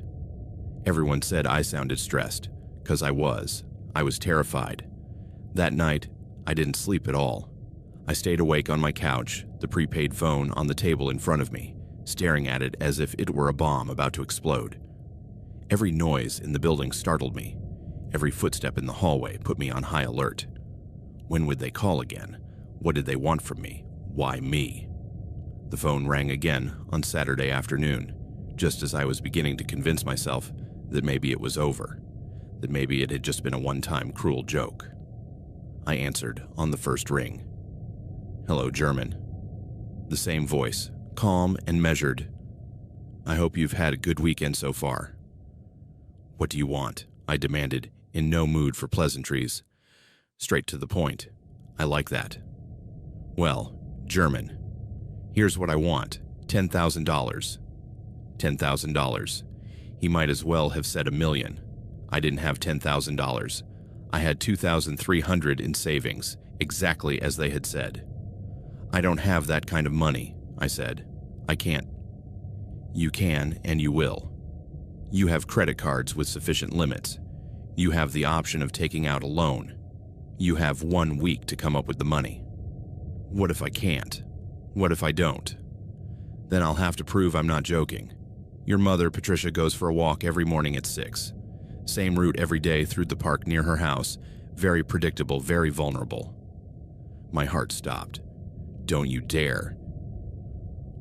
Everyone said I sounded stressed, 'cause I was. I was terrified. That night, I didn't sleep at all. I stayed awake on my couch, the prepaid phone on the table in front of me, staring at it as if it were a bomb about to explode. Every noise in the building startled me. Every footstep in the hallway put me on high alert. When would they call again? What did they want from me? Why me? The phone rang again on Saturday afternoon, just as I was beginning to convince myself that maybe it was over, that maybe it had just been a one-time cruel joke. I answered on the first ring. Hello, German. The same voice, calm and measured. "I hope you've had a good weekend so far." "What do you want?" I demanded, in no mood for pleasantries. Straight to the point. I like that. "Well, German. Here's what I want. $10,000. $10,000. He might as well have said $1 million. I didn't have $10,000. I had $2,300 in savings, exactly as they had said. "I don't have that kind of money," I said. "I can't." "You can, and you will. You have credit cards with sufficient limits. You have the option of taking out a loan. You have 1 week to come up with the money." "What if I can't? What if I don't?" "Then I'll have to prove I'm not joking. Your mother, Patricia, goes for a walk every morning at 6. Same route every day through the park near her house. Very predictable, very vulnerable." My heart stopped. "Don't you dare."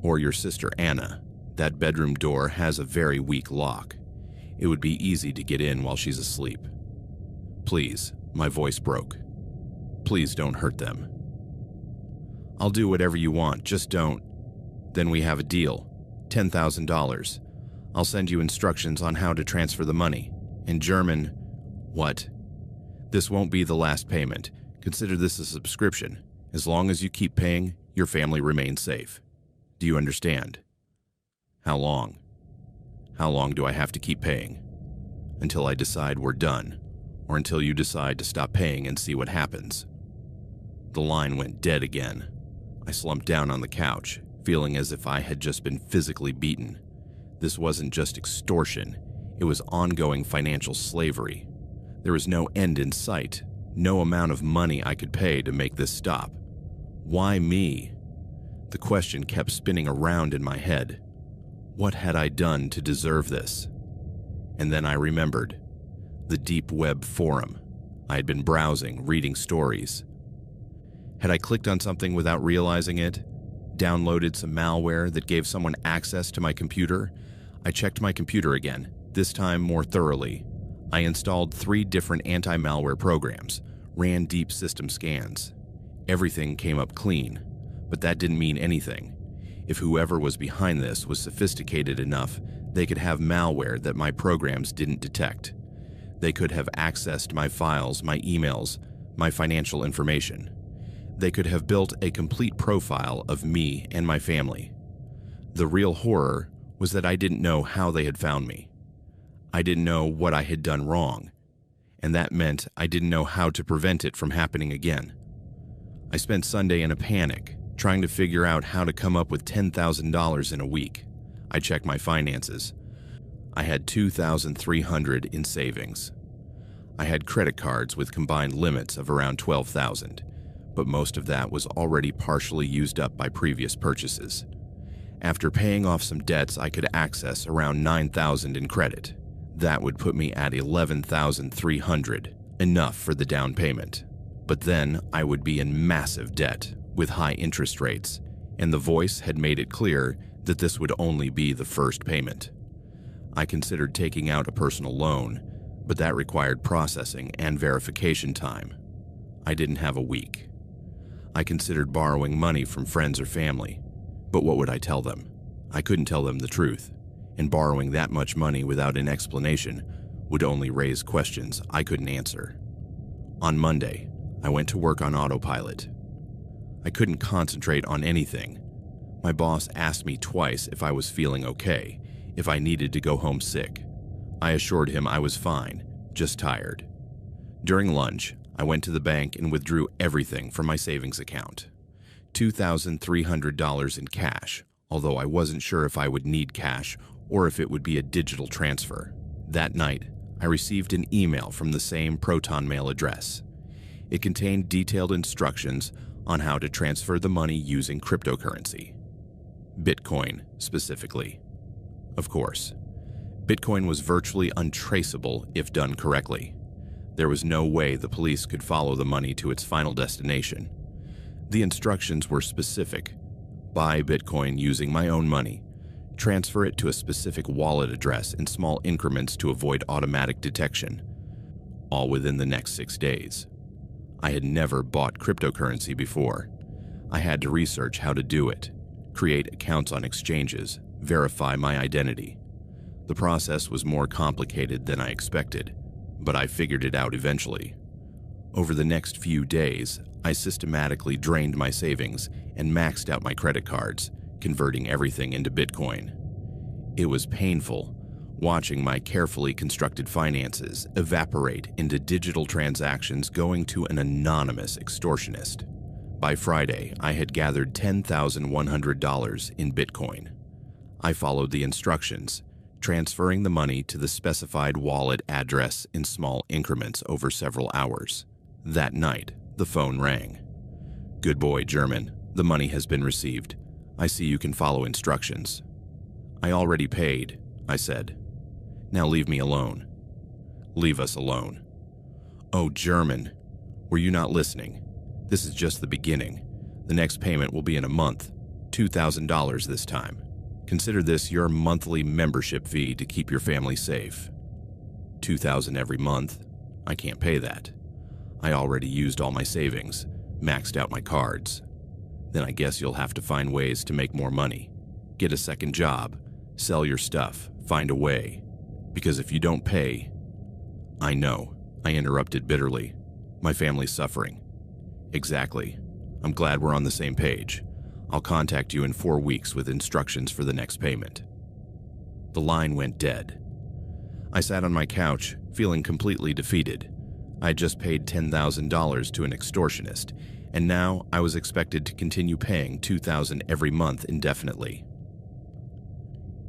"Or your sister Anna. That bedroom door has a very weak lock. It would be easy to get in while she's asleep." "Please," my voice broke. "Please don't hurt them." "I'll do whatever you want, just don't." "Then we have a deal. $10,000. I'll send you instructions on how to transfer the money. In German." "What?" "This won't be the last payment. Consider this a subscription. As long as you keep paying, your family remains safe. Do you understand?" "How long?" "How long do I have to keep paying?" "Until I decide we're done, or until you decide to stop paying and see what happens." The line went dead again. I slumped down on the couch, feeling as if I had just been physically beaten. This wasn't just extortion, it was ongoing financial slavery. There was no end in sight, no amount of money I could pay to make this stop. Why me? The question kept spinning around in my head. What had I done to deserve this? And then I remembered. The deep web forum. I had been browsing, reading stories. Had I clicked on something without realizing it? Downloaded some malware that gave someone access to my computer? I checked my computer again, this time more thoroughly. I installed 3 different anti-malware programs, ran deep system scans. Everything came up clean, but that didn't mean anything. If whoever was behind this was sophisticated enough, they could have malware that my programs didn't detect. They could have accessed my files, my emails, my financial information. They could have built a complete profile of me and my family. The real horror was that I didn't know how they had found me. I didn't know what I had done wrong, and that meant I didn't know how to prevent it from happening again. I spent Sunday in a panic, trying to figure out how to come up with $10,000 in a week. I checked my finances. I had $2,300 in savings. I had credit cards with combined limits of around $12,000, but most of that was already partially used up by previous purchases. After paying off some debts, I could access around $9,000 in credit. That would put me at $11,300, enough for the down payment. But then I would be in massive debt, with high interest rates, and the voice had made it clear that this would only be the first payment. I considered taking out a personal loan, but that required processing and verification time. I didn't have a week. I considered borrowing money from friends or family, but what would I tell them? I couldn't tell them the truth, and borrowing that much money without an explanation would only raise questions I couldn't answer. On Monday, I went to work on autopilot. I couldn't concentrate on anything. My boss asked me twice if I was feeling okay, if I needed to go home sick. I assured him I was fine, just tired. During lunch, I went to the bank and withdrew everything from my savings account. $2,300 in cash, although I wasn't sure if I would need cash or if it would be a digital transfer. That night, I received an email from the same Proton Mail address. It contained detailed instructions on how to transfer the money using cryptocurrency. Bitcoin, specifically. Of course, Bitcoin was virtually untraceable if done correctly. There was no way the police could follow the money to its final destination. The instructions were specific. Buy Bitcoin using my own money. Transfer it to a specific wallet address in small increments to avoid automatic detection. All within the next 6 days. I had never bought cryptocurrency before. I had to research how to do it. create accounts on exchanges, verify my identity. The process was more complicated than I expected, but I figured it out eventually. Over the next few days, I systematically drained my savings and maxed out my credit cards, converting everything into Bitcoin. It was painful, watching my carefully constructed finances evaporate into digital transactions going to an anonymous extortionist. By Friday, I had gathered $10,100 in Bitcoin. I followed the instructions, transferring the money to the specified wallet address in small increments over several hours. That night, the phone rang. "Good boy, German. The money has been received. I see you can follow instructions." "I already paid," I said. "Now leave me alone." "Leave us alone." "Oh, German. Were you not listening? This is just the beginning. The next payment will be in a month. $2,000 this time. Consider this your monthly membership fee to keep your family safe." $2,000 every month? I can't pay that. I already used all my savings, maxed out my cards. Then I guess you'll have to find ways to make more money. Get a second job, sell your stuff, find a way. Because if you don't pay... "I know," I interrupted bitterly. "My family's suffering." "Exactly. I'm glad we're on the same page. I'll contact you in 4 weeks with instructions for the next payment." The line went dead. I sat on my couch, feeling completely defeated. I'd just paid $10,000 to an extortionist, and now I was expected to continue paying $2,000 every month indefinitely.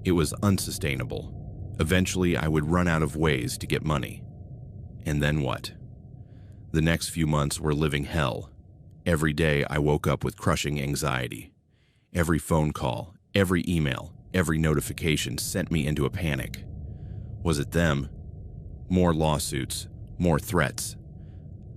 It was unsustainable. Eventually, I would run out of ways to get money. And then what? The next few months were living hell. Every day I woke up with crushing anxiety. Every phone call, every email, every notification sent me into a panic. Was it them? More lawsuits, more threats.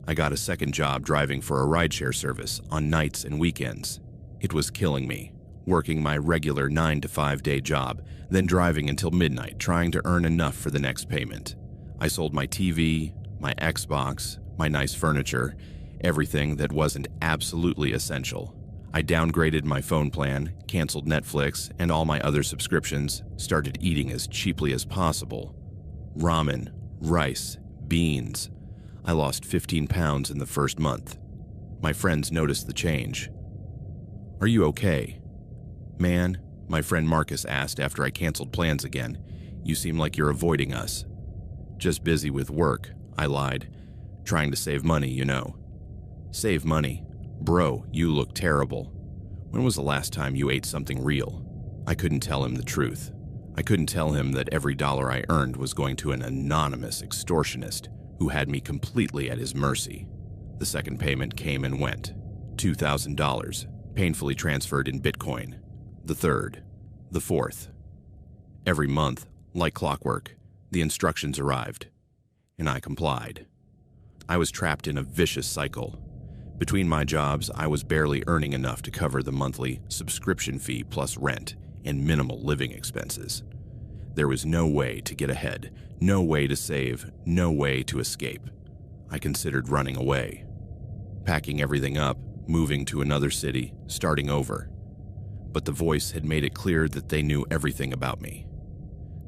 I got a second job driving for a rideshare service on nights and weekends. It was killing me, working my regular 9-to-5 day job, then driving until midnight trying to earn enough for the next payment. I sold my TV, my Xbox, my nice furniture, everything that wasn't absolutely essential. I downgraded my phone plan, canceled Netflix and all my other subscriptions, started eating as cheaply as possible. Ramen, rice, beans. I lost 15 pounds in the first month. My friends noticed the change. "Are you okay?" "Man," my friend Marcus asked after I canceled plans again, "you seem like you're avoiding us." "Just busy with work," I lied. "Trying to save money, you know." "Save money? Bro, you look terrible. When was the last time you ate something real?" I couldn't tell him the truth. I couldn't tell him that every dollar I earned was going to an anonymous extortionist who had me completely at his mercy. The second payment came and went. $2,000, painfully transferred in Bitcoin. The third. The fourth. Every month, like clockwork, the instructions arrived, and I complied. I was trapped in a vicious cycle. Between my jobs, I was barely earning enough to cover the monthly subscription fee plus rent and minimal living expenses. There was no way to get ahead, no way to save, no way to escape. I considered running away. Packing everything up, moving to another city, starting over. But the voice had made it clear that they knew everything about me.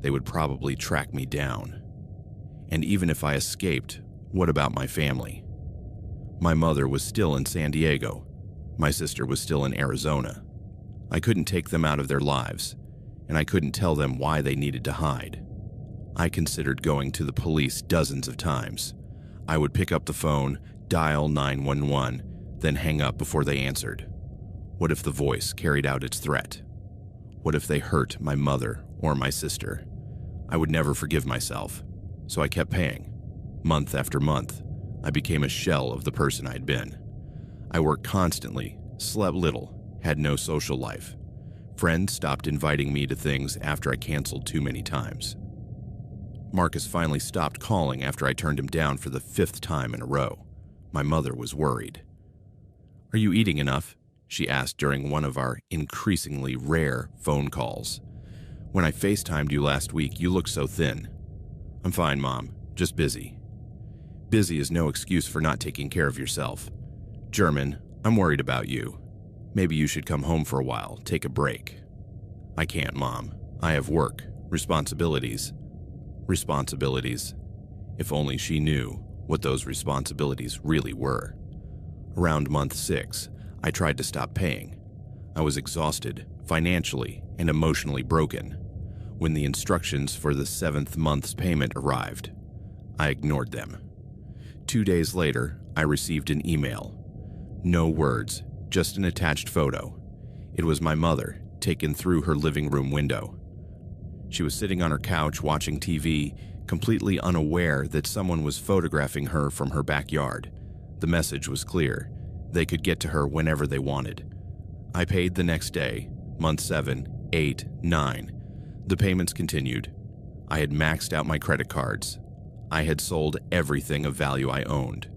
They would probably track me down. And even if I escaped, what about my family? My mother was still in San Diego. My sister was still in Arizona. I couldn't take them out of their lives, and I couldn't tell them why they needed to hide. I considered going to the police dozens of times. I would pick up the phone, dial 911, then hang up before they answered. What if the voice carried out its threat? What if they hurt my mother or my sister? I would never forgive myself, so I kept paying. Month after month, I became a shell of the person I'd been. I worked constantly, slept little, had no social life. Friends stopped inviting me to things after I canceled too many times. Marcus finally stopped calling after I turned him down for the 5th time in a row. My mother was worried. "Are you eating enough?" she asked during one of our increasingly rare phone calls. "When I FaceTimed you last week, you looked so thin." "I'm fine, Mom. Just busy." Busy is no excuse for not taking care of yourself. "German, I'm worried about you." Maybe you should come home for a while, take a break." "I can't, Mom. I have work, responsibilities." Responsibilities. If only she knew what those responsibilities really were. Around month 6, I tried to stop paying. I was exhausted, financially and emotionally broken. When the instructions for the 7th month's payment arrived, I ignored them. 2 days later, I received an email. No words, just an attached photo. It was my mother, taken through her living room window. She was sitting on her couch watching TV, completely unaware that someone was photographing her from her backyard. The message was clear. They could get to her whenever they wanted. I paid the next day, month 7, 8, 9. The payments continued. I had maxed out my credit cards. I had sold everything of value I owned.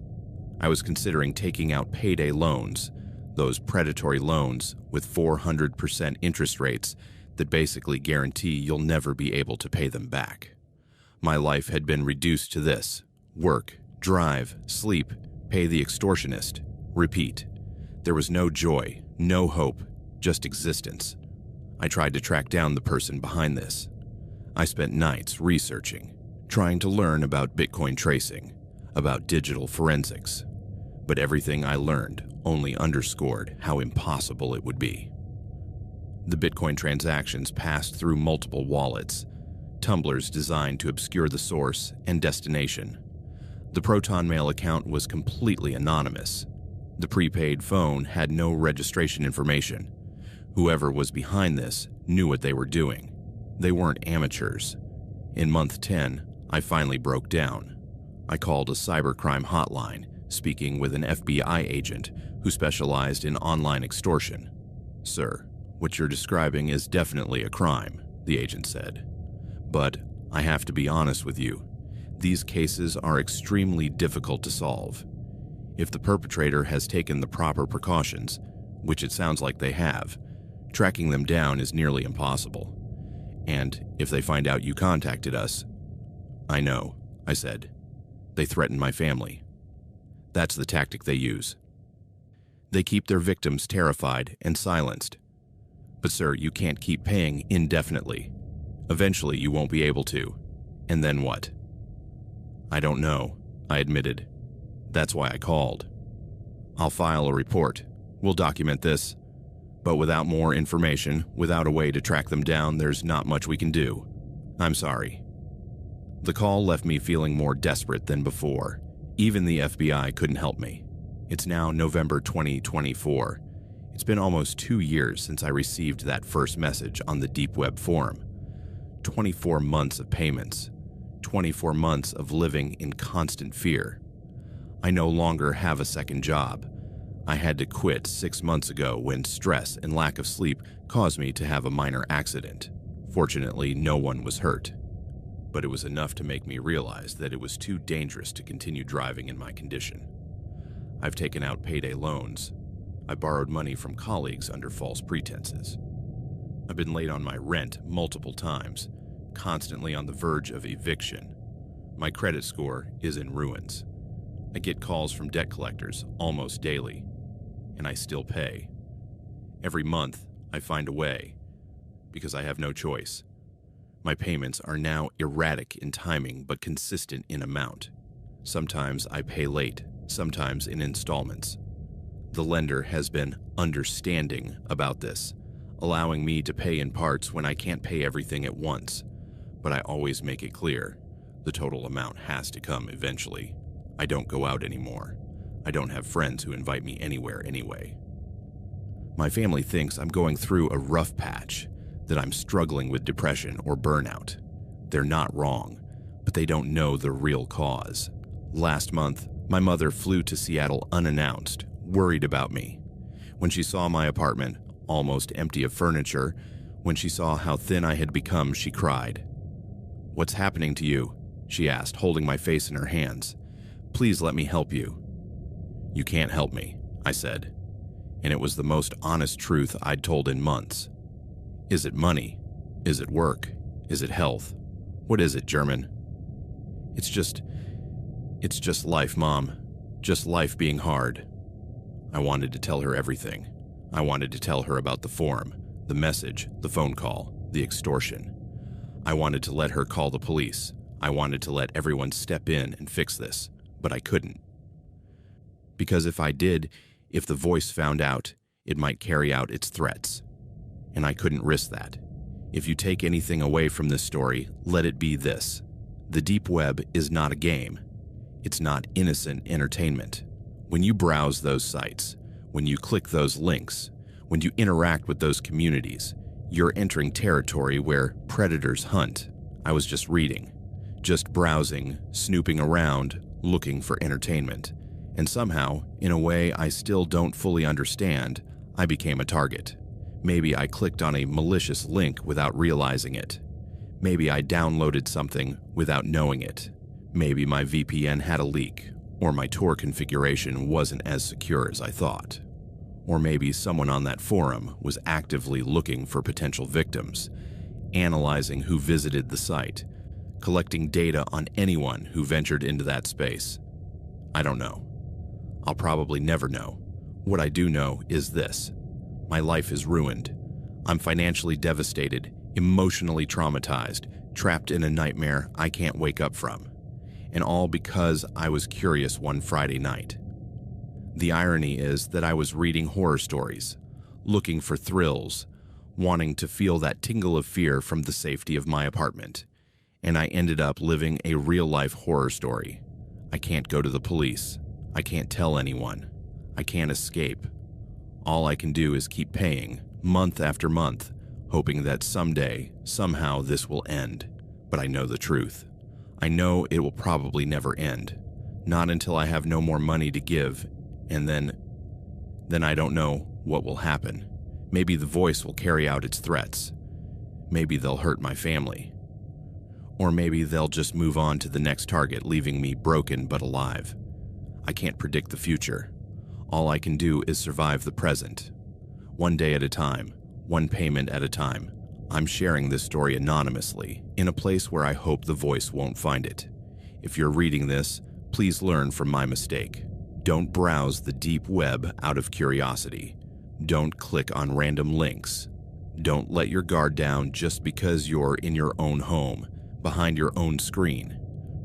I was considering taking out payday loans, those predatory loans with 400% interest rates that basically guarantee you'll never be able to pay them back. My life had been reduced to this: work, drive, sleep, pay the extortionist, repeat. There was no joy, no hope, just existence. I tried to track down the person behind this. I spent nights researching, trying to learn about Bitcoin tracing, about digital forensics. But everything I learned only underscored how impossible it would be. The Bitcoin transactions passed through multiple wallets, tumblers designed to obscure the source and destination. The Proton Mail account was completely anonymous. The prepaid phone had no registration information. Whoever was behind this knew what they were doing. They weren't amateurs. In month 10, I finally broke down. I called a cybercrime hotline, speaking with an FBI agent who specialized in online extortion. "Sir, what you're describing is definitely a crime," the agent said. "But I have to be honest with you. These cases are extremely difficult to solve. If the perpetrator has taken the proper precautions, which it sounds like they have, tracking them down is nearly impossible. And if they find out you contacted us—" "I know," I said. "They threaten my family. That's the tactic they use. They keep their victims terrified and silenced. But sir, you can't keep paying indefinitely. Eventually you won't be able to. And then what?" "I don't know," I admitted. "That's why I called. I'll file a report. We'll document this. But without more information, without a way to track them down, there's not much we can do. I'm sorry." The call left me feeling more desperate than before. Even the FBI couldn't help me. It's now November 2024. It's been almost 2 years since I received that first message on the Deep Web forum. 24 months of payments. 24 months of living in constant fear. I no longer have a second job. I had to quit 6 months ago when stress and lack of sleep caused me to have a minor accident. Fortunately, no one was hurt. But it was enough to make me realize that it was too dangerous to continue driving in my condition. I've taken out payday loans. I borrowed money from colleagues under false pretenses. I've been late on my rent multiple times, constantly on the verge of eviction. My credit score is in ruins. I get calls from debt collectors almost daily, and I still pay. Every month, I find a way, because I have no choice. My payments are now erratic in timing but consistent in amount. Sometimes I pay late, sometimes in installments. The lender has been understanding about this, allowing me to pay in parts when I can't pay everything at once. But I always make it clear, the total amount has to come eventually. I don't go out anymore. I don't have friends who invite me anywhere anyway. My family thinks I'm going through a rough patch, that I'm struggling with depression or burnout. They're not wrong, but they don't know the real cause. Last month, my mother flew to Seattle unannounced, worried about me. When she saw my apartment, almost empty of furniture, when she saw how thin I had become, she cried. "What's happening to you?" she asked, holding my face in her hands. "Please let me help you." "You can't help me," I said. And it was the most honest truth I'd told in months. Is it money? Is it work? Is it health? What is it, German? It's just life, Mom. Just life being hard. I wanted to tell her everything. I wanted to tell her about the forum, the message, the phone call, the extortion. I wanted to let her call the police. I wanted to let everyone step in and fix this, but I couldn't. Because if I did, if the voice found out, it might carry out its threats. And I couldn't risk that. If you take anything away from this story, let it be this. The deep web is not a game. It's not innocent entertainment. When you browse those sites, when you click those links, when you interact with those communities, you're entering territory where predators hunt. I was just reading, just browsing, snooping around, looking for entertainment. And somehow, in a way I still don't fully understand, I became a target. Maybe I clicked on a malicious link without realizing it. Maybe I downloaded something without knowing it. Maybe my VPN had a leak, or my Tor configuration wasn't as secure as I thought. Or maybe someone on that forum was actively looking for potential victims, analyzing who visited the site, collecting data on anyone who ventured into that space. I don't know. I'll probably never know. What I do know is this. My life is ruined. I'm financially devastated, emotionally traumatized, trapped in a nightmare I can't wake up from. And all because I was curious one Friday night. The irony is that I was reading horror stories, looking for thrills, wanting to feel that tingle of fear from the safety of my apartment. And I ended up living a real-life horror story. I can't go to the police. I can't tell anyone. I can't escape. All I can do is keep paying, month after month, hoping that someday, somehow this will end. But I know the truth. I know it will probably never end. Not until I have no more money to give, and then I don't know what will happen. Maybe the voice will carry out its threats. Maybe they'll hurt my family. Or maybe they'll just move on to the next target, leaving me broken but alive. I can't predict the future. All I can do is survive the present. One day at a time, one payment at a time. I'm sharing this story anonymously, in a place where I hope the voice won't find it. If you're reading this, please learn from my mistake. Don't browse the deep web out of curiosity. Don't click on random links. Don't let your guard down just because you're in your own home, behind your own screen.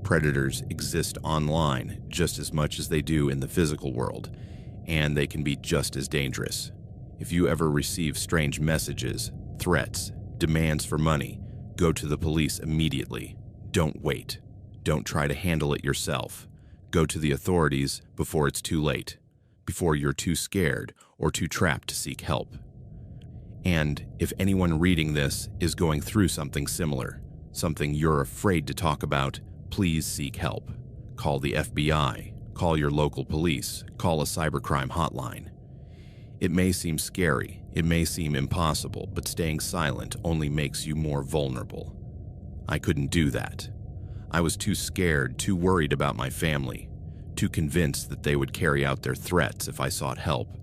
Predators exist online just as much as they do in the physical world, and they can be just as dangerous. If you ever receive strange messages, threats, demands for money, go to the police immediately. Don't wait. Don't try to handle it yourself. Go to the authorities before it's too late, before you're too scared or too trapped to seek help. And if anyone reading this is going through something similar, something you're afraid to talk about, please seek help. Call the FBI, call your local police, call a cybercrime hotline. It may seem scary, it may seem impossible, but staying silent only makes you more vulnerable. I couldn't do that. I was too scared, too worried about my family, too convinced that they would carry out their threats if I sought help.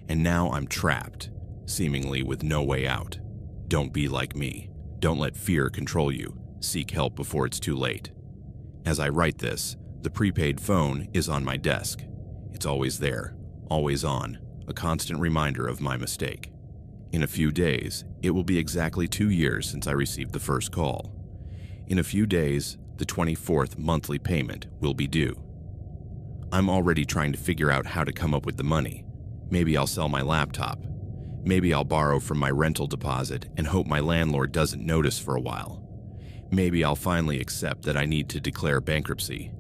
And now I'm trapped, seemingly with no way out. Don't be like me. Don't let fear control you. Seek help before it's too late. As I write this, the prepaid phone is on my desk. It's always there, always on, a constant reminder of my mistake. In a few days, it will be exactly 2 years since I received the first call. In a few days, the 24th monthly payment will be due. I'm already trying to figure out how to come up with the money. Maybe I'll sell my laptop. Maybe I'll borrow from my rental deposit and hope my landlord doesn't notice for a while. Maybe I'll finally accept that I need to declare bankruptcy,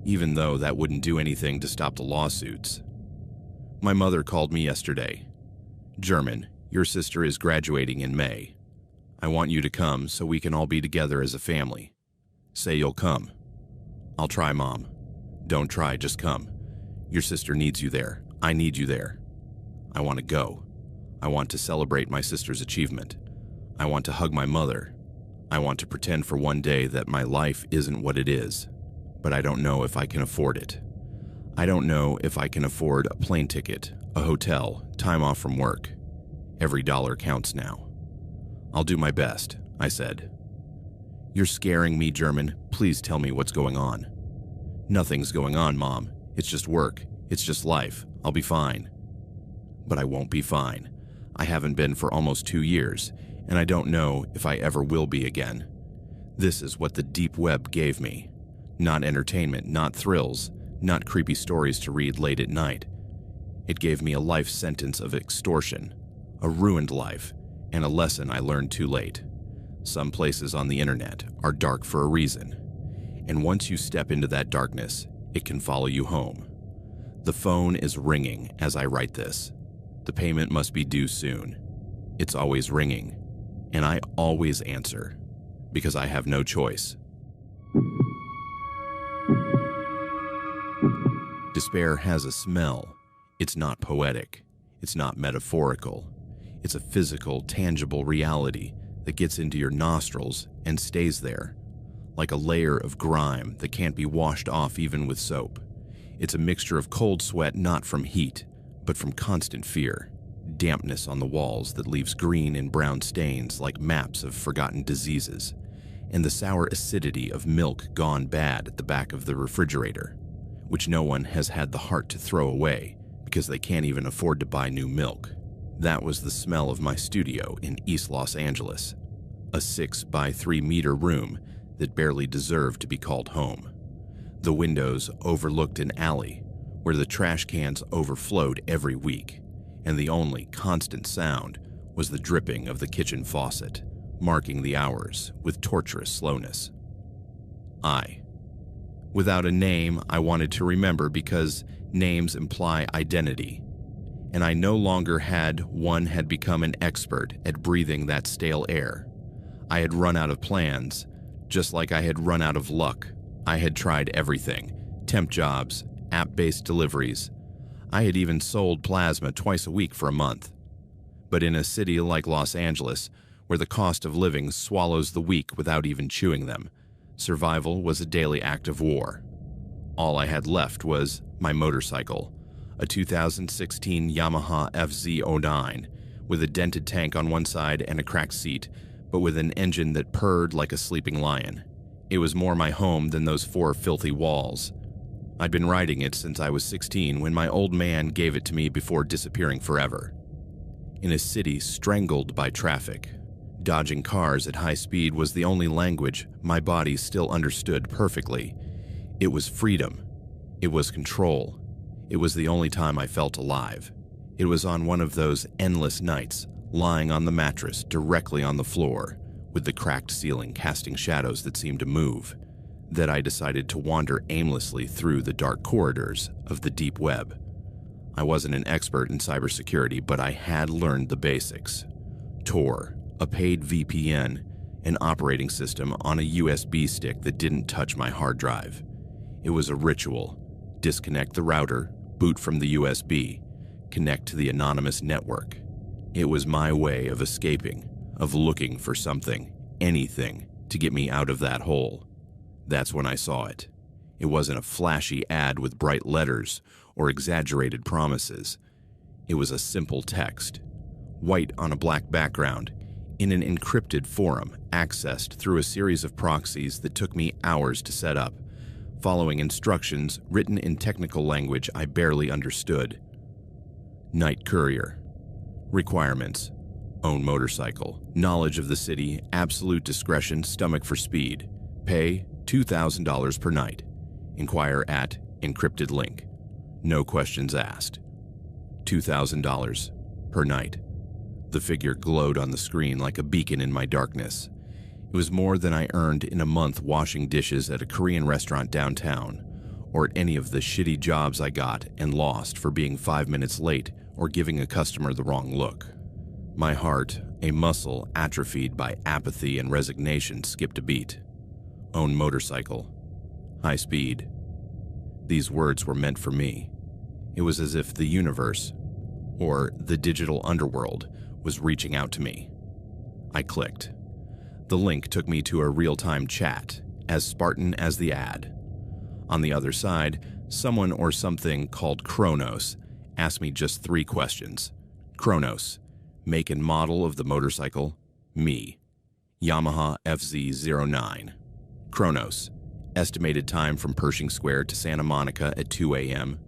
even though that wouldn't do anything to stop the lawsuits. My mother called me yesterday. "German, your sister is graduating in May. I want you to come so we can all be together as a family. Say you'll come." "I'll try, Mom." "Don't try, just come. Your sister needs you there. I need you there." I want to go. I want to celebrate my sister's achievement. I want to hug my mother. I want to pretend for one day that my life isn't what it is, but I don't know if I can afford it. I don't know if I can afford a plane ticket, a hotel, time off from work. Every dollar counts now. "I'll do my best," I said. "You're scaring me, German. Please tell me what's going on." "Nothing's going on, Mom. It's just work. It's just life. I'll be fine." But I won't be fine. I haven't been for almost 2 years, and I don't know if I ever will be again. This is what the deep web gave me. Not entertainment, not thrills, not creepy stories to read late at night. It gave me a life sentence of extortion, a ruined life, and a lesson I learned too late. Some places on the internet are dark for a reason, and once you step into that darkness, it can follow you home. The phone is ringing as I write this. The payment must be due soon. It's always ringing, and I always answer, because I have no choice. Despair has a smell. It's not poetic. It's not metaphorical. It's a physical, tangible reality that gets into your nostrils and stays there, like a layer of grime that can't be washed off even with soap. It's a mixture of cold sweat not from heat, but from constant fear, dampness on the walls that leaves green and brown stains like maps of forgotten diseases, and the sour acidity of milk gone bad at the back of the refrigerator, which no one has had the heart to throw away because they can't even afford to buy new milk. That was the smell of my studio in East Los Angeles, a 6 by 3 meter room that barely deserved to be called home. The windows overlooked an alley where the trash cans overflowed every week, and the only constant sound was the dripping of the kitchen faucet, marking the hours with torturous slowness. Without a name I wanted to remember because names imply identity, and I no longer had become an expert at breathing that stale air. I had run out of plans, just like I had run out of luck. I had tried everything: temp jobs, app-based deliveries. I had even sold plasma twice a week for a month. But in a city like Los Angeles, where the cost of living swallows the weak without even chewing them, survival was a daily act of war. All I had left was my motorcycle, a 2016 Yamaha FZ09, with a dented tank on one side and a cracked seat, but with an engine that purred like a sleeping lion. It was more my home than those 4 filthy walls. I'd been riding it since I was 16 when my old man gave it to me before disappearing forever. In a city strangled by traffic, dodging cars at high speed was the only language my body still understood perfectly. It was freedom. It was control. It was the only time I felt alive. It was on one of those endless nights, lying on the mattress directly on the floor, with the cracked ceiling casting shadows that seemed to move, that I decided to wander aimlessly through the dark corridors of the deep web. I wasn't an expert in cybersecurity, but I had learned the basics. Tor, a paid VPN, an operating system on a USB stick that didn't touch my hard drive. It was a ritual. Disconnect the router, boot from the USB, connect to the anonymous network. It was my way of escaping, of looking for something, anything, to get me out of that hole. That's when I saw it. It wasn't a flashy ad with bright letters or exaggerated promises. It was a simple text, white on a black background, in an encrypted forum accessed through a series of proxies that took me hours to set up, following instructions written in technical language I barely understood. Night courier. Requirements: own motorcycle, knowledge of the city, absolute discretion, stomach for speed. Pay $2,000 per night. Inquire at encrypted link. No questions asked. $2,000 per night. The figure glowed on the screen like a beacon in my darkness. It was more than I earned in a month washing dishes at a Korean restaurant downtown, or at any of the shitty jobs I got and lost for being 5 minutes late or giving a customer the wrong look. My heart, a muscle atrophied by apathy and resignation, skipped a beat. Own motorcycle. High speed. These words were meant for me. It was as if the universe, or the digital underworld, was reaching out to me. I clicked. The link took me to a real-time chat, as Spartan as the ad. On the other side, someone or something called Kronos asked me just 3 questions. Kronos, make and model of the motorcycle, me. Yamaha FZ09. Kronos, estimated time from Pershing Square to Santa Monica at 2 a.m.,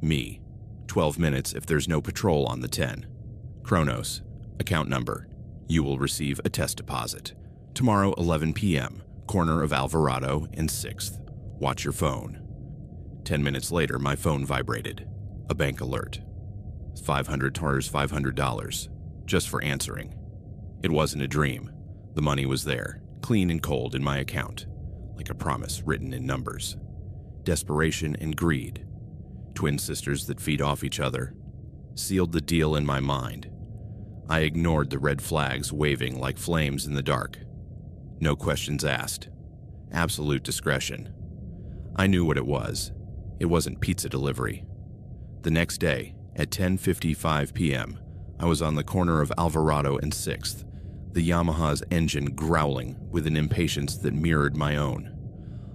me. 12 minutes if there's no patrol on the 10. Kronos, account number. You will receive a test deposit. Tomorrow, 11 p.m., corner of Alvarado and 6th. Watch your phone. 10 minutes later, my phone vibrated. A bank alert. $500, just for answering. It wasn't a dream. The money was there, clean and cold in my account, like a promise written in numbers. Desperation and greed, twin sisters that feed off each other, sealed the deal in my mind. I ignored the red flags waving like flames in the dark. No questions asked. Absolute discretion. I knew what it was. It wasn't pizza delivery. The next day, at 10:55 p.m., I was on the corner of Alvarado and 6th, the Yamaha's engine growling with an impatience that mirrored my own.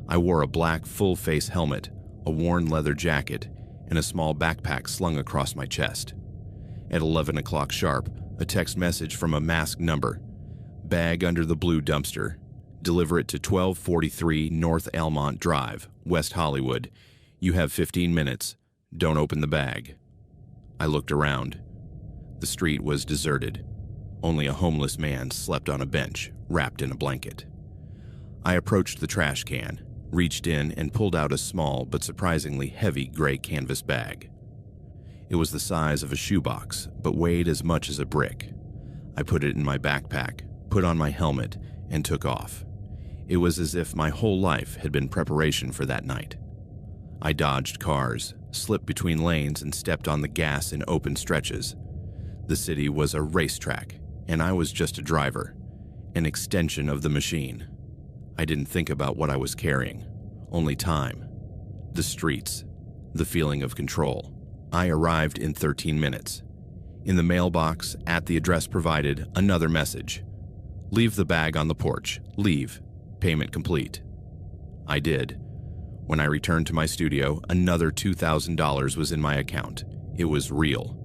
I wore a black full-face helmet, a worn leather jacket, and a small backpack slung across my chest. At 11 o'clock sharp, a text message from a masked number. Bag under the blue dumpster. Deliver it to 1243 North Elmont Drive, West Hollywood. You have 15 minutes. Don't open the bag. I looked around. The street was deserted. Only a homeless man slept on a bench, wrapped in a blanket. I approached the trash can, reached in and pulled out a small but surprisingly heavy gray canvas bag. It was the size of a shoebox, but weighed as much as a brick. I put it in my backpack, put on my helmet, and took off. It was as if my whole life had been preparation for that night. I dodged cars, slipped between lanes, and stepped on the gas in open stretches. The city was a racetrack, and I was just a driver, an extension of the machine. I didn't think about what I was carrying, only time, the streets, the feeling of control. I arrived in 13 minutes. In the mailbox, at the address provided, another message. Leave the bag on the porch. Leave. Payment complete. I did. When I returned to my studio, another $2,000 was in my account. It was real.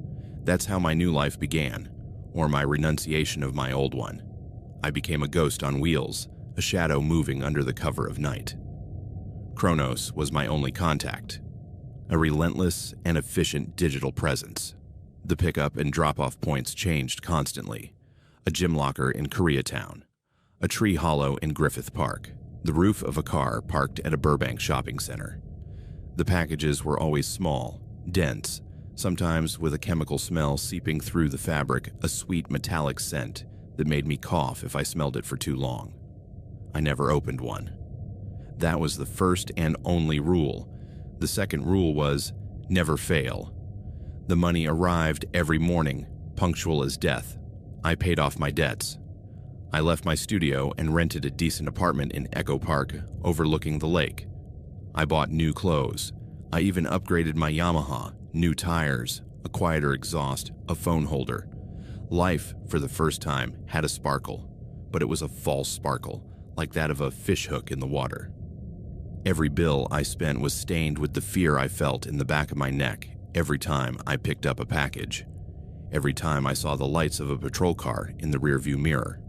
That's how my new life began, or my renunciation of my old one. I became a ghost on wheels, a shadow moving under the cover of night. Kronos was my only contact. A relentless and efficient digital presence. The pickup and drop-off points changed constantly. A gym locker in Koreatown. A tree hollow in Griffith Park. The roof of a car parked at a Burbank shopping center. The packages were always small, dense, sometimes with a chemical smell seeping through the fabric, a sweet metallic scent that made me cough if I smelled it for too long. I never opened one. That was the first and only rule. The second rule was, never fail. The money arrived every morning, punctual as death. I paid off my debts. I left my studio and rented a decent apartment in Echo Park, overlooking the lake. I bought new clothes. I even upgraded my Yamaha, new tires, a quieter exhaust, a phone holder. Life, for the first time, had a sparkle, but it was a false sparkle, like that of a fishhook in the water. Every bill I spent was stained with the fear I felt in the back of my neck every time I picked up a package, every time I saw the lights of a patrol car in the rearview mirror.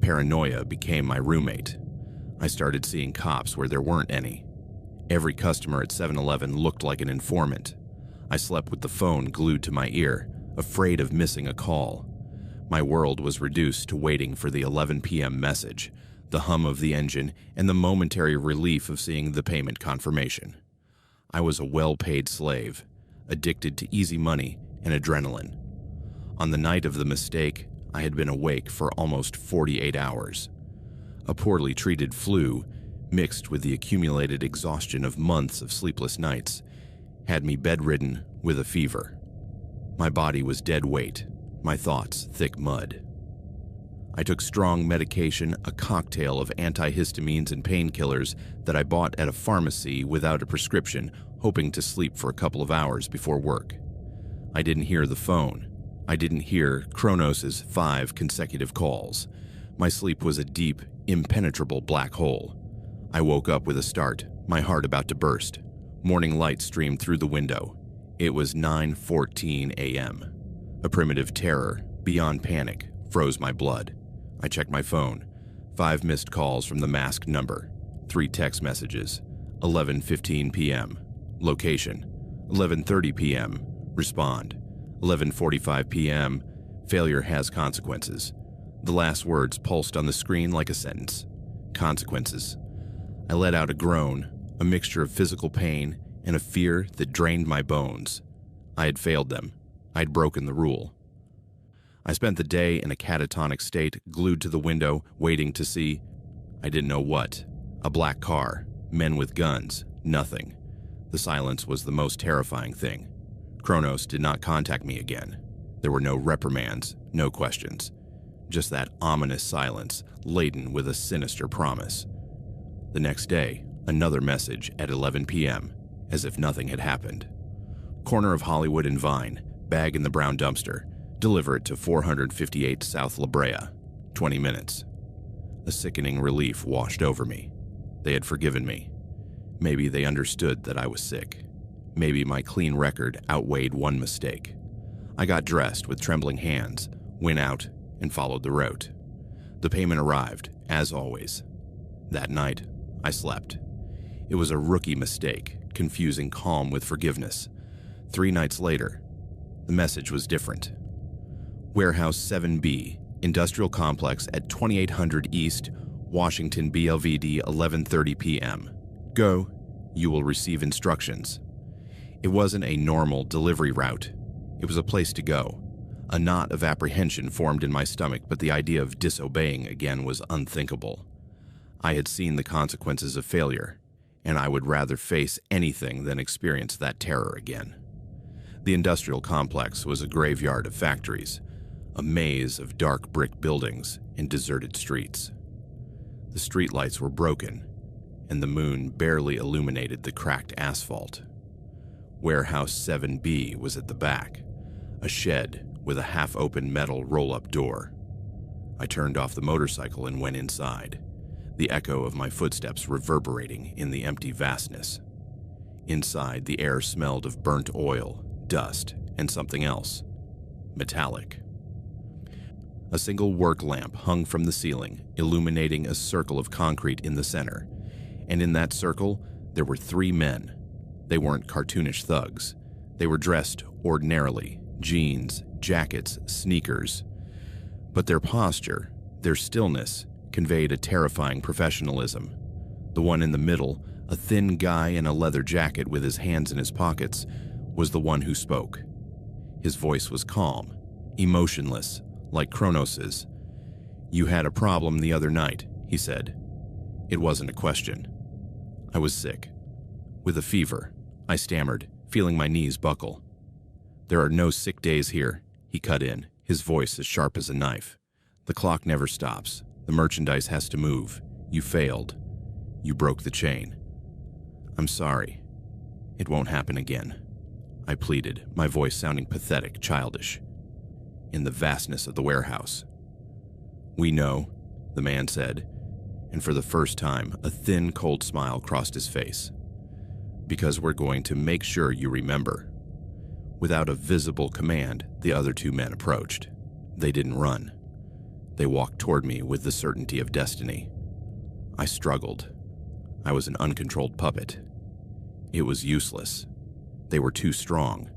Paranoia became my roommate. I started seeing cops where there weren't any. Every customer at 7-Eleven looked like an informant. I slept with the phone glued to my ear, afraid of missing a call. My world was reduced to waiting for the 11 p.m. message, the hum of the engine, and the momentary relief of seeing the payment confirmation. I was a well-paid slave, addicted to easy money and adrenaline. On the night of the mistake, I had been awake for almost 48 hours. A poorly treated flu, mixed with the accumulated exhaustion of months of sleepless nights, had me bedridden with a fever. My body was dead weight, my thoughts thick mud. I took strong medication, a cocktail of antihistamines and painkillers that I bought at a pharmacy without a prescription, hoping to sleep for a couple of hours before work. I didn't hear the phone. I didn't hear Kronos' 5 consecutive calls. My sleep was a deep, impenetrable black hole. I woke up with a start, my heart about to burst. Morning light streamed through the window. It was 9:14 a.m. A primitive terror, beyond panic, froze my blood. I checked my phone. 5 missed calls from the masked number. 3 text messages. 11:15 p.m. Location. 11:30 p.m. Respond. 11:45 p.m. Failure has consequences. The last words pulsed on the screen like a sentence. Consequences. I let out a groan, a mixture of physical pain and a fear that drained my bones. I had failed them. I had broken the rule. I spent the day in a catatonic state, glued to the window, waiting to see, I didn't know what. A black car, men with guns, nothing. The silence was the most terrifying thing. Kronos did not contact me again. There were no reprimands, no questions. Just that ominous silence, laden with a sinister promise. The next day, another message at 11 p.m., as if nothing had happened. Corner of Hollywood and Vine, bag in the brown dumpster. Deliver it to 458 South La Brea. 20 minutes. A sickening relief washed over me. They had forgiven me. Maybe they understood that I was sick. Maybe my clean record outweighed one mistake. I got dressed with trembling hands, went out, and followed the route. The payment arrived, as always. That night, I slept. It was a rookie mistake, confusing calm with forgiveness. 3 nights later, the message was different. Warehouse 7B, Industrial Complex at 2800 East, Washington BLVD 11:30 p.m. Go, you will receive instructions. It wasn't a normal delivery route. It was a place to go. A knot of apprehension formed in my stomach, but the idea of disobeying again was unthinkable. I had seen the consequences of failure, and I would rather face anything than experience that terror again. The industrial complex was a graveyard of factories, a maze of dark brick buildings and deserted streets. The streetlights were broken, and the moon barely illuminated the cracked asphalt. Warehouse 7B was at the back, a shed with a half-open metal roll-up door. I turned off the motorcycle and went inside, the echo of my footsteps reverberating in the empty vastness. Inside, the air smelled of burnt oil, dust, and something else, metallic. A single work lamp hung from the ceiling, illuminating a circle of concrete in the center, and in that circle, there were 3 men. They weren't cartoonish thugs. They were dressed ordinarily, jeans, jackets, sneakers. But their posture, their stillness, conveyed a terrifying professionalism. The one in the middle, a thin guy in a leather jacket with his hands in his pockets, was the one who spoke. His voice was calm, emotionless, like Kronos's. "You had a problem the other night," he said. It wasn't a question. I was sick. With a fever, I stammered, feeling my knees buckle. "There are no sick days here," he cut in, his voice as sharp as a knife. "The clock never stops. The merchandise has to move. You failed. You broke the chain. I'm sorry. It won't happen again," I pleaded, my voice sounding pathetic, childish. In the vastness of the warehouse. "We know," the man said, and for the first time, a thin, cold smile crossed his face. "Because we're going to make sure you remember." Without a visible command, the other 2 men approached. They didn't run. They walked toward me with the certainty of destiny. I struggled. I was an uncontrolled puppet. It was useless. They were too strong.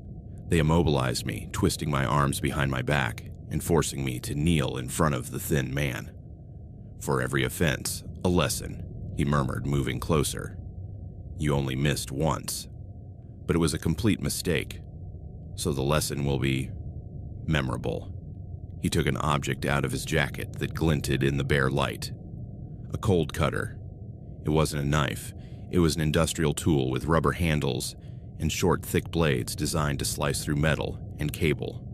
They immobilized me, twisting my arms behind my back and forcing me to kneel in front of the thin man. "For every offense, a lesson," he murmured, moving closer. "You only missed once. But it was a complete mistake. So the lesson will be memorable." He took an object out of his jacket that glinted in the bare light. A cold cutter. It wasn't a knife. It was an industrial tool with rubber handles and short, thick blades designed to slice through metal and cable.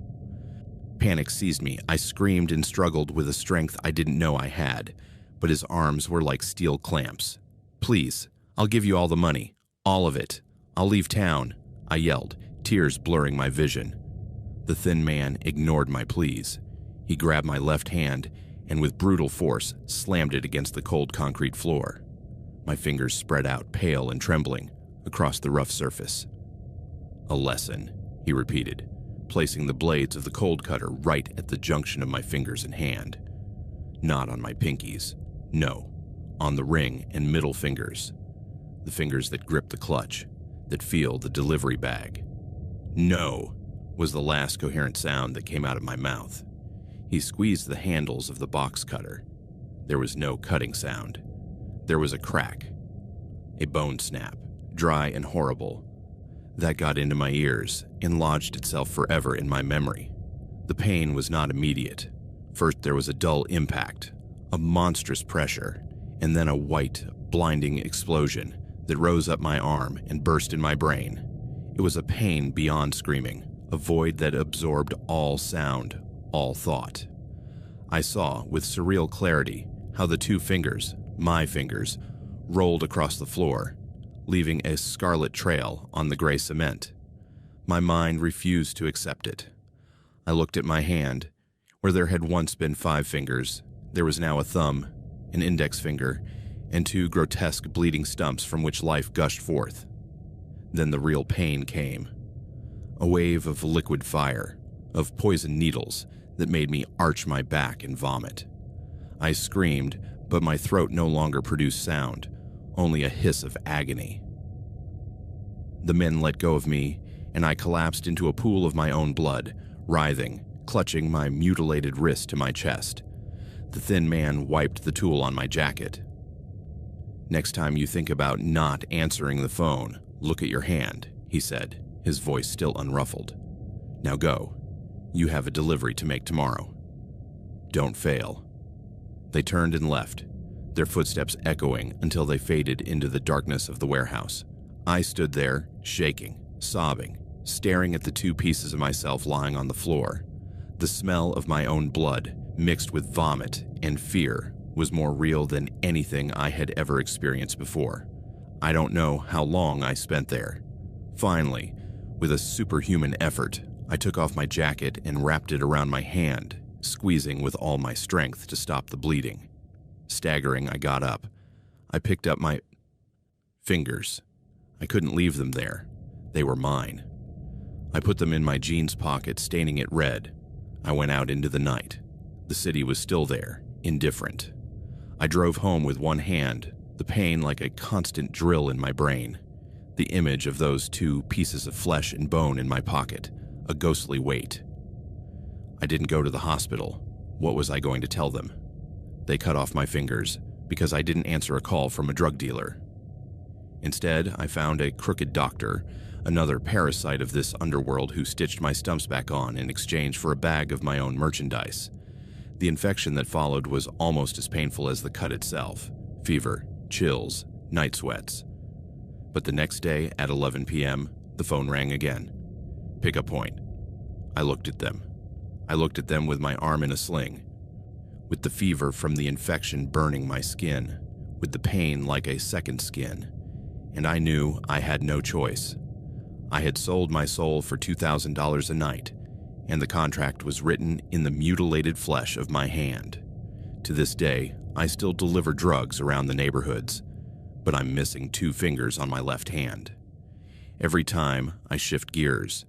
Panic seized me. I screamed and struggled with a strength I didn't know I had, but his arms were like steel clamps. "Please, I'll give you all the money. All of it. I'll leave town," I yelled, tears blurring my vision. The thin man ignored my pleas. He grabbed my left hand and with brutal force slammed it against the cold concrete floor. My fingers spread out, pale and trembling, across the rough surface. "A lesson," he repeated, placing the blades of the cold cutter right at the junction of my fingers and hand. Not on my pinkies. No, on the ring and middle fingers. The fingers that grip the clutch, that feel the delivery bag. "No," was the last coherent sound that came out of my mouth. He squeezed the handles of the box cutter. There was no cutting sound. There was a crack, a bone snap, dry and horrible. That got into my ears and lodged itself forever in my memory. The pain was not immediate. First there was a dull impact, a monstrous pressure, and then a white, blinding explosion that rose up my arm and burst in my brain. It was a pain beyond screaming, a void that absorbed all sound, all thought. I saw, with surreal clarity, how the two fingers, my fingers, rolled across the floor, leaving a scarlet trail on the gray cement. My mind refused to accept it. I looked at my hand. Where there had once been 5 fingers, there was now a thumb, an index finger, and 2 grotesque bleeding stumps from which life gushed forth. Then the real pain came. A wave of liquid fire, of poison needles that made me arch my back and vomit. I screamed, but my throat no longer produced sound, only a hiss of agony. The men let go of me, and I collapsed into a pool of my own blood, writhing, clutching my mutilated wrist to my chest. The thin man wiped the tool on my jacket. "Next time you think about not answering the phone, look at your hand," he said, his voice still unruffled. "Now go. You have a delivery to make tomorrow. Don't fail." They turned and left, their footsteps echoing until they faded into the darkness of the warehouse. I stood there, shaking, sobbing, staring at the 2 pieces of myself lying on the floor. The smell of my own blood, mixed with vomit and fear, was more real than anything I had ever experienced before. I don't know how long I spent there. Finally, with a superhuman effort, I took off my jacket and wrapped it around my hand, squeezing with all my strength to stop the bleeding. Staggering, I got up. I picked up my fingers. I couldn't leave them there. They were mine. I put them in my jeans pocket, staining it red. I went out into the night. The city was still there, indifferent. I drove home with one hand, the pain like a constant drill in my brain. The image of those 2 pieces of flesh and bone in my pocket, a ghostly weight. I didn't go to the hospital. What was I going to tell them? They cut off my fingers because I didn't answer a call from a drug dealer. Instead, I found a crooked doctor, another parasite of this underworld who stitched my stumps back on in exchange for a bag of my own merchandise. The infection that followed was almost as painful as the cut itself. Fever, chills, night sweats. But the next day at 11 p.m., the phone rang again. Pickup point. I looked at them. I looked at them with my arm in a sling, with the fever from the infection burning my skin, with the pain like a second skin, and I knew I had no choice. I had sold my soul for $2,000 a night, and the contract was written in the mutilated flesh of my hand. To this day, I still deliver drugs around the neighborhoods, but I'm missing 2 fingers on my left hand. Every time I shift gears,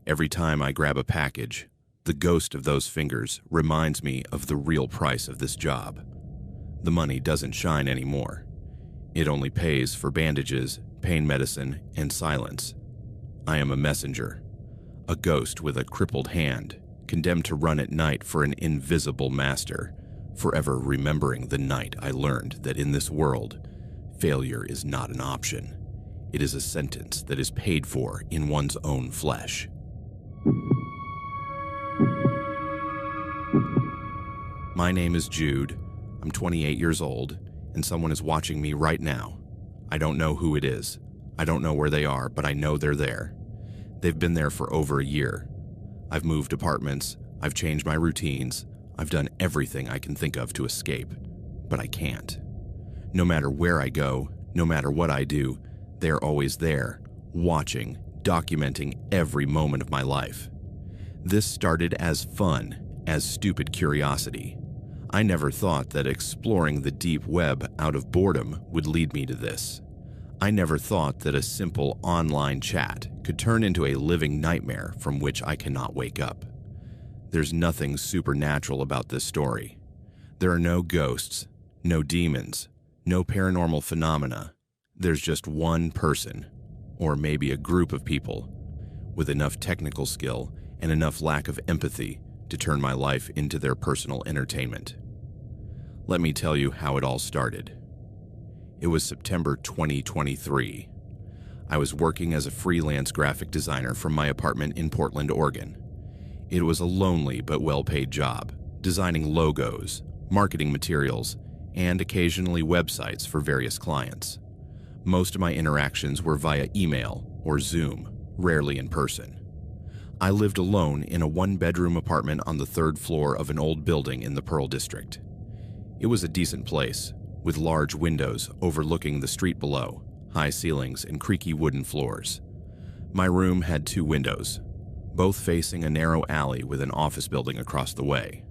every time I grab a package, the ghost of those fingers reminds me of the real price of this job. The money doesn't shine anymore. It only pays for bandages, pain medicine, and silence. I am a messenger, a ghost with a crippled hand, condemned to run at night for an invisible master, forever remembering the night I learned that in this world, failure is not an option. It is a sentence that is paid for in one's own flesh. My name is Jude. I'm 28 years old, and someone is watching me right now. I don't know who it is. I don't know where they are, but I know they're there. They've been there for over a year. I've moved apartments. I've changed my routines. I've done everything I can think of to escape, but I can't. No matter where I go, no matter what I do, they're always there, watching, documenting every moment of my life. This started as fun, as stupid curiosity. I never thought that exploring the deep web out of boredom would lead me to this. I never thought that a simple online chat could turn into a living nightmare from which I cannot wake up. There's nothing supernatural about this story. There are no ghosts, no demons, no paranormal phenomena. There's just one person, or maybe a group of people, with enough technical skill and enough lack of empathy to turn my life into their personal entertainment. Let me tell you how it all started. It was September 2023. I was working as a freelance graphic designer from my apartment in Portland, Oregon. It was a lonely but well-paid job, designing logos, marketing materials, and occasionally websites for various clients. Most of my interactions were via email or Zoom, rarely in person. I lived alone in a one-bedroom apartment on the third floor of an old building in the Pearl District. It was a decent place, with large windows overlooking the street below, high ceilings, and creaky wooden floors. My room had 2 windows, both facing a narrow alley with an office building across the way.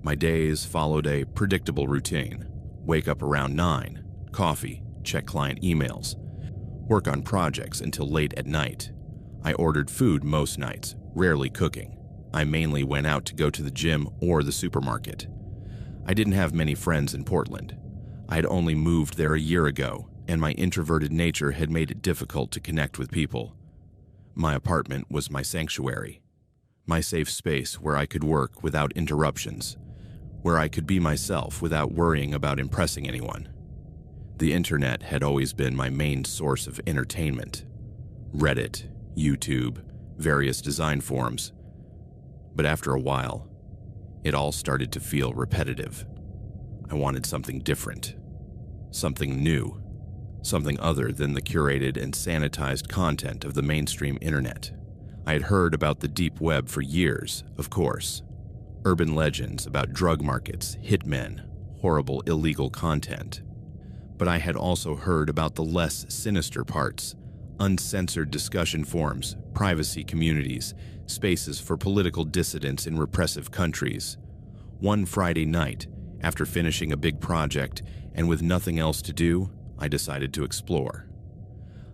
My days followed a predictable routine. Wake up around 9, coffee, check client emails, work on projects until late at night. I ordered food most nights, rarely cooking. I mainly went out to go to the gym or the supermarket. I didn't have many friends in Portland. I had only moved there a year ago, and my introverted nature had made it difficult to connect with people. My apartment was my sanctuary, my safe space where I could work without interruptions, where I could be myself without worrying about impressing anyone. The internet had always been my main source of entertainment. Reddit, YouTube, various design forums. But after a while, it all started to feel repetitive. I wanted something different, something new, something other than the curated and sanitized content of the mainstream internet. I had heard about the deep web for years, of course. Urban legends about drug markets, hitmen, horrible illegal content. But I had also heard about the less sinister parts: uncensored discussion forums, privacy communities, spaces for political dissidents in repressive countries. One Friday night, after finishing a big project and with nothing else to do, I decided to explore.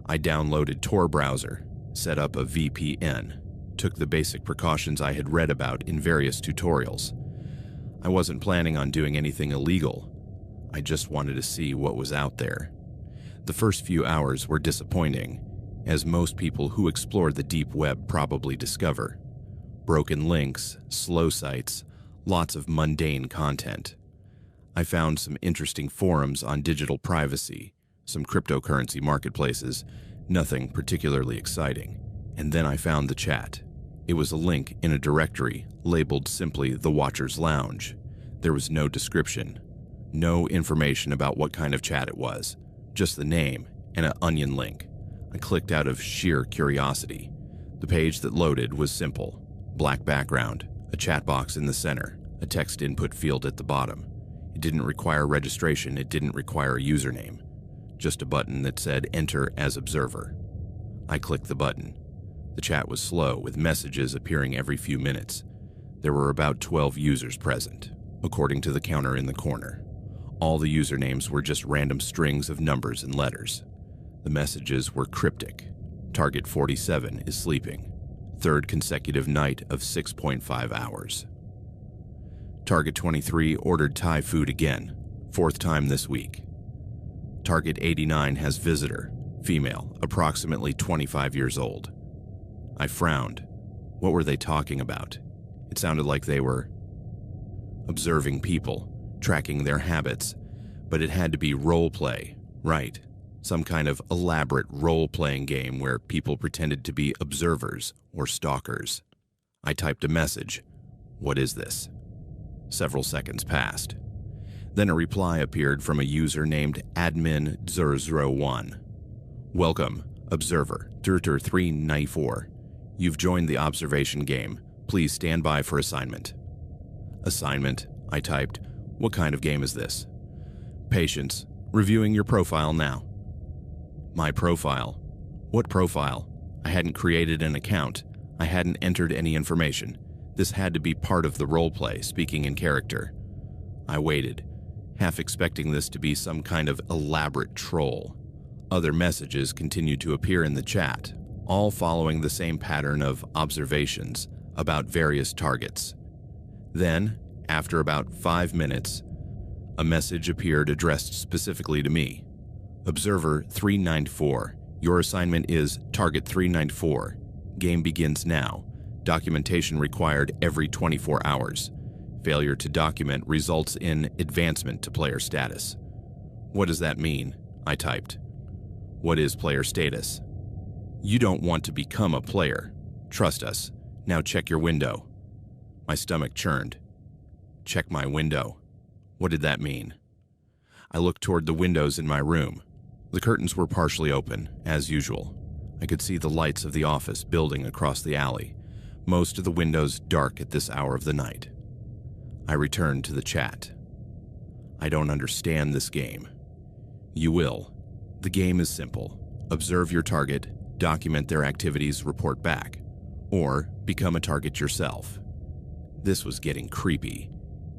I downloaded Tor browser, set up a VPN, took the basic precautions I had read about in various tutorials. I wasn't planning on doing anything illegal. I just wanted to see what was out there. The first few hours were disappointing, as most people who explore the deep web probably discover. Broken links, slow sites, lots of mundane content. I found some interesting forums on digital privacy, some cryptocurrency marketplaces, nothing particularly exciting. And then I found the chat. It was a link in a directory labeled simply The Watcher's Lounge. There was no description, no information about what kind of chat it was, just the name and an onion link. I clicked out of sheer curiosity. The page that loaded was simple: black background, a chat box in the center, a text input field at the bottom. It didn't require registration, it didn't require a username. Just a button that said Enter as Observer. I clicked the button. The chat was slow, with messages appearing every few minutes. There were about 12 users present, according to the counter in the corner. All the usernames were just random strings of numbers and letters. The messages were cryptic. Target 47 is sleeping. Third consecutive night of 6.5 hours. Target 23 ordered Thai food again, 4th time this week. Target 89 has visitor, female, approximately 25 years old. I frowned. What were they talking about? It sounded like they were observing people, tracking their habits, but it had to be role play, right? Some kind of elaborate role-playing game where people pretended to be observers or stalkers. I typed a message. What is this? Several seconds passed. Then a reply appeared from a user named admin001. Welcome, observer, Durter394. You've joined the observation game. Please stand by for assignment. Assignment, I typed. What kind of game is this? Patience, reviewing your profile now. My profile? What profile? I hadn't created an account. I hadn't entered any information. This had to be part of the roleplay, speaking in character. I waited, half expecting this to be some kind of elaborate troll. Other messages continued to appear in the chat, all following the same pattern of observations about various targets. Then, after about 5 minutes, a message appeared addressed specifically to me. Observer 394, your assignment is Target 394. Game begins now. Documentation required every 24 hours. Failure to document results in advancement to player status. What does that mean? I typed. What is player status? You don't want to become a player. Trust us. Now check your window. My stomach churned. Check my window. What did that mean? I looked toward the windows in my room. The curtains were partially open, as usual. I could see the lights of the office building across the alley, most of the windows dark at this hour of the night. I returned to the chat. I don't understand this game. You will. The game is simple. Observe your target, document their activities, report back, or become a target yourself. This was getting creepy,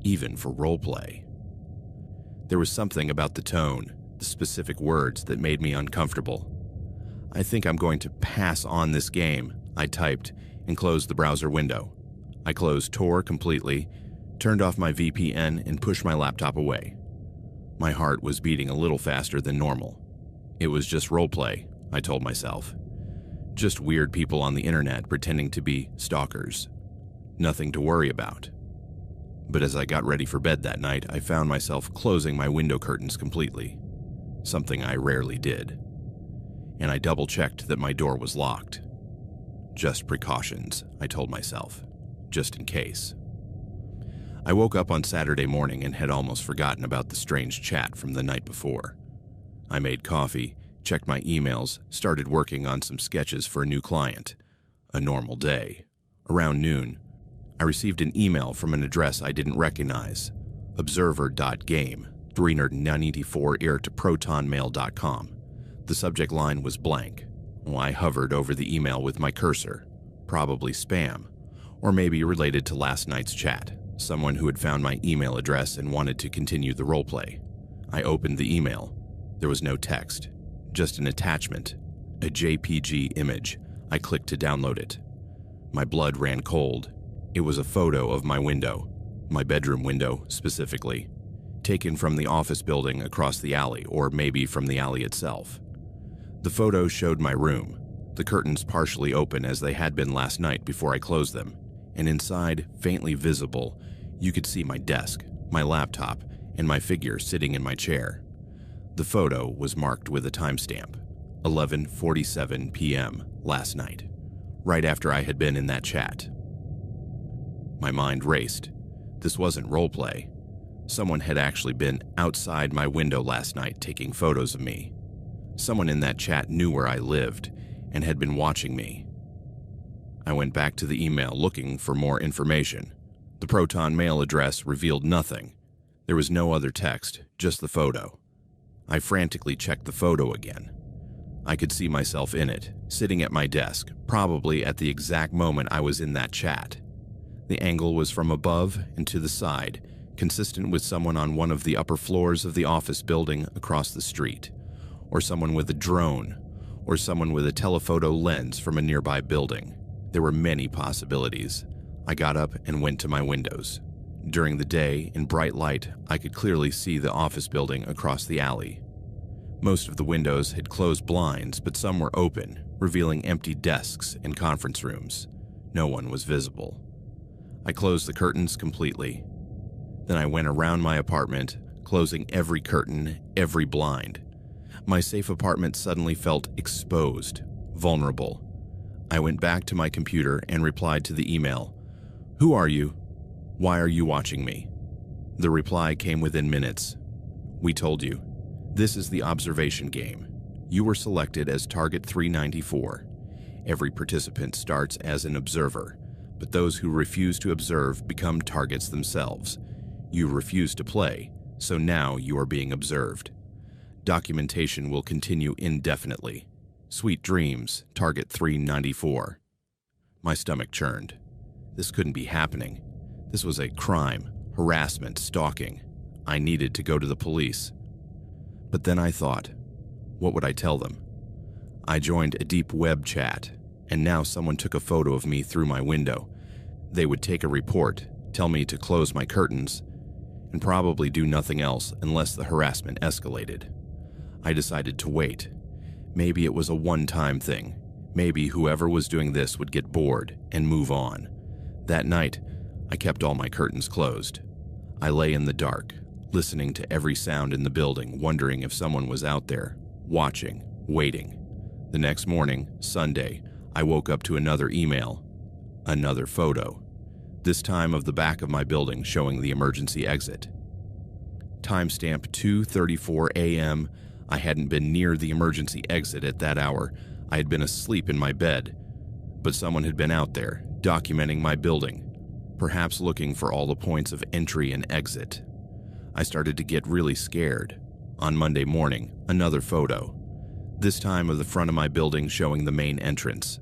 even for roleplay. There was something about the tone, the specific words that made me uncomfortable. I think I'm going to pass on this game, I typed and closed the browser window. I closed Tor completely, turned off my VPN, and pushed my laptop away. My heart was beating a little faster than normal. It was just roleplay, I told myself. Just weird people on the internet pretending to be stalkers. Nothing to worry about. But as I got ready for bed that night, I found myself closing my window curtains completely, something I rarely did. And I double-checked that my door was locked. Just precautions, I told myself, just in case. I woke up on Saturday morning and had almost forgotten about the strange chat from the night before. I made coffee, checked my emails, started working on some sketches for a new client. A normal day. Around noon, I received an email from an address I didn't recognize. Observer.game, 394ir@protonmail.com. The subject line was blank. I hovered over the email with my cursor. Probably spam, or maybe related to last night's chat. Someone who had found my email address and wanted to continue the roleplay. I opened the email. There was no text, just an attachment, a JPG image. I clicked to download it. My blood ran cold. It was a photo of my window, my bedroom window specifically, taken from the office building across the alley, or maybe from the alley itself. The photo showed my room, the curtains partially open as they had been last night before I closed them, and inside, faintly visible, you could see my desk, my laptop, and my figure sitting in my chair. The photo was marked with a timestamp, 11:47 p.m. last night, right after I had been in that chat. My mind raced. This wasn't roleplay. Someone had actually been outside my window last night taking photos of me. Someone in that chat knew where I lived and had been watching me. I went back to the email looking for more information. The Proton mail address revealed nothing. There was no other text, just the photo. I frantically checked the photo again. I could see myself in it, sitting at my desk, probably at the exact moment I was in that chat. The angle was from above and to the side, consistent with someone on one of the upper floors of the office building across the street, or someone with a drone, or someone with a telephoto lens from a nearby building. There were many possibilities. I got up and went to my windows. During the day, in bright light, I could clearly see the office building across the alley. Most of the windows had closed blinds, but some were open, revealing empty desks and conference rooms. No one was visible. I closed the curtains completely. Then I went around my apartment, closing every curtain, every blind. My safe apartment suddenly felt exposed, vulnerable. I went back to my computer and replied to the email. "Who are you? Why are you watching me?" The reply came within minutes. "We told you. This is the observation game. You were selected as Target 394. Every participant starts as an observer, but those who refuse to observe become targets themselves. You refuse to play, so now you are being observed. Documentation will continue indefinitely. Sweet dreams, Target 394. My stomach churned. This couldn't be happening. This was a crime, harassment, stalking. I needed to go to the police. But then I thought, what would I tell them? I joined a deep web chat, and now someone took a photo of me through my window. They would take a report, tell me to close my curtains, and probably do nothing else unless the harassment escalated. I decided to wait. Maybe it was a one-time thing. Maybe whoever was doing this would get bored and move on. That night, I kept all my curtains closed. I lay in the dark, listening to every sound in the building, wondering if someone was out there, watching, waiting. The next morning, Sunday, I woke up to another email, another photo, this time of the back of my building showing the emergency exit. Timestamp 2:34 a.m. I hadn't been near the emergency exit at that hour. I had been asleep in my bed, but someone had been out there, documenting my building, perhaps looking for all the points of entry and exit. I started to get really scared. On Monday morning, another photo, this time of the front of my building showing the main entrance.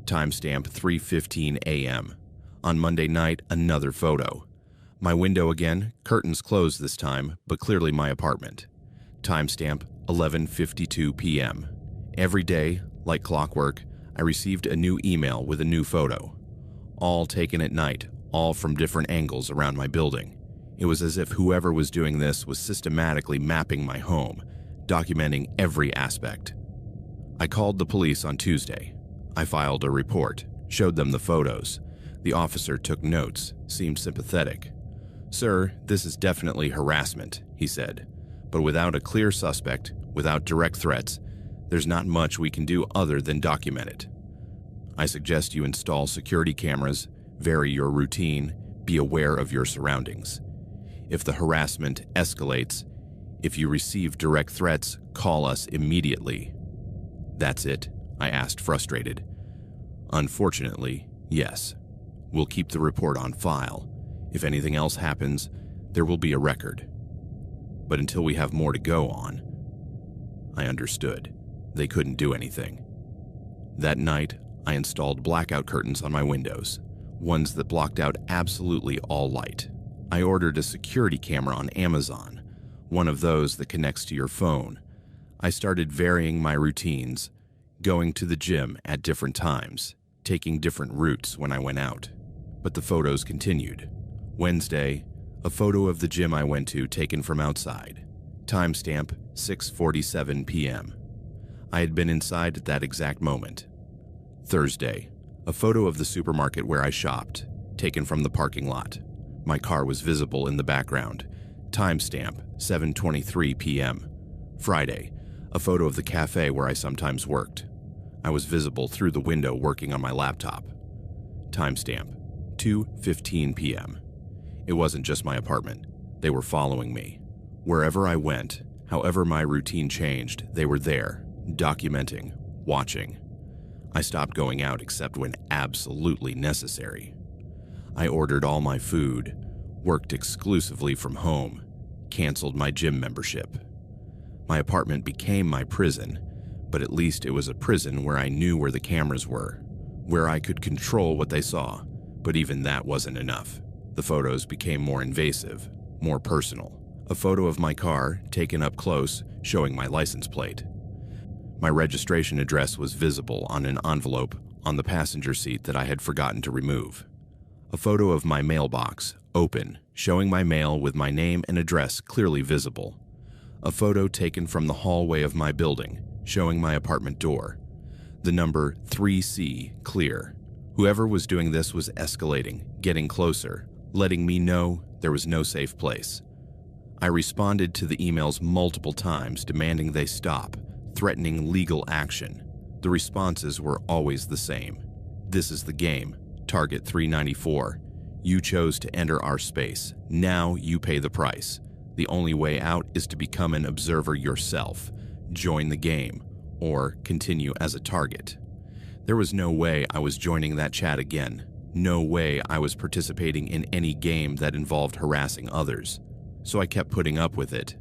Timestamp 3:15 a.m. On Monday night, another photo. My window again, curtains closed this time, but clearly my apartment. Timestamp 11:52 p.m. Every day, like clockwork, I received a new email with a new photo. All taken at night, all from different angles around my building. It was as if whoever was doing this was systematically mapping my home, documenting every aspect. I called the police on Tuesday. I filed a report, showed them the photos. The officer took notes, seemed sympathetic. "Sir, this is definitely harassment," he said. "But without a clear suspect, without direct threats, there's not much we can do other than document it. I suggest you install security cameras, vary your routine, be aware of your surroundings. If the harassment escalates, if you receive direct threats, call us immediately." "That's it?" I asked, frustrated. "Unfortunately, yes. We'll keep the report on file. If anything else happens, there will be a record. But until we have more to go on." I understood. They couldn't do anything. That night, I installed blackout curtains on my windows, ones that blocked out absolutely all light. I ordered a security camera on Amazon, one of those that connects to your phone. I started varying my routines, going to the gym at different times, taking different routes when I went out. But the photos continued. Wednesday, a photo of the gym I went to taken from outside. Timestamp 6:47 p.m. I had been inside at that exact moment. Thursday, a photo of the supermarket where I shopped, taken from the parking lot. My car was visible in the background. Timestamp 7:23 p.m. Friday, a photo of the cafe where I sometimes worked. I was visible through the window working on my laptop. Timestamp 2:15 p.m. It wasn't just my apartment. They were following me. Wherever I went, however my routine changed, they were there, documenting, watching. I stopped going out except when absolutely necessary. I ordered all my food, worked exclusively from home, canceled my gym membership. My apartment became my prison, but at least it was a prison where I knew where the cameras were, where I could control what they saw, but even that wasn't enough. The photos became more invasive, more personal. A photo of my car, taken up close, showing my license plate. My registration address was visible on an envelope on the passenger seat that I had forgotten to remove. A photo of my mailbox, open, showing my mail with my name and address clearly visible. A photo taken from the hallway of my building, showing my apartment door. The number 3C clear. Whoever was doing this was escalating, getting closer, letting me know there was no safe place. I responded to the emails multiple times, demanding they stop, threatening legal action. The responses were always the same. "This is the game. Target 394. You chose to enter our space. Now you pay the price. The only way out is to become an observer yourself, join the game, or continue as a target." There was no way I was joining that chat again. No way I was participating in any game that involved harassing others. So I kept putting up with it.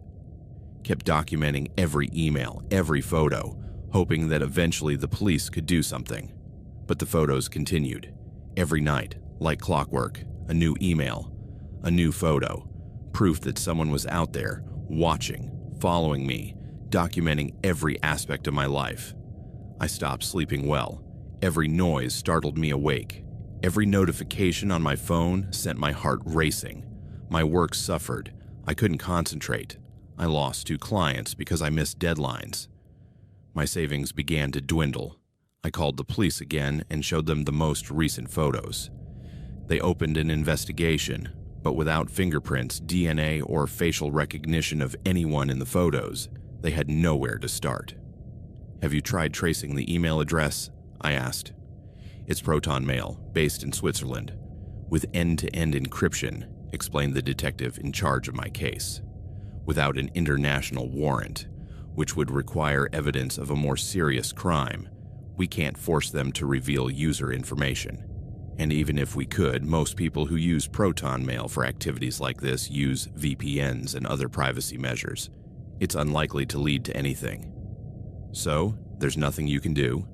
Kept documenting every email, every photo, hoping that eventually the police could do something. But the photos continued. Every night, like clockwork, a new email, a new photo, proof that someone was out there, watching, following me, documenting every aspect of my life. I stopped sleeping well. Every noise startled me awake. Every notification on my phone sent my heart racing. My work suffered. I couldn't concentrate. I lost 2 clients because I missed deadlines. My savings began to dwindle. I called the police again and showed them the most recent photos. They opened an investigation, but without fingerprints, DNA, or facial recognition of anyone in the photos, they had nowhere to start. "Have you tried tracing the email address?" I asked. "It's Proton Mail, based in Switzerland, with end-to-end encryption," explained the detective in charge of my case. "Without an international warrant, which would require evidence of a more serious crime, we can't force them to reveal user information. And even if we could, most people who use Proton Mail for activities like this use VPNs and other privacy measures. It's unlikely to lead to anything." "So, there's nothing you can do?"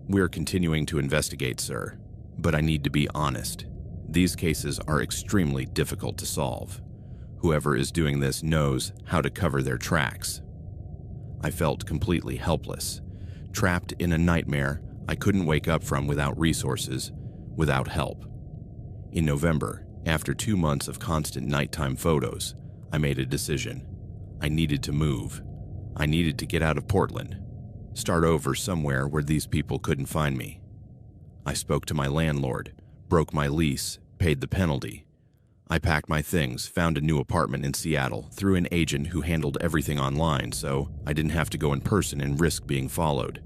"We're continuing to investigate, sir. But I need to be honest. These cases are extremely difficult to solve. Whoever is doing this knows how to cover their tracks." I felt completely helpless, trapped in a nightmare I couldn't wake up from without resources, without help. In November, after 2 months of constant nighttime photos, I made a decision. I needed to move. I needed to get out of Portland, start over somewhere where these people couldn't find me. I spoke to my landlord, broke my lease, paid the penalty. I packed my things, found a new apartment in Seattle through an agent who handled everything online, so I didn't have to go in person and risk being followed.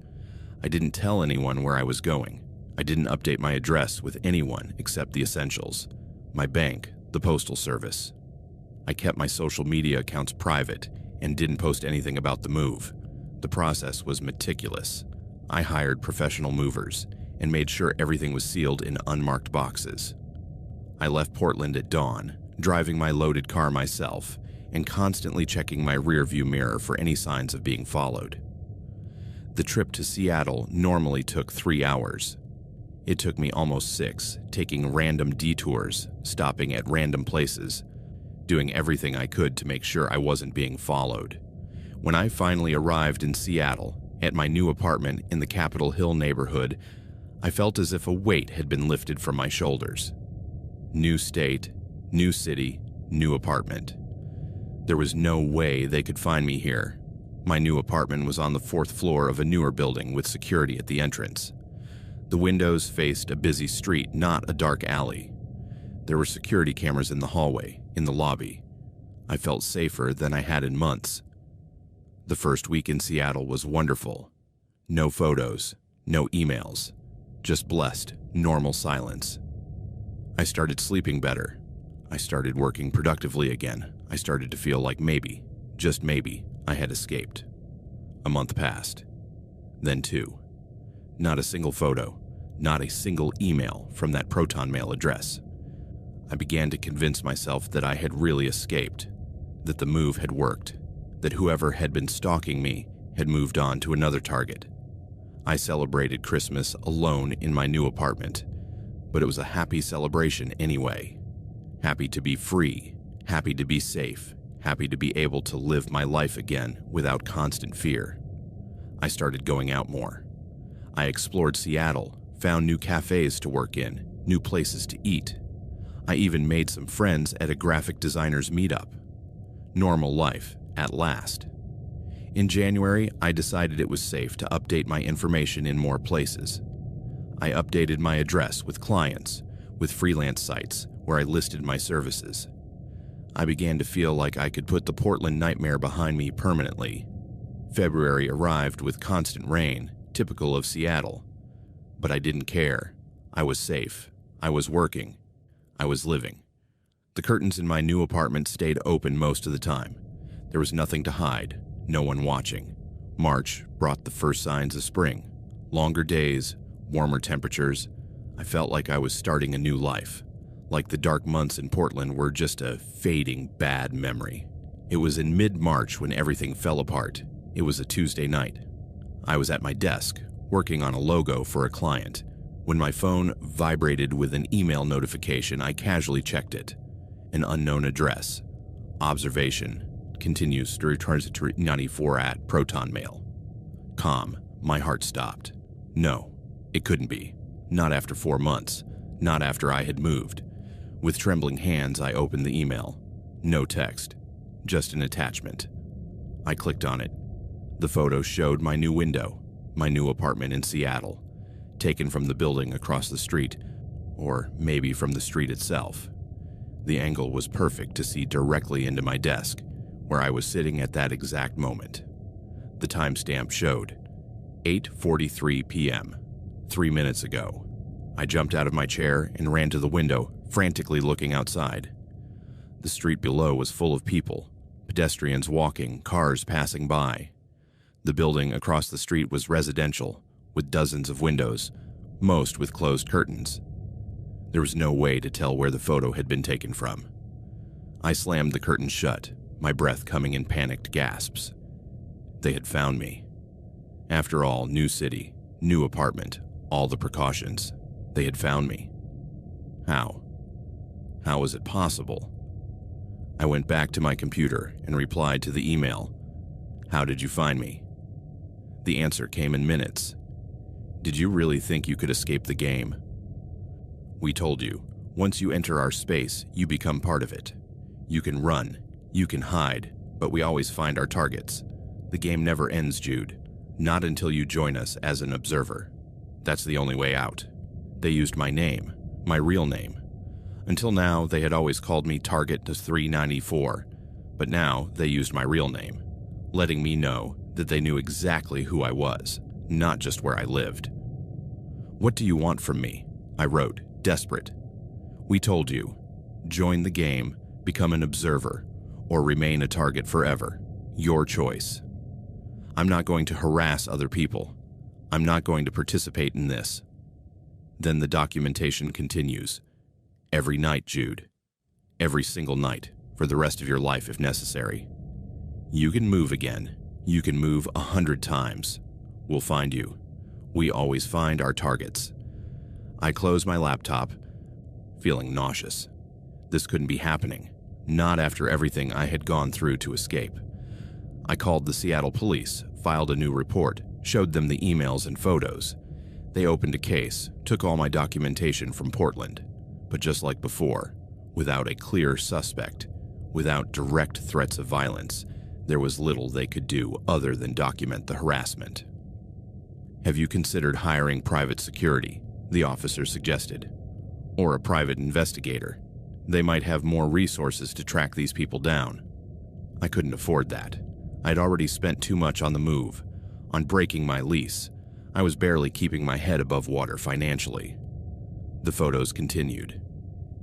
I didn't tell anyone where I was going. I didn't update my address with anyone except the essentials: my bank, the postal service. I kept my social media accounts private and didn't post anything about the move. The process was meticulous. I hired professional movers and made sure everything was sealed in unmarked boxes. I left Portland at dawn, driving my loaded car myself and constantly checking my rearview mirror for any signs of being followed. The trip to Seattle normally took 3 hours. It took me almost 6, taking random detours, stopping at random places, doing everything I could to make sure I wasn't being followed. When I finally arrived in Seattle, at my new apartment in the Capitol Hill neighborhood, I felt as if a weight had been lifted from my shoulders. New state, new city, new apartment. There was no way they could find me here. My new apartment was on the 4th floor of a newer building with security at the entrance. The windows faced a busy street, not a dark alley. There were security cameras in the hallway, in the lobby. I felt safer than I had in months. The first week in Seattle was wonderful. No photos, no emails, just blessed, normal silence. I started sleeping better. I started working productively again. I started to feel like maybe, just maybe, I had escaped. A month passed. Then 2. Not a single photo, not a single email from that Proton Mail address. I began to convince myself that I had really escaped, that the move had worked, that whoever had been stalking me had moved on to another target. I celebrated Christmas alone in my new apartment, but it was a happy celebration anyway. Happy to be free, happy to be safe, happy to be able to live my life again without constant fear. I started going out more. I explored Seattle, found new cafes to work in, new places to eat. I even made some friends at a graphic designer's meetup. Normal life, at last. In January, I decided it was safe to update my information in more places. I updated my address with clients, with freelance sites where I listed my services. I began to feel like I could put the Portland nightmare behind me permanently. February arrived with constant rain, typical of Seattle. But I didn't care. I was safe. I was working. I was living. The curtains in my new apartment stayed open most of the time. There was nothing to hide, no one watching. March brought the first signs of spring. Longer days, warmer temperatures. I felt like I was starting a new life. Like the dark months in Portland were just a fading bad memory. It was in mid-March when everything fell apart. It was a Tuesday night. I was at my desk, working on a logo for a client. When my phone vibrated with an email notification, I casually checked it. An unknown address. Observation. Continues to return to 94 at Proton Mail. Calm. My heart stopped. No, it couldn't be. Not after 4 months. Not after I had moved. With trembling hands, I opened the email. No text. Just an attachment. I clicked on it. The photo showed my new window, my new apartment in Seattle, taken from the building across the street, or maybe from the street itself. The angle was perfect to see directly into my desk, where I was sitting at that exact moment. The timestamp showed 8:43 p.m., 3 minutes ago. I jumped out of my chair and ran to the window, frantically looking outside. The street below was full of people, pedestrians walking, cars passing by. The building across the street was residential, with dozens of windows, most with closed curtains. There was no way to tell where the photo had been taken from. I slammed the curtains shut, my breath coming in panicked gasps. They had found me. After all, new city, new apartment, all the precautions. They had found me. How? How was it possible? I went back to my computer and replied to the email. How did you find me? The answer came in minutes. Did you really think you could escape the game? We told you, once you enter our space, you become part of it. You can run, you can hide, but we always find our targets. The game never ends, Jude. Not until you join us as an observer. That's the only way out. They used my name, my real name. Until now, they had always called me Target 394, but now they used my real name, letting me know that they knew exactly who I was, not just where I lived. What do you want from me? I wrote, desperate. We told you, join the game, become an observer, or remain a target forever. Your choice. I'm not going to harass other people. I'm not going to participate in this. Then the documentation continues. Every night, Jude. Every single night, for the rest of your life if necessary. You can move again. You can move 100 times. We'll find you. We always find our targets. I closed my laptop, feeling nauseous. This couldn't be happening. Not after everything I had gone through to escape. I called the Seattle police, filed a new report, showed them the emails and photos. They opened a case, took all my documentation from Portland. But just like before, without a clear suspect, without direct threats of violence, there was little they could do other than document the harassment. Have you considered hiring private security? The officer suggested. Or a private investigator. They might have more resources to track these people down. I couldn't afford that. I'd already spent too much on the move, on breaking my lease. I was barely keeping my head above water financially. The photos continued.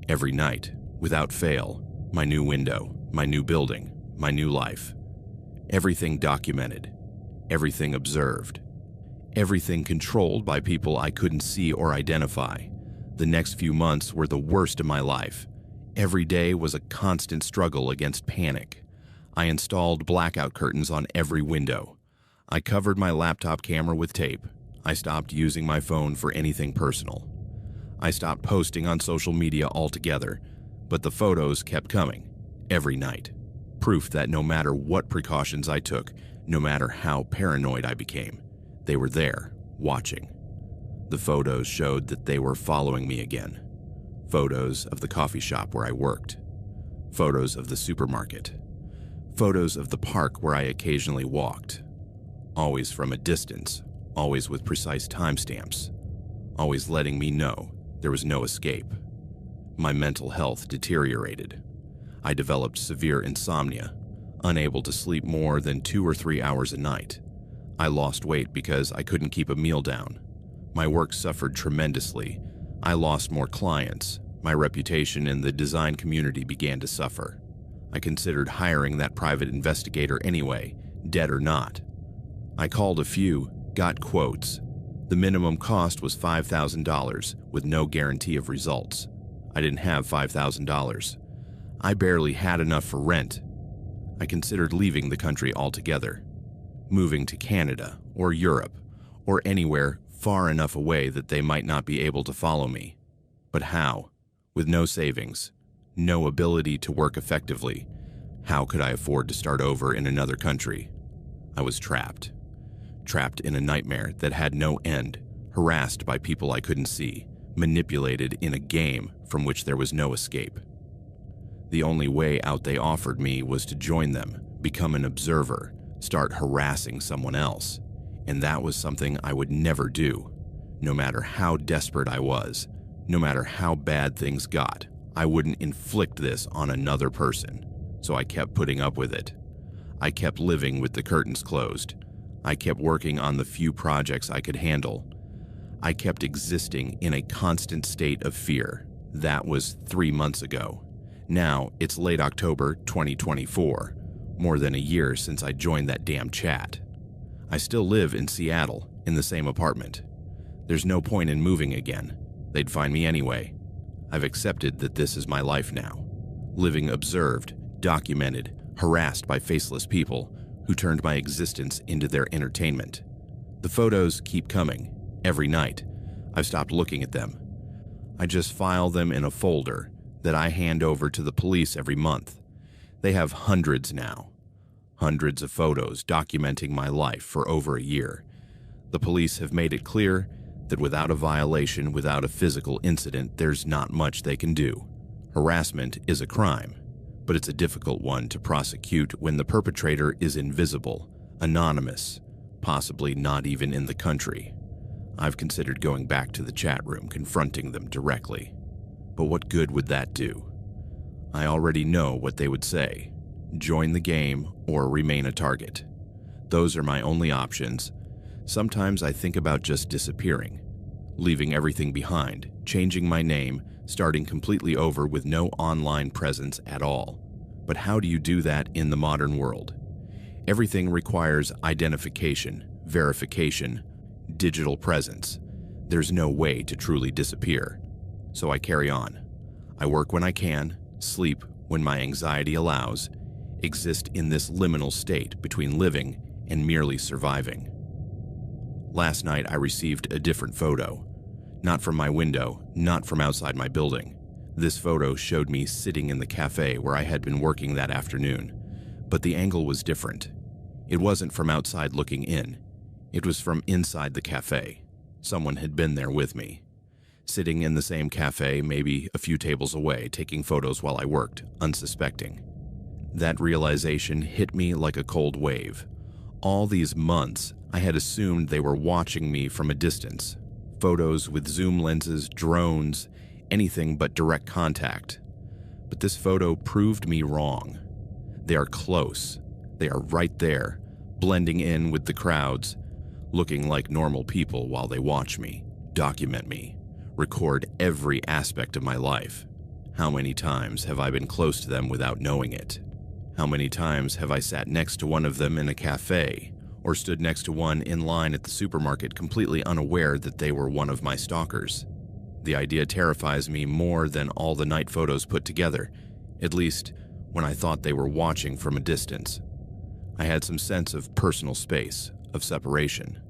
Every night, without fail, my new window, my new building, my new life. Everything documented, everything observed, everything controlled by people I couldn't see or identify. The next few months were the worst of my life. Every day was a constant struggle against panic. I installed blackout curtains on every window. I covered my laptop camera with tape. I stopped using my phone for anything personal. I stopped posting on social media altogether, but the photos kept coming, every night. Proof that no matter what precautions I took, no matter how paranoid I became, they were there, watching. The photos showed that they were following me again. Photos of the coffee shop where I worked. Photos of the supermarket. Photos of the park where I occasionally walked. Always from a distance, always with precise timestamps. Always letting me know there was no escape. My mental health deteriorated. I developed severe insomnia, unable to sleep more than 2 or 3 hours a night. I lost weight because I couldn't keep a meal down. My work suffered tremendously. I lost more clients. My reputation in the design community began to suffer. I considered hiring that private investigator anyway, dead or not. I called a few, got quotes. The minimum cost was $5,000 with no guarantee of results. I didn't have $5,000. I barely had enough for rent. I considered leaving the country altogether, moving to Canada or Europe or anywhere far enough away that they might not be able to follow me. But how? With no savings, no ability to work effectively, how could I afford to start over in another country? I was trapped. Trapped in a nightmare that had no end, harassed by people I couldn't see, manipulated in a game from which there was no escape. The only way out they offered me was to join them, become an observer, start harassing someone else. And that was something I would never do. No matter how desperate I was, no matter how bad things got, I wouldn't inflict this on another person. So I kept putting up with it. I kept living with the curtains closed. I kept working on the few projects I could handle. I kept existing in a constant state of fear. That was 3 months ago. Now it's late October 2024, more than a year since I joined that damn chat. I still live in Seattle, in the same apartment. There's no point in moving again. They'd find me anyway. I've accepted that this is my life now. Living observed, documented, harassed by faceless people who turned my existence into their entertainment. The photos keep coming, every night. I've stopped looking at them. I just file them in a folder that I hand over to the police every month. They have hundreds now. Hundreds of photos documenting my life for over a year. The police have made it clear that without a violation, without a physical incident, there's not much they can do. Harassment is a crime, but it's a difficult one to prosecute when the perpetrator is invisible, anonymous, possibly not even in the country. I've considered going back to the chat room, confronting them directly. But what good would that do? I already know what they would say. Join the game or remain a target. Those are my only options. Sometimes I think about just disappearing, leaving everything behind, changing my name, starting completely over with no online presence at all. But how do you do that in the modern world? Everything requires identification, verification, digital presence. There's no way to truly disappear. So I carry on. I work when I can, sleep when my anxiety allows, exist in this liminal state between living and merely surviving. Last night I received a different photo. Not from my window, not from outside my building. This photo showed me sitting in the cafe where I had been working that afternoon. But the angle was different. It wasn't from outside looking in. It was from inside the cafe. Someone had been there with me. Sitting in the same cafe, maybe a few tables away, taking photos while I worked, unsuspecting. That realization hit me like a cold wave. All these months, I had assumed they were watching me from a distance. Photos with zoom lenses, drones, anything but direct contact. But this photo proved me wrong. They are close. They are right there, blending in with the crowds, looking like normal people while they watch me, document me, record every aspect of my life. How many times have I been close to them without knowing it? How many times have I sat next to one of them in a cafe, or stood next to one in line at the supermarket completely unaware that they were one of my stalkers? The idea terrifies me more than all the night photos put together, at least when I thought they were watching from a distance. I had some sense of personal space, of separation,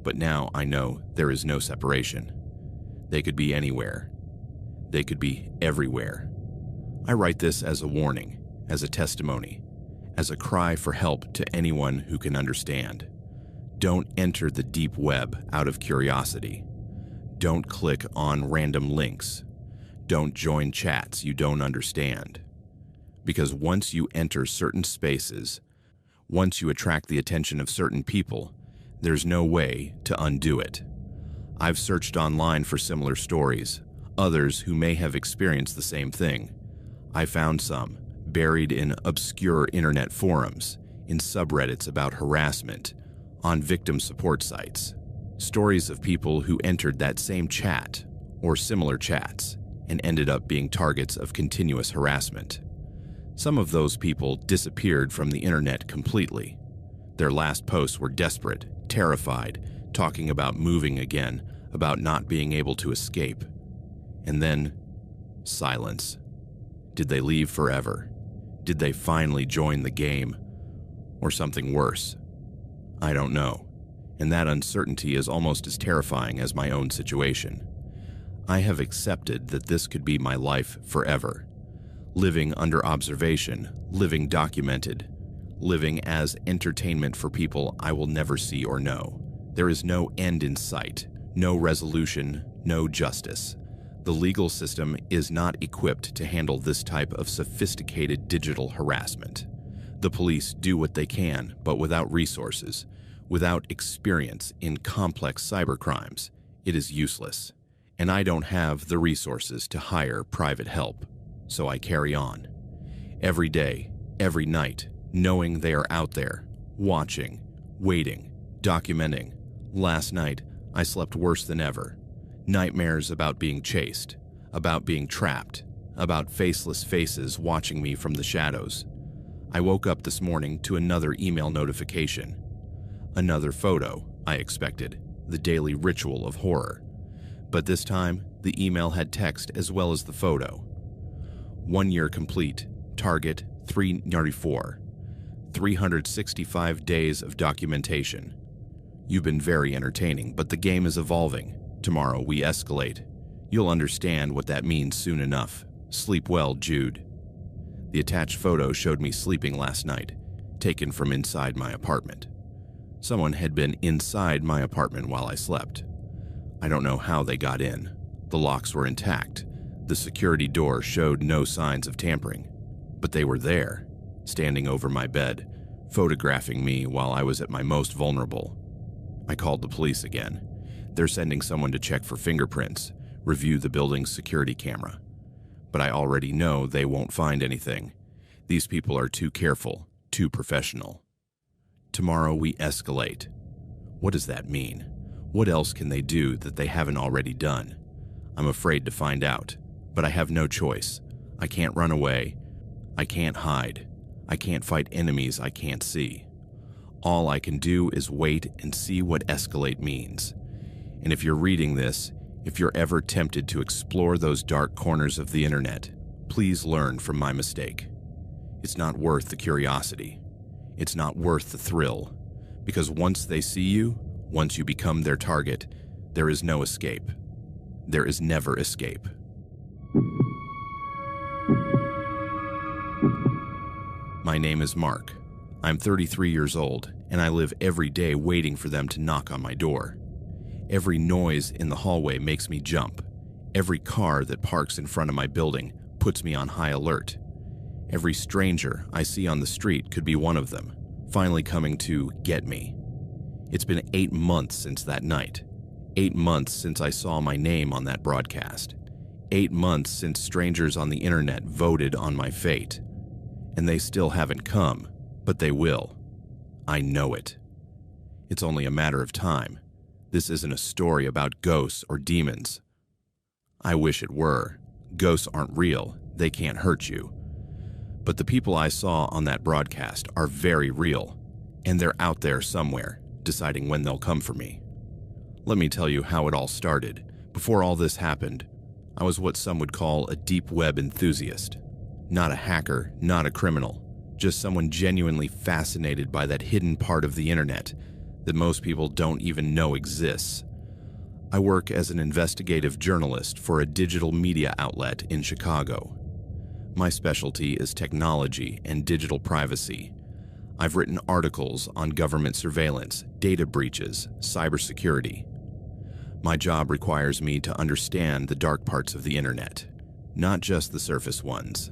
but now I know there is no separation. They could be anywhere. They could be everywhere. I write this as a warning, as a testimony, as a cry for help to anyone who can understand. Don't enter the deep web out of curiosity. Don't click on random links. Don't join chats you don't understand. Because once you enter certain spaces, once you attract the attention of certain people, there's no way to undo it. I've searched online for similar stories, others who may have experienced the same thing. I found some buried in obscure internet forums, in subreddits about harassment, on victim support sites. Stories of people who entered that same chat or similar chats and ended up being targets of continuous harassment. Some of those people disappeared from the internet completely. Their last posts were desperate, terrified, talking about moving again, about not being able to escape. And then, silence. Did they leave forever? Did they finally join the game? Or something worse? I don't know. And that uncertainty is almost as terrifying as my own situation. I have accepted that this could be my life forever. Living under observation, living documented, living as entertainment for people I will never see or know. There is no end in sight, no resolution, no justice. The legal system is not equipped to handle this type of sophisticated digital harassment. The police do what they can, but without resources, Without experience in complex cybercrimes, it is useless, and I don't have the resources to hire private help, so I carry on. Every day, every night, knowing they are out there, watching, waiting, documenting. Last night, I slept worse than ever. Nightmares about being chased, about being trapped, about faceless faces watching me from the shadows. I woke up this morning to another email notification. Another photo, I expected, the daily ritual of horror. But this time, the email had text as well as the photo. 1 year complete, target 394. 365 days of documentation. You've been very entertaining, but the game is evolving. Tomorrow we escalate. You'll understand what that means soon enough. Sleep well, Jude. The attached photo showed me sleeping last night, taken from inside my apartment. Someone had been inside my apartment while I slept. I don't know how they got in. The locks were intact. The security door showed no signs of tampering. But they were there, standing over my bed, photographing me while I was at my most vulnerable. I called the police again. They're sending someone to check for fingerprints, review the building's security camera. But I already know they won't find anything. These people are too careful, too professional. Tomorrow we escalate. What does that mean? What else can they do that they haven't already done? I'm afraid to find out, but I have no choice. I can't run away. I can't hide. I can't fight enemies I can't see. All I can do is wait and see what escalate means. And if you're reading this, if you're ever tempted to explore those dark corners of the internet, please learn from my mistake. It's not worth the curiosity. It's not worth the thrill. Because once they see you, once you become their target, there is no escape. There is never escape. My name is Mark. I'm 33 years old, and I live every day waiting for them to knock on my door. Every noise in the hallway makes me jump. Every car that parks in front of my building puts me on high alert. Every stranger I see on the street could be one of them, finally coming to get me. It's been 8 months since that night. 8 months since I saw my name on that broadcast. 8 months since strangers on the internet voted on my fate. And they still haven't come, but they will. I know it. It's only a matter of time. This isn't a story about ghosts or demons. I wish it were. Ghosts aren't real. They can't hurt you. But the people I saw on that broadcast are very real, and they're out there somewhere, deciding when they'll come for me. Let me tell you how it all started. Before all this happened, I was what some would call a deep web enthusiast. Not a hacker, not a criminal, just someone genuinely fascinated by that hidden part of the internet that most people don't even know exists. I work as an investigative journalist for a digital media outlet in Chicago. My specialty is technology and digital privacy. I've written articles on government surveillance, data breaches, cybersecurity. My job requires me to understand the dark parts of the internet, not just the surface ones.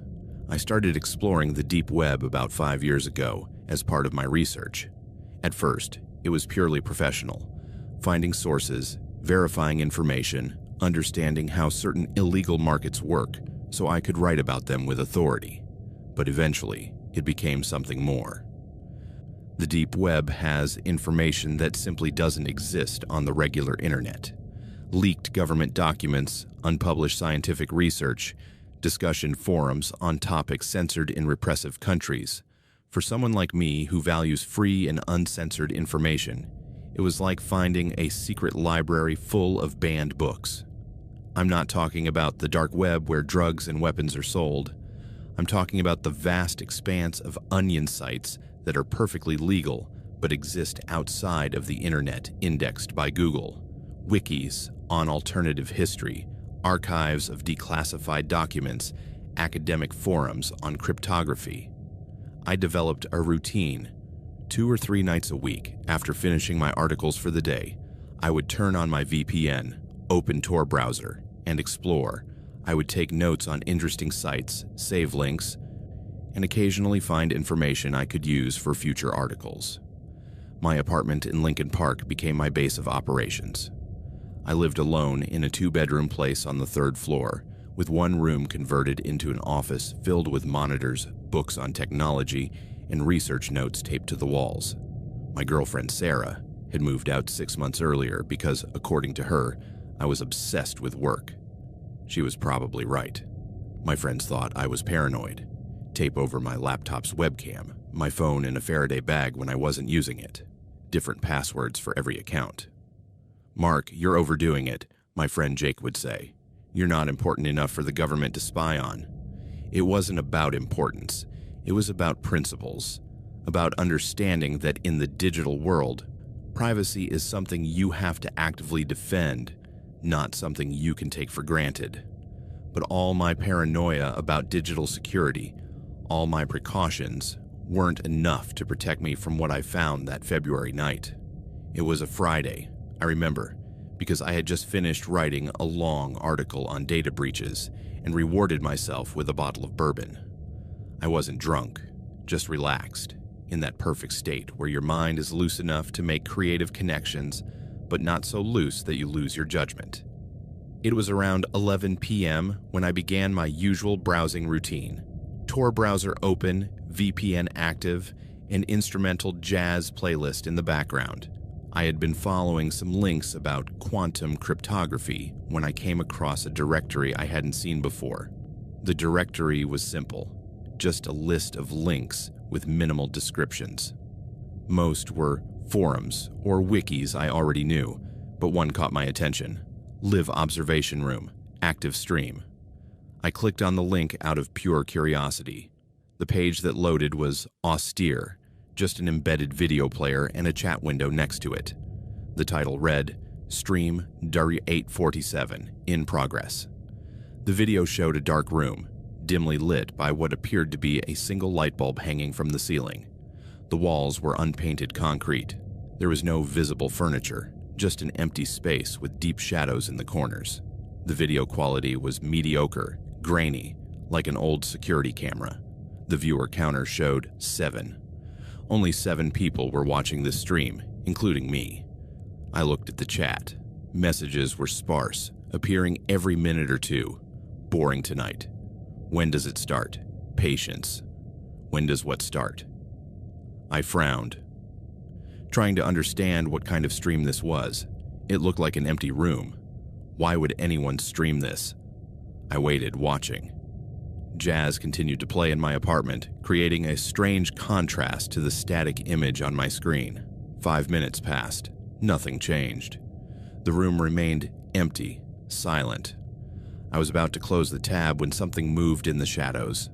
I started exploring the deep web about 5 years ago as part of my research. At first, it was purely professional, finding sources, verifying information, understanding how certain illegal markets work so I could write about them with authority. But eventually, it became something more. The deep web has information that simply doesn't exist on the regular internet. Leaked government documents, unpublished scientific research, discussion forums on topics censored in repressive countries. For someone like me who values free and uncensored information, it was like finding a secret library full of banned books. I'm not talking about the dark web where drugs and weapons are sold. I'm talking about the vast expanse of onion sites that are perfectly legal but exist outside of the internet indexed by Google. Wikis on alternative history, archives of declassified documents, academic forums on cryptography. I developed a routine. 2 or 3 nights a week, after finishing my articles for the day, I would turn on my VPN, open Tor browser, and explore. I would take notes on interesting sites, save links, and occasionally find information I could use for future articles. My apartment in Lincoln Park became my base of operations. I lived alone in a 2-bedroom place on the 3rd floor, with one room converted into an office filled with monitors, books on technology, and research notes taped to the walls. My girlfriend Sarah had moved out 6 months earlier because, according to her, I was obsessed with work. She was probably right. My friends thought I was paranoid. Tape over my laptop's webcam, my phone in a Faraday bag when I wasn't using it. Different passwords for every account. "Mark, you're overdoing it," my friend Jake would say. "You're not important enough for the government to spy on." It wasn't about importance. It was about principles. About understanding that in the digital world, privacy is something you have to actively defend, not something you can take for granted. But all my paranoia about digital security, all my precautions, weren't enough to protect me from what I found that February night. It was a Friday, I remember, because I had just finished writing a long article on data breaches and rewarded myself with a bottle of bourbon. I wasn't drunk, just relaxed, in that perfect state where your mind is loose enough to make creative connections, but not so loose that you lose your judgment. It was around 11 p.m. when I began my usual browsing routine. Tor browser open, VPN active, an instrumental jazz playlist in the background. I had been following some links about quantum cryptography when I came across a directory I hadn't seen before. The directory was simple, just a list of links with minimal descriptions. Most were forums or wikis I already knew, but one caught my attention. Live Observation Room, active stream. I clicked on the link out of pure curiosity. The page that loaded was austere, just an embedded video player and a chat window next to it. The title read, Stream W847, in progress. The video showed a dark room, dimly lit by what appeared to be a single light bulb hanging from the ceiling. The walls were unpainted concrete. There was no visible furniture, just an empty space with deep shadows in the corners. The video quality was mediocre, grainy, like an old security camera. The viewer counter showed 7. Only 7 people were watching this stream, including me. I looked at the chat. Messages were sparse, appearing every minute or two. Boring tonight. When does it start? Patience. When does what start? I frowned, trying to understand what kind of stream this was. It looked like an empty room. Why would anyone stream this? I waited, watching. Jazz continued to play in my apartment, creating a strange contrast to the static image on my screen. 5 minutes passed. Nothing changed. The room remained empty, silent. I was about to close the tab when something moved in the shadows.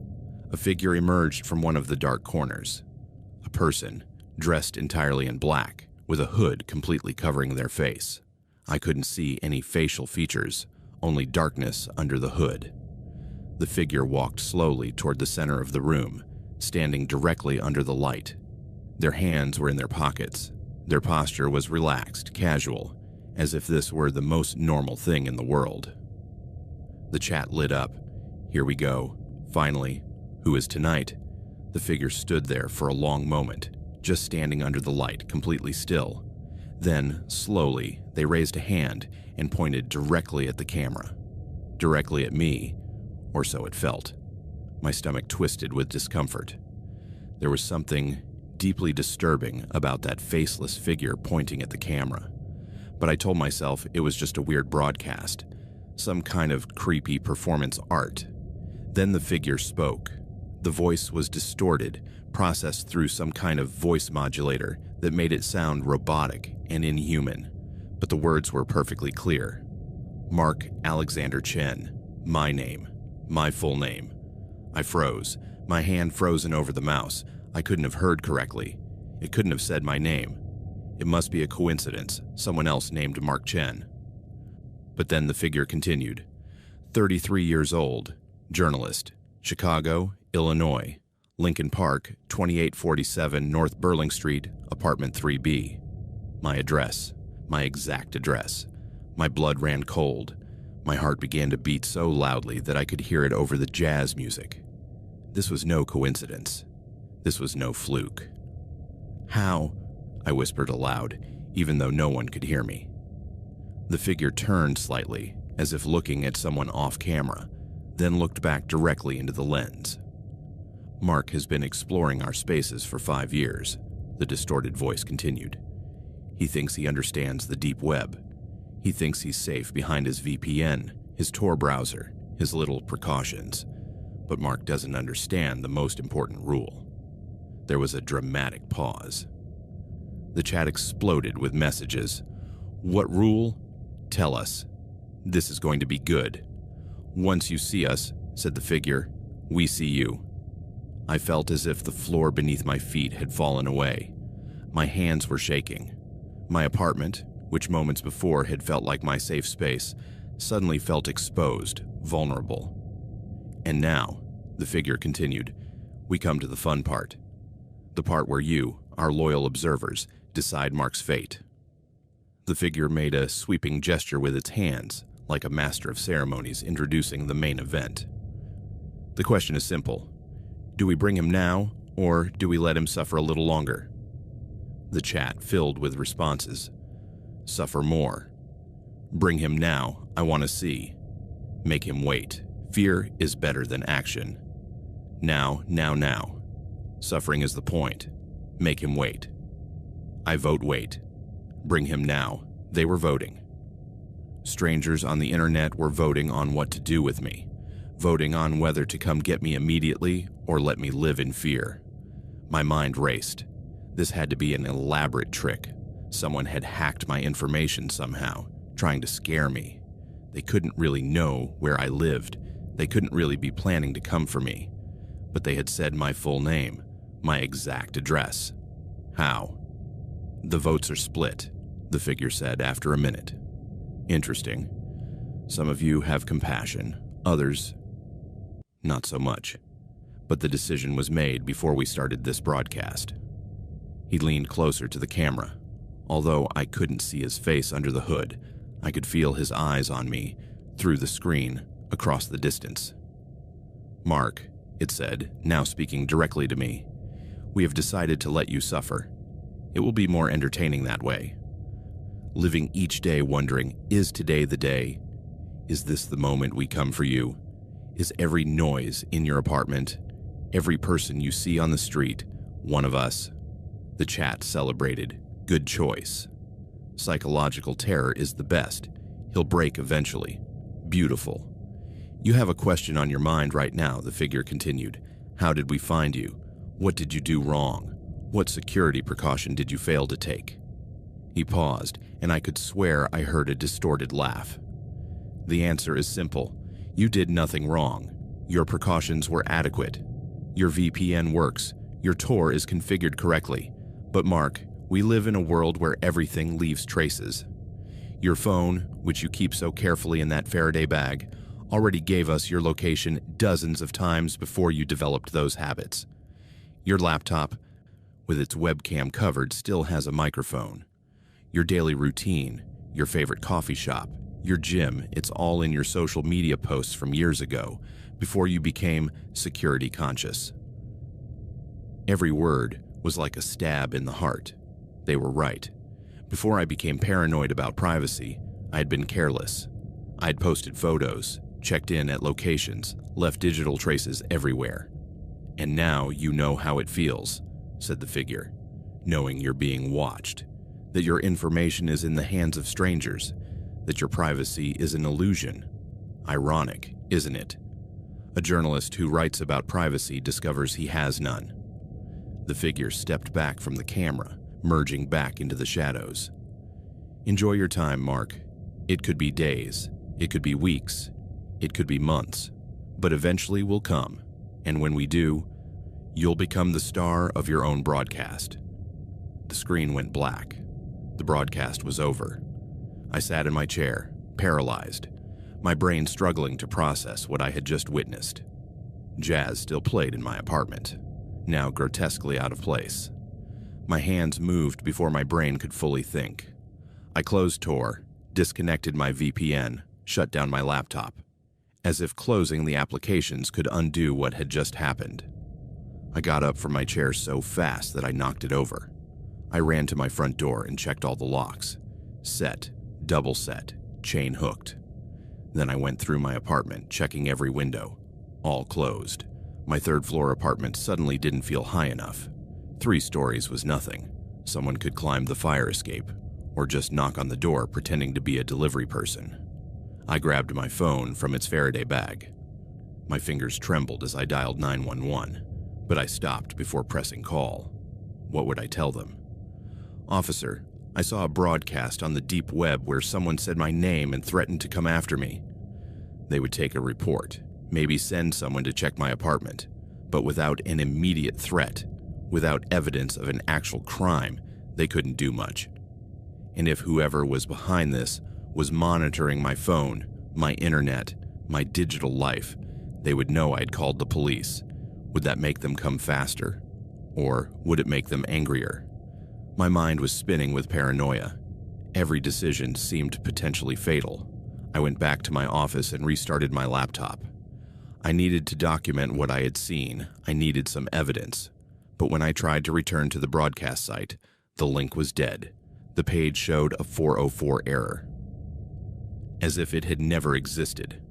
A figure emerged from one of the dark corners. A person, dressed entirely in black, with a hood completely covering their face. I couldn't see any facial features, only darkness under the hood. The figure walked slowly toward the center of the room, standing directly under the light. Their hands were in their pockets. Their posture was relaxed, casual, as if this were the most normal thing in the world. The chat lit up. Here we go. Finally. Who is tonight? The figure stood there for a long moment, just standing under the light, completely still. Then, slowly, they raised a hand and pointed directly at the camera. Directly at me, or so it felt. My stomach twisted with discomfort. There was something deeply disturbing about that faceless figure pointing at the camera. But I told myself it was just a weird broadcast, some kind of creepy performance art. Then the figure spoke. The voice was distorted, processed through some kind of voice modulator that made it sound robotic and inhuman, but the words were perfectly clear. Mark Alexander Chen, my name, my full name. I froze, my hand frozen over the mouse. I couldn't have heard correctly. It couldn't have said my name. It must be a coincidence, someone else named Mark Chen. But then the figure continued. 33 years old, journalist, Chicago, Illinois, Lincoln Park, 2847 North Burling Street, apartment 3B. My address, my exact address. My blood ran cold. My heart began to beat so loudly that I could hear it over the jazz music. This was no coincidence. This was no fluke. How? I whispered aloud, even though no one could hear me. The figure turned slightly, as if looking at someone off camera, then looked back directly into the lens. Mark has been exploring our spaces for 5 years, the distorted voice continued. He thinks he understands the deep web. He thinks he's safe behind his VPN, his Tor browser, his little precautions. But Mark doesn't understand the most important rule. There was a dramatic pause. The chat exploded with messages. What rule? Tell us. This is going to be good. Once you see us, said the figure, we see you. I felt as if the floor beneath my feet had fallen away. My hands were shaking. My apartment, which moments before had felt like my safe space, suddenly felt exposed, vulnerable. And now, the figure continued, we come to the fun part. The part where you, our loyal observers, decide Mark's fate. The figure made a sweeping gesture with its hands, like a master of ceremonies introducing the main event. The question is simple. Do we bring him now, or do we let him suffer a little longer? The chat filled with responses. Suffer more. Bring him now, I want to see. Make him wait. Fear is better than action. Now, now, now. Suffering is the point. Make him wait. I vote wait. Bring him now. They were voting. Strangers on the internet were voting on what to do with me, voting on whether to come get me immediately or let me live in fear. My mind raced. This had to be an elaborate trick. Someone had hacked my information somehow, trying to scare me. They couldn't really know where I lived. They couldn't really be planning to come for me. But they had said my full name, my exact address. How? The votes are split, the figure said after a minute. Interesting. Some of you have compassion, others, not so much. But the decision was made before we started this broadcast. He leaned closer to the camera. Although I couldn't see his face under the hood, I could feel his eyes on me, through the screen, across the distance. Mark, it said, now speaking directly to me, we have decided to let you suffer. It will be more entertaining that way. Living each day wondering, is today the day? Is this the moment we come for you? Is every noise in your apartment, every person you see on the street, one of us? The chat celebrated. Good choice. Psychological terror is the best. He'll break eventually. Beautiful. You have a question on your mind right now, the figure continued. How did we find you? What did you do wrong? What security precaution did you fail to take? He paused, and I could swear I heard a distorted laugh. The answer is simple. You did nothing wrong. Your precautions were adequate. Your VPN works. Your Tor is configured correctly. But Mark, we live in a world where everything leaves traces. Your phone, which you keep so carefully in that Faraday bag, already gave us your location dozens of times before you developed those habits. Your laptop, with its webcam covered, still has a microphone. Your daily routine, your favorite coffee shop, your gym, it's all in your social media posts from years ago, before you became security conscious. Every word was like a stab in the heart. They were right. Before I became paranoid about privacy, I had been careless. I had posted photos, checked in at locations, left digital traces everywhere. And now you know how it feels, said the figure, knowing you're being watched, that your information is in the hands of strangers, that your privacy is an illusion. Ironic, isn't it? A journalist who writes about privacy discovers he has none. The figure stepped back from the camera, merging back into the shadows. Enjoy your time, Mark. It could be days, it could be weeks, it could be months, but eventually we'll come, and when we do, you'll become the star of your own broadcast. The screen went black. The broadcast was over. I sat in my chair, paralyzed, my brain struggling to process what I had just witnessed. Jazz still played in my apartment, now grotesquely out of place. My hands moved before my brain could fully think. I closed Tor, disconnected my VPN, shut down my laptop, as if closing the applications could undo what had just happened. I got up from my chair so fast that I knocked it over. I ran to my front door and checked all the locks. Set, double set, chain hooked. Then I went through my apartment, checking every window. All closed. My third-floor apartment suddenly didn't feel high enough. 3 stories was nothing. Someone could climb the fire escape, or just knock on the door pretending to be a delivery person. I grabbed my phone from its Faraday bag. My fingers trembled as I dialed 911, but I stopped before pressing call. What would I tell them? "Officer, I saw a broadcast on the deep web where someone said my name and threatened to come after me." They would take a report, maybe send someone to check my apartment, but without an immediate threat, without evidence of an actual crime, they couldn't do much. And if whoever was behind this was monitoring my phone, my internet, my digital life, they would know I'd called the police. Would that make them come faster? Or would it make them angrier? My mind was spinning with paranoia. Every decision seemed potentially fatal. I went back to my office and restarted my laptop. I needed to document what I had seen. I needed some evidence. But when I tried to return to the broadcast site, the link was dead. The page showed a 404 error, as if it had never existed.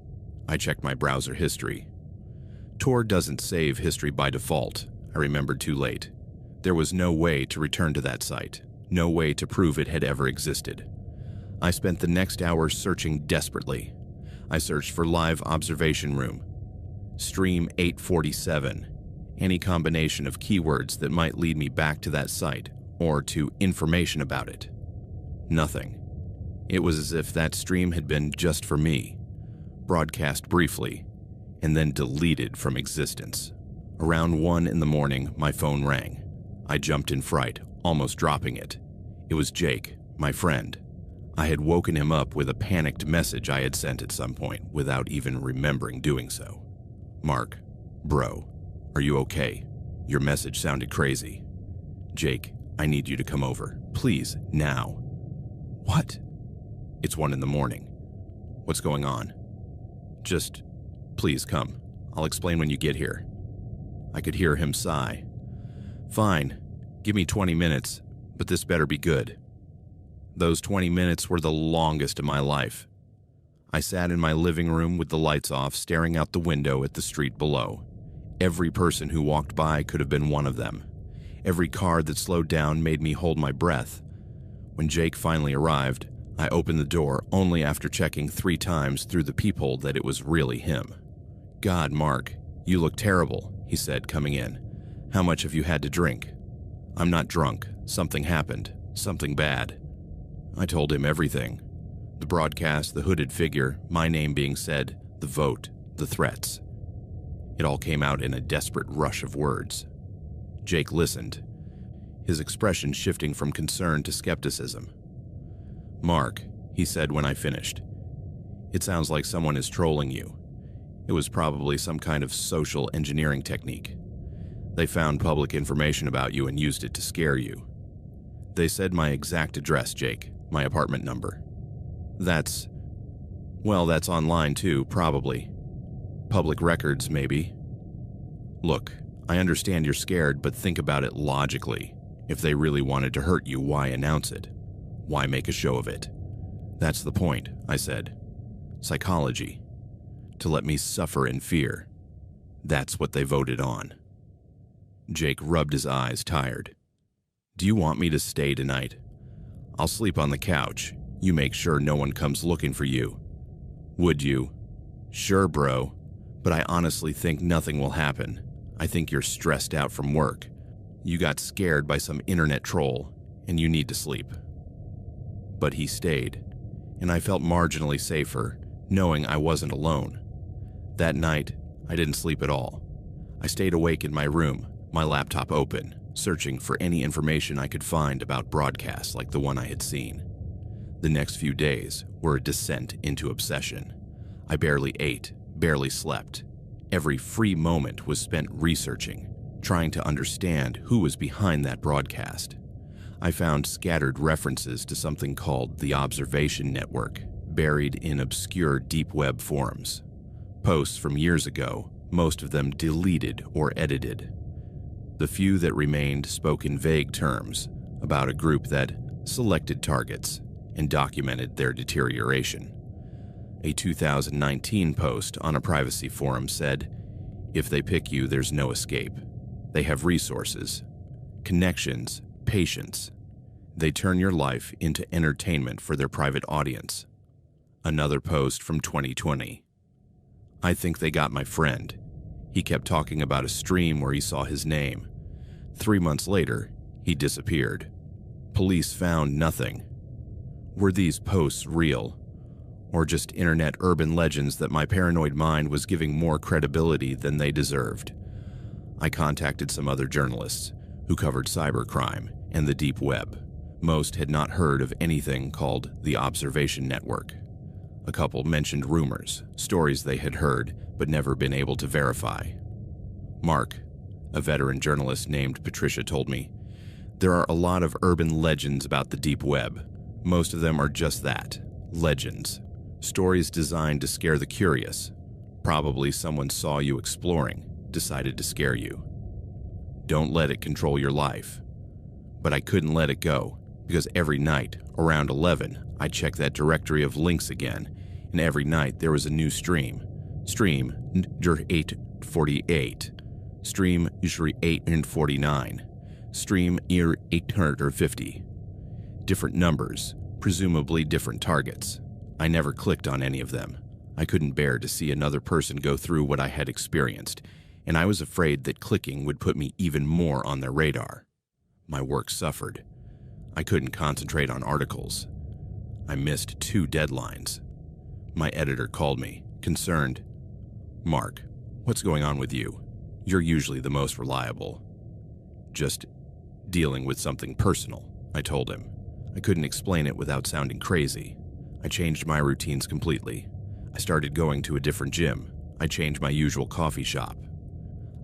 I checked my browser history. Tor doesn't save history by default. I remembered too late. There was no way to return to that site, no way to prove it had ever existed. I spent the next hour searching desperately. I searched for live observation room, stream 847, any combination of keywords that might lead me back to that site or to information about it. Nothing. It was as if that stream had been just for me, broadcast briefly, and then deleted from existence. Around 1 in the morning, my phone rang. I jumped in fright, almost dropping it. It was Jake, my friend. I had woken him up with a panicked message I had sent at some point without even remembering doing so. "Mark, bro, are you okay? Your message sounded crazy. Jake, I need you to come over. Please, now." "What?" "It's 1 in the morning. What's going on?" "Just, please come. I'll explain when you get here." I could hear him sigh. "Fine. Give me 20 minutes, but this better be good." Those 20 minutes were the longest of my life. I sat in my living room with the lights off, staring out the window at the street below. Every person who walked by could have been one of them. Every car that slowed down made me hold my breath. When Jake finally arrived, I opened the door only after checking 3 times through the peephole that it was really him. "God, Mark, you look terrible," he said, coming in. "How much have you had to drink?" "I'm not drunk. Something happened. Something bad." I told him everything. The broadcast, the hooded figure, my name being said, the vote, the threats. It all came out in a desperate rush of words. Jake listened, his expression shifting from concern to skepticism. "Mark," he said when I finished, "it sounds like someone is trolling you. It was probably some kind of social engineering technique. They found public information about you and used it to scare you. They said my exact address, Jake, my apartment number. That's online too, probably. Public records, maybe. Look, I understand you're scared, but think about it logically. If they really wanted to hurt you, why announce it? Why make a show of it? That's the point," I said. "Psychology. To let me suffer in fear. That's what they voted on." Jake rubbed his eyes, tired. "Do you want me to stay tonight? I'll sleep on the couch. You make sure no one comes looking for you." "Would you?" "Sure, bro. But I honestly think nothing will happen. I think you're stressed out from work. You got scared by some internet troll, and you need to sleep." But he stayed, and I felt marginally safer, knowing I wasn't alone. That night, I didn't sleep at all. I stayed awake in my room, my laptop open, searching for any information I could find about broadcasts like the one I had seen. The next few days were a descent into obsession. I barely ate, barely slept. Every free moment was spent researching, trying to understand who was behind that broadcast. I found scattered references to something called the Observation Network, buried in obscure deep web forums. Posts from years ago, most of them deleted or edited. The few that remained spoke in vague terms, about a group that selected targets and documented their deterioration. A 2019 post on a privacy forum said, "If they pick you, there's no escape. They have resources, connections, patience. They turn your life into entertainment for their private audience." Another post from 2020. "I think they got my friend. He kept talking about a stream where he saw his name. 3 months later, he disappeared. Police found nothing." Were these posts real, or just internet urban legends that my paranoid mind was giving more credibility than they deserved? I contacted some other journalists who covered cybercrime and the deep web. Most had not heard of anything called the Observation Network. A couple mentioned rumors, stories they had heard but never been able to verify. "Mark," a veteran journalist named Patricia told me, "there are a lot of urban legends about the deep web. Most of them are just that, legends. Stories designed to scare the curious. Probably someone saw you exploring, decided to scare you. Don't let it control your life." But I couldn't let it go, because every night, around 11, I'd check that directory of links again, and every night there was a new stream. Stream 848. Stream 849. Stream 850. Different numbers, presumably different targets. I never clicked on any of them. I couldn't bear to see another person go through what I had experienced, and I was afraid that clicking would put me even more on their radar. My work suffered. I couldn't concentrate on articles. I missed 2 deadlines. My editor called me, concerned. "Mark, what's going on with you? You're usually the most reliable." "Just dealing with something personal," I told him. I couldn't explain it without sounding crazy. I changed my routines completely. I started going to a different gym. I changed my usual coffee shop.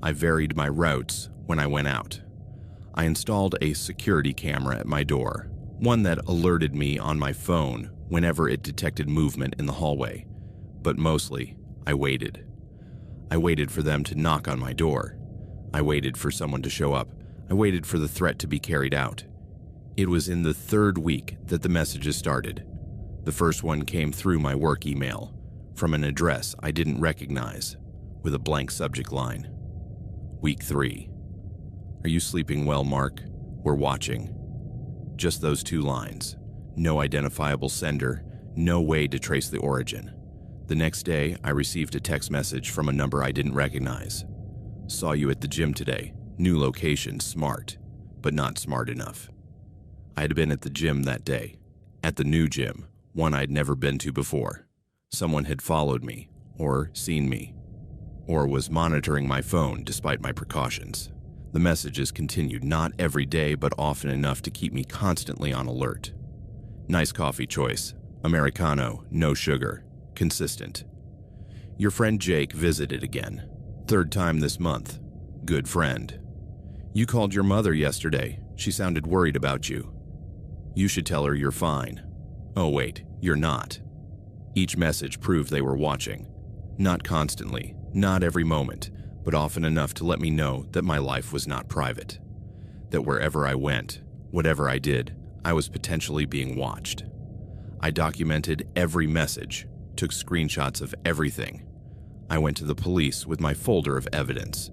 I varied my routes when I went out. I installed a security camera at my door, one that alerted me on my phone whenever it detected movement in the hallway. But mostly, I waited. I waited for them to knock on my door. I waited for someone to show up. I waited for the threat to be carried out. It was in the 3rd week that the messages started. The first one came through my work email, from an address I didn't recognize, with a blank subject line. Week 3. "Are you sleeping well, Mark? We're watching." Just those 2 lines. No identifiable sender, no way to trace the origin. The next day, I received a text message from a number I didn't recognize. "Saw you at the gym today. New location, smart, but not smart enough." I had been at the gym that day. At the new gym, one I'd never been to before. Someone had followed me, or seen me, or was monitoring my phone despite my precautions. The messages continued, not every day, but often enough to keep me constantly on alert. "Nice coffee choice. Americano, no sugar. Consistent. Your friend Jake visited again. 3rd time this month. Good friend. You called your mother yesterday. She sounded worried about you. You should tell her you're fine. Oh wait, you're not." Each message proved they were watching. Not constantly, not every moment, but often enough to let me know that my life was not private. That wherever I went, whatever I did, I was potentially being watched. I documented every message, took screenshots of everything. I went to the police with my folder of evidence.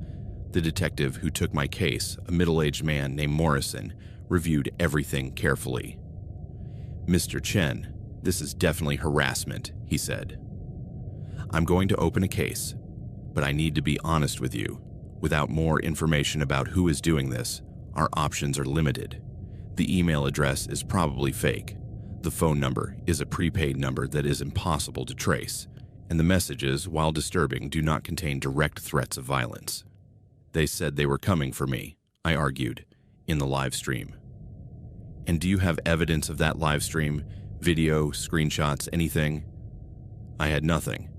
The detective who took my case, a middle-aged man named Morrison, reviewed everything carefully. "Mr. Chen, this is definitely harassment," he said. "I'm going to open a case, but I need to be honest with you. Without more information about who is doing this, our options are limited. The email address is probably fake. The phone number is a prepaid number that is impossible to trace, and the messages, while disturbing, do not contain direct threats of violence." They said they were coming for me, I argued, in the live stream. "And do you have evidence of that live stream? Video, screenshots, anything?" I had nothing.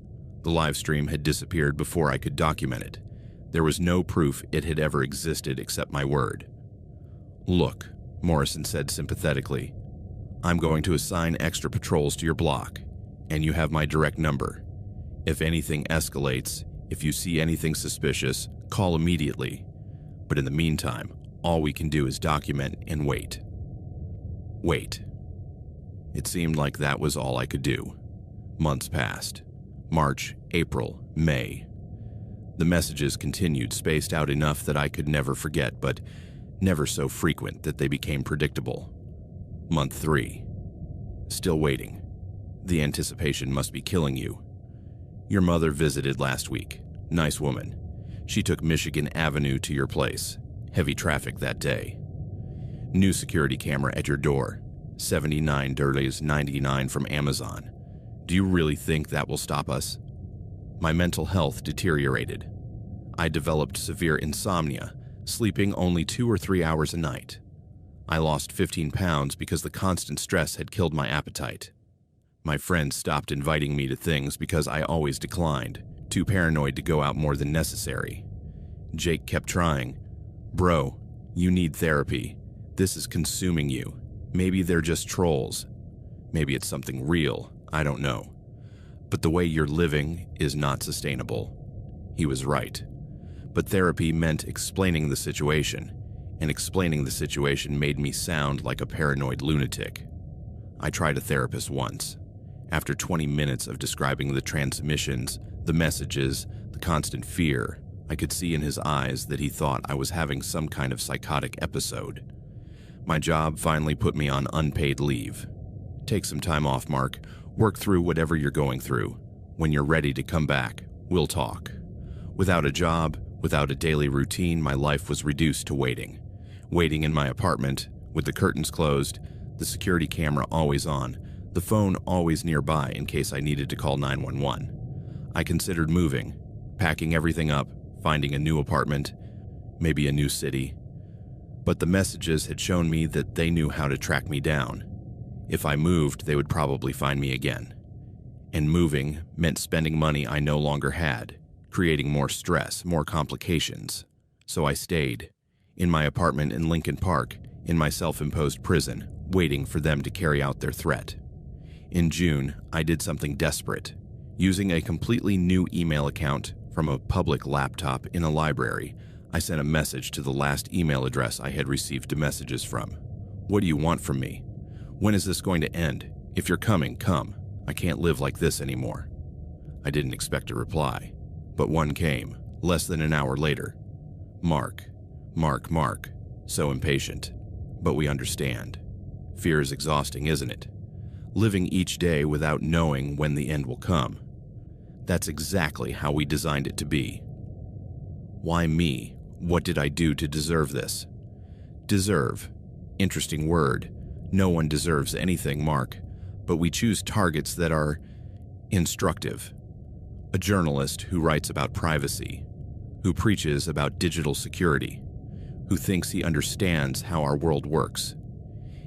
The live stream had disappeared before I could document it. There was no proof it had ever existed except my word. "Look," Morrison said sympathetically, "I'm going to assign extra patrols to your block, and you have my direct number. If anything escalates, if you see anything suspicious, call immediately. But in the meantime, all we can do is document and wait." Wait. It seemed like that was all I could do. Months passed. March, April, May. The messages continued, spaced out enough that I could never forget, but never so frequent that they became predictable. Month 3. Still waiting. The anticipation must be killing you. Your mother visited last week. Nice woman. She took Michigan Avenue to your place. Heavy traffic that day. New security camera at your door. $79.99 from Amazon. Do you really think that will stop us? My mental health deteriorated. I developed severe insomnia, sleeping only 2 or 3 hours a night. I lost 15 pounds because the constant stress had killed my appetite. My friends stopped inviting me to things because I always declined, too paranoid to go out more than necessary. Jake kept trying. Bro, you need therapy. This is consuming you. Maybe they're just trolls. Maybe it's something real. I don't know. But the way you're living is not sustainable. He was right. But therapy meant explaining the situation, and explaining the situation made me sound like a paranoid lunatic. I tried a therapist once. After 20 minutes of describing the transmissions, the messages, the constant fear, I could see in his eyes that he thought I was having some kind of psychotic episode. My job finally put me on unpaid leave. Take some time off, Mark. Work through whatever you're going through. When you're ready to come back, we'll talk. Without a job, without a daily routine, my life was reduced to waiting. Waiting in my apartment, with the curtains closed, the security camera always on, the phone always nearby in case I needed to call 911. I considered moving, packing everything up, finding a new apartment, maybe a new city. But the messages had shown me that they knew how to track me down. If I moved, they would probably find me again. And moving meant spending money I no longer had, creating more stress, more complications. So I stayed, in my apartment in Lincoln Park, in my self-imposed prison, waiting for them to carry out their threat. In June, I did something desperate. Using a completely new email account from a public laptop in a library, I sent a message to the last email address I had received messages from. What do you want from me? When is this going to end? If you're coming, come. I can't live like this anymore. I didn't expect a reply, but one came, less than an hour later. Mark. So impatient. But we understand. Fear is exhausting, isn't it? Living each day without knowing when the end will come. That's exactly how we designed it to be. Why me? What did I do to deserve this? Deserve. Interesting word. No one deserves anything, Mark. But we choose targets that are instructive. A journalist who writes about privacy, who preaches about digital security, who thinks he understands how our world works.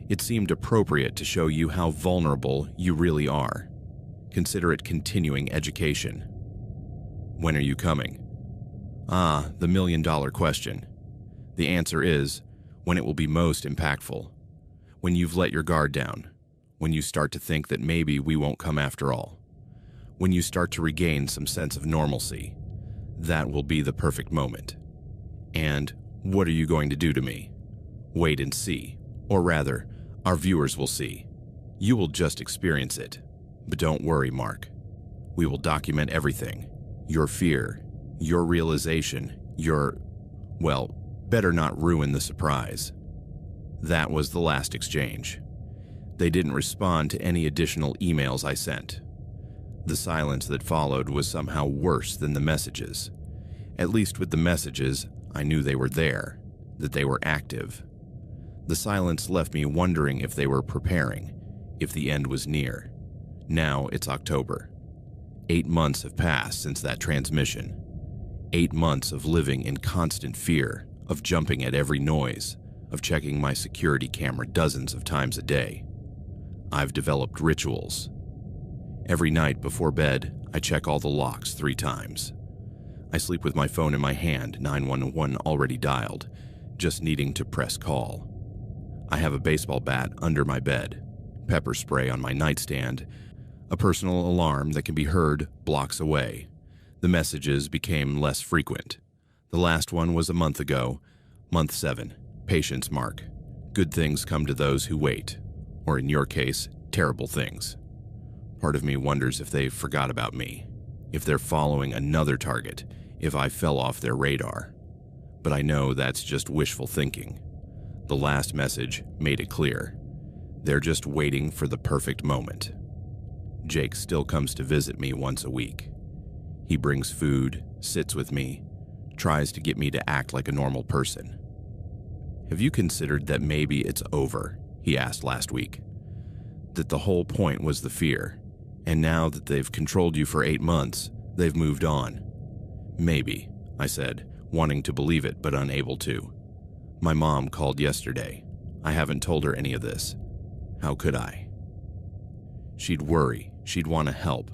It seemed appropriate to show you how vulnerable you really are. Consider it continuing education. When are you coming? The million-dollar question. The answer is, when it will be most impactful. When you've let your guard down. When you start to think that maybe we won't come after all. When you start to regain some sense of normalcy. That will be the perfect moment. And what are you going to do to me? Wait and see. Or rather, our viewers will see. You will just experience it. But don't worry, Mark. We will document everything. Your fear, your realization, well, better not ruin the surprise. That was the last exchange. They didn't respond to any additional emails I sent. The silence that followed was somehow worse than the messages. At least with the messages, I knew they were there, that they were active. The silence left me wondering if they were preparing, if the end was near. Now it's October. 8 months have passed since that transmission. 8 months of living in constant fear, of jumping at every noise, of checking my security camera dozens of times a day. I've developed rituals. Every night before bed, I check all the locks 3 times. I sleep with my phone in my hand, 911 already dialed, just needing to press call. I have a baseball bat under my bed, pepper spray on my nightstand, a personal alarm that can be heard blocks away. The messages became less frequent. The last one was a month ago, month 7. Patience, Mark. Good things come to those who wait. or in your case, terrible things. Part of me wonders if they forgot about me, if they're following another target, if I fell off their radar. But I know that's just wishful thinking. The last message made it clear. They're just waiting for the perfect moment. Jake still comes to visit me once a week. He brings food, sits with me, tries to get me to act like a normal person. "Have you considered that maybe it's over?" he asked last week. "That the whole point was the fear, and now that they've controlled you for 8 months, they've moved on." "Maybe," I said, wanting to believe it but unable to. "My mom called yesterday. I haven't told her any of this. How could I?" "She'd worry, she'd want to help,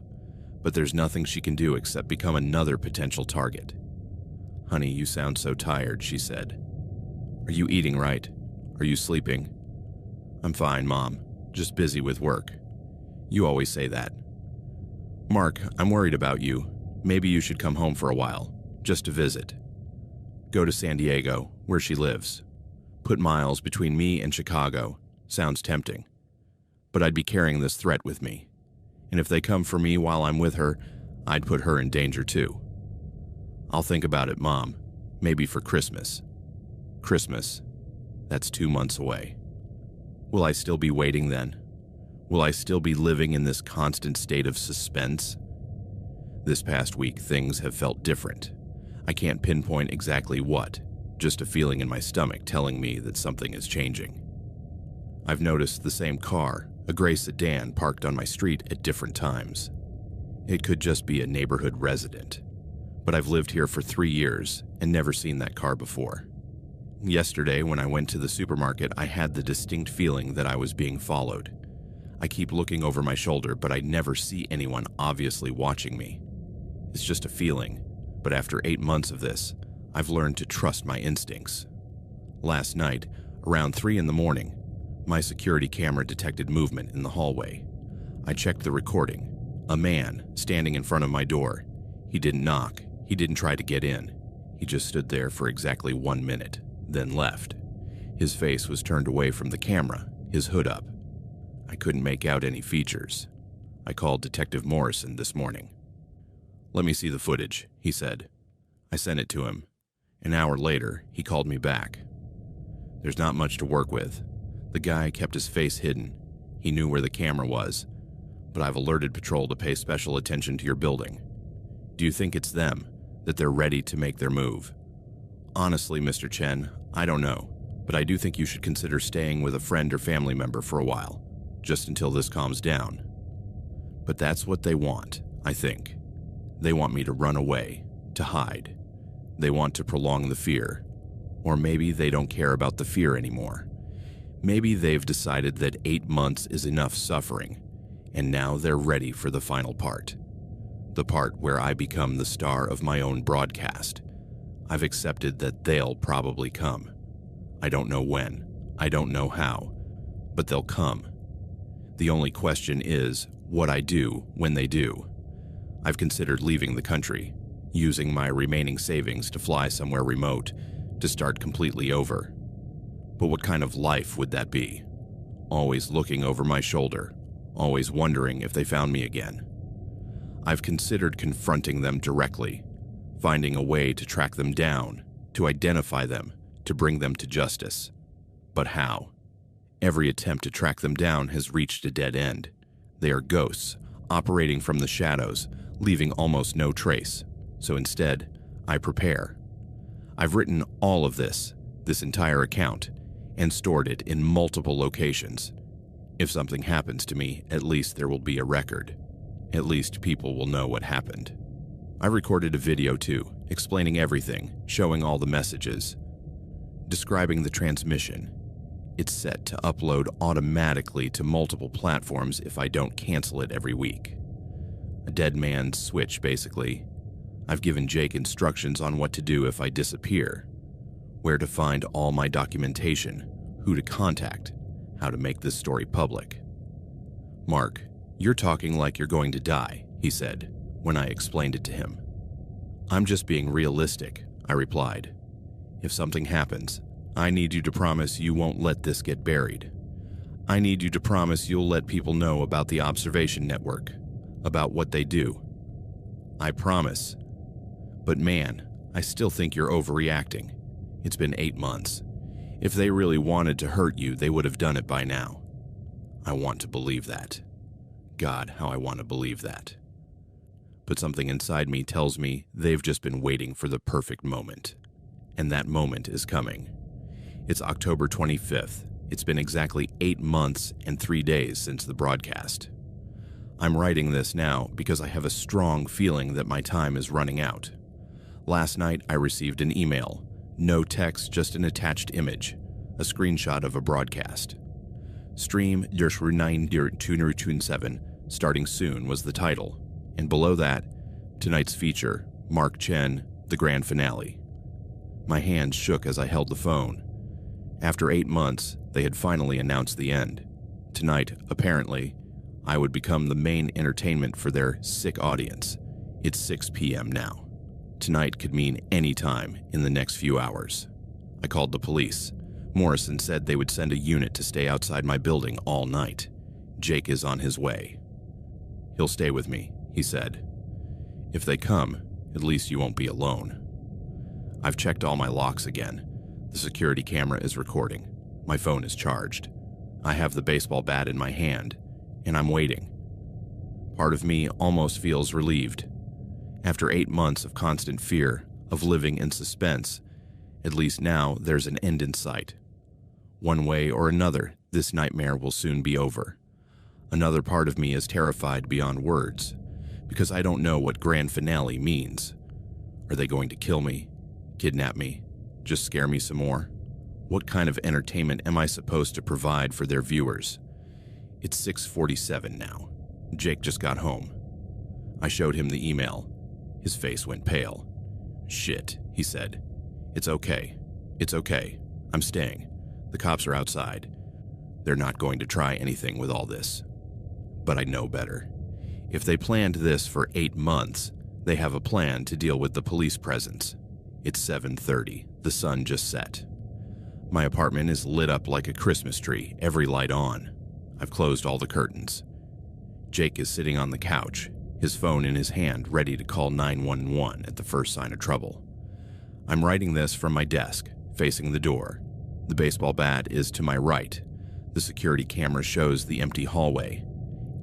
but there's nothing she can do except become another potential target." "Honey, you sound so tired," she said. "Are you eating right? Are you sleeping?" "I'm fine, Mom. Just busy with work." "You always say that." "Mark, I'm worried about you. Maybe you should come home for a while, just to visit. Go to San Diego, where she lives. Put miles between me and Chicago. Sounds tempting. But I'd be carrying this threat with me. And if they come for me while I'm with her, I'd put her in danger too." "I'll think about it, Mom. Maybe for Christmas." "Christmas? That's 2 months away. Will I still be waiting then? Will I still be living in this constant state of suspense?" This past week, things have felt different. I can't pinpoint exactly what, just a feeling in my stomach telling me that something is changing. I've noticed the same car, a gray sedan, parked on my street at different times. It could just be a neighborhood resident, but I've lived here for 3 years and never seen that car before. Yesterday, when I went to the supermarket, I had the distinct feeling that I was being followed. I keep looking over my shoulder, but I never see anyone obviously watching me. It's just a feeling, but after 8 months of this, I've learned to trust my instincts. Last night, around 3 in the morning, my security camera detected movement in the hallway. I checked the recording. A man standing in front of my door. He didn't knock. He didn't try to get in. He just stood there for exactly 1 minute, then left. His face was turned away from the camera, his hood up. I couldn't make out any features. I called Detective Morrison this morning. "Let me see the footage," he said. I sent it to him. An hour later, he called me back. "There's not much to work with. The guy kept his face hidden. He knew where the camera was, but I've alerted patrol to pay special attention to your building. Do you think it's them, that they're ready to make their move?" "Honestly, Mr. Chen, I don't know, but I do think you should consider staying with a friend or family member for a while, just until this calms down." But that's what they want, I think. They want me to run away, to hide. They want to prolong the fear. Or maybe they don't care about the fear anymore. Maybe they've decided that 8 months is enough suffering, and now they're ready for the final part. The part where I become the star of my own broadcast. I've accepted that they'll probably come. I don't know when, I don't know how, but they'll come. The only question is what I do when they do. I've considered leaving the country, using my remaining savings to fly somewhere remote, to start completely over. But what kind of life would that be? Always looking over my shoulder, always wondering if they found me again. I've considered confronting them directly, finding a way to track them down, to identify them, to bring them to justice. But how? Every attempt to track them down has reached a dead end. They are ghosts, operating from the shadows, leaving almost no trace. So instead, I prepare. I've written all of this entire account, and stored it in multiple locations. If something happens to me, at least there will be a record. At least people will know what happened. I recorded a video too, explaining everything, showing all the messages, describing the transmission. It's set to upload automatically to multiple platforms if I don't cancel it every week. A dead man's switch, basically. I've given Jake instructions on what to do if I disappear, where to find all my documentation, who to contact, how to make this story public. "Mark, you're talking like you're going to die," he said, when I explained it to him. "I'm just being realistic," I replied. "If something happens, I need you to promise you won't let this get buried. I need you to promise you'll let people know about the observation network, about what they do. I promise. But man, I still think you're overreacting. It's been 8 months. If they really wanted to hurt you, they would have done it by now. I want to believe that. God, how I want to believe that. But something inside me tells me they've just been waiting for the perfect moment. And that moment is coming. It's October 25th. It's been exactly 8 months and 3 days since the broadcast. I'm writing this now because I have a strong feeling that my time is running out. Last night, I received an email. No text, just an attached image. A screenshot of a broadcast. Stream /9/2/7, starting soon was the title. And below that, tonight's feature, Mark Chen, the grand finale. My hands shook as I held the phone. After 8 months, they had finally announced the end. Tonight, apparently, I would become the main entertainment for their sick audience. It's 6 p.m. now. Tonight could mean any time in the next few hours. I called the police. Morrison said they would send a unit to stay outside my building all night. Jake is on his way. He'll stay with me, he said. If they come, at least you won't be alone. I've checked all my locks again. The security camera is recording. My phone is charged. I have the baseball bat in my hand, and I'm waiting. Part of me almost feels relieved. After 8 months of constant fear, of living in suspense, at least now there's an end in sight. One way or another, this nightmare will soon be over. Another part of me is terrified beyond words, because I don't know what grand finale means. Are they going to kill me? Kidnap me? Just scare me some more? What kind of entertainment am I supposed to provide for their viewers? It's 6:47 now. Jake just got home. I showed him the email. His face went pale. Shit, he said. It's okay. It's okay. I'm staying. The cops are outside. They're not going to try anything with all this. But I know better. If they planned this for 8 months, they have a plan to deal with the police presence. It's 7:30. The sun just set. My apartment is lit up like a Christmas tree, every light on. I've closed all the curtains. Jake is sitting on the couch, his phone in his hand, ready to call 911 at the first sign of trouble. I'm writing this from my desk, facing the door. The baseball bat is to my right. The security camera shows the empty hallway.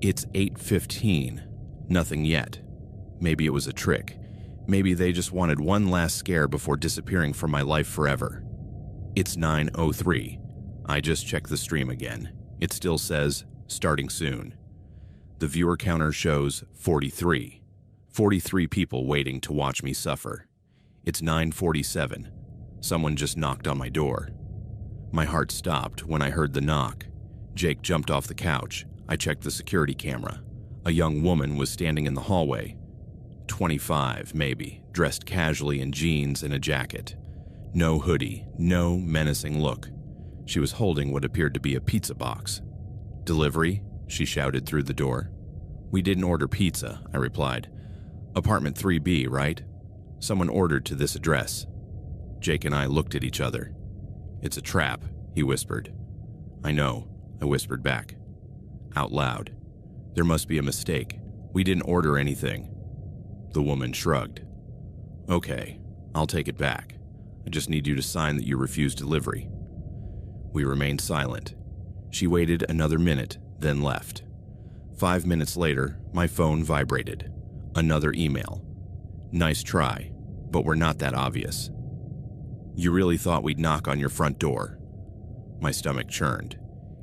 It's 8:15. Nothing yet. Maybe it was a trick. Maybe they just wanted one last scare before disappearing from my life forever. It's 9:03. I just checked the stream again. It still says, starting soon. The viewer counter shows 43. 43 people waiting to watch me suffer. It's 9:47. Someone just knocked on my door. My heart stopped when I heard the knock. Jake jumped off the couch. I checked the security camera. A young woman was standing in the hallway. 25, maybe, dressed casually in jeans and a jacket. No hoodie, no menacing look. She was holding what appeared to be a pizza box. "Delivery?" she shouted through the door. "We didn't order pizza," I replied. "Apartment 3B, right? Someone ordered to this address." Jake and I looked at each other. "It's a trap," he whispered. "I know," I whispered back. Out loud. "There must be a mistake. We didn't order anything." The woman shrugged. "Okay, I'll take it back. I just need you to sign that you refuse delivery." We remained silent. She waited another minute, then left. 5 minutes later, my phone vibrated. Another email. "Nice try, but we're not that obvious. You really thought we'd knock on your front door?" My stomach churned.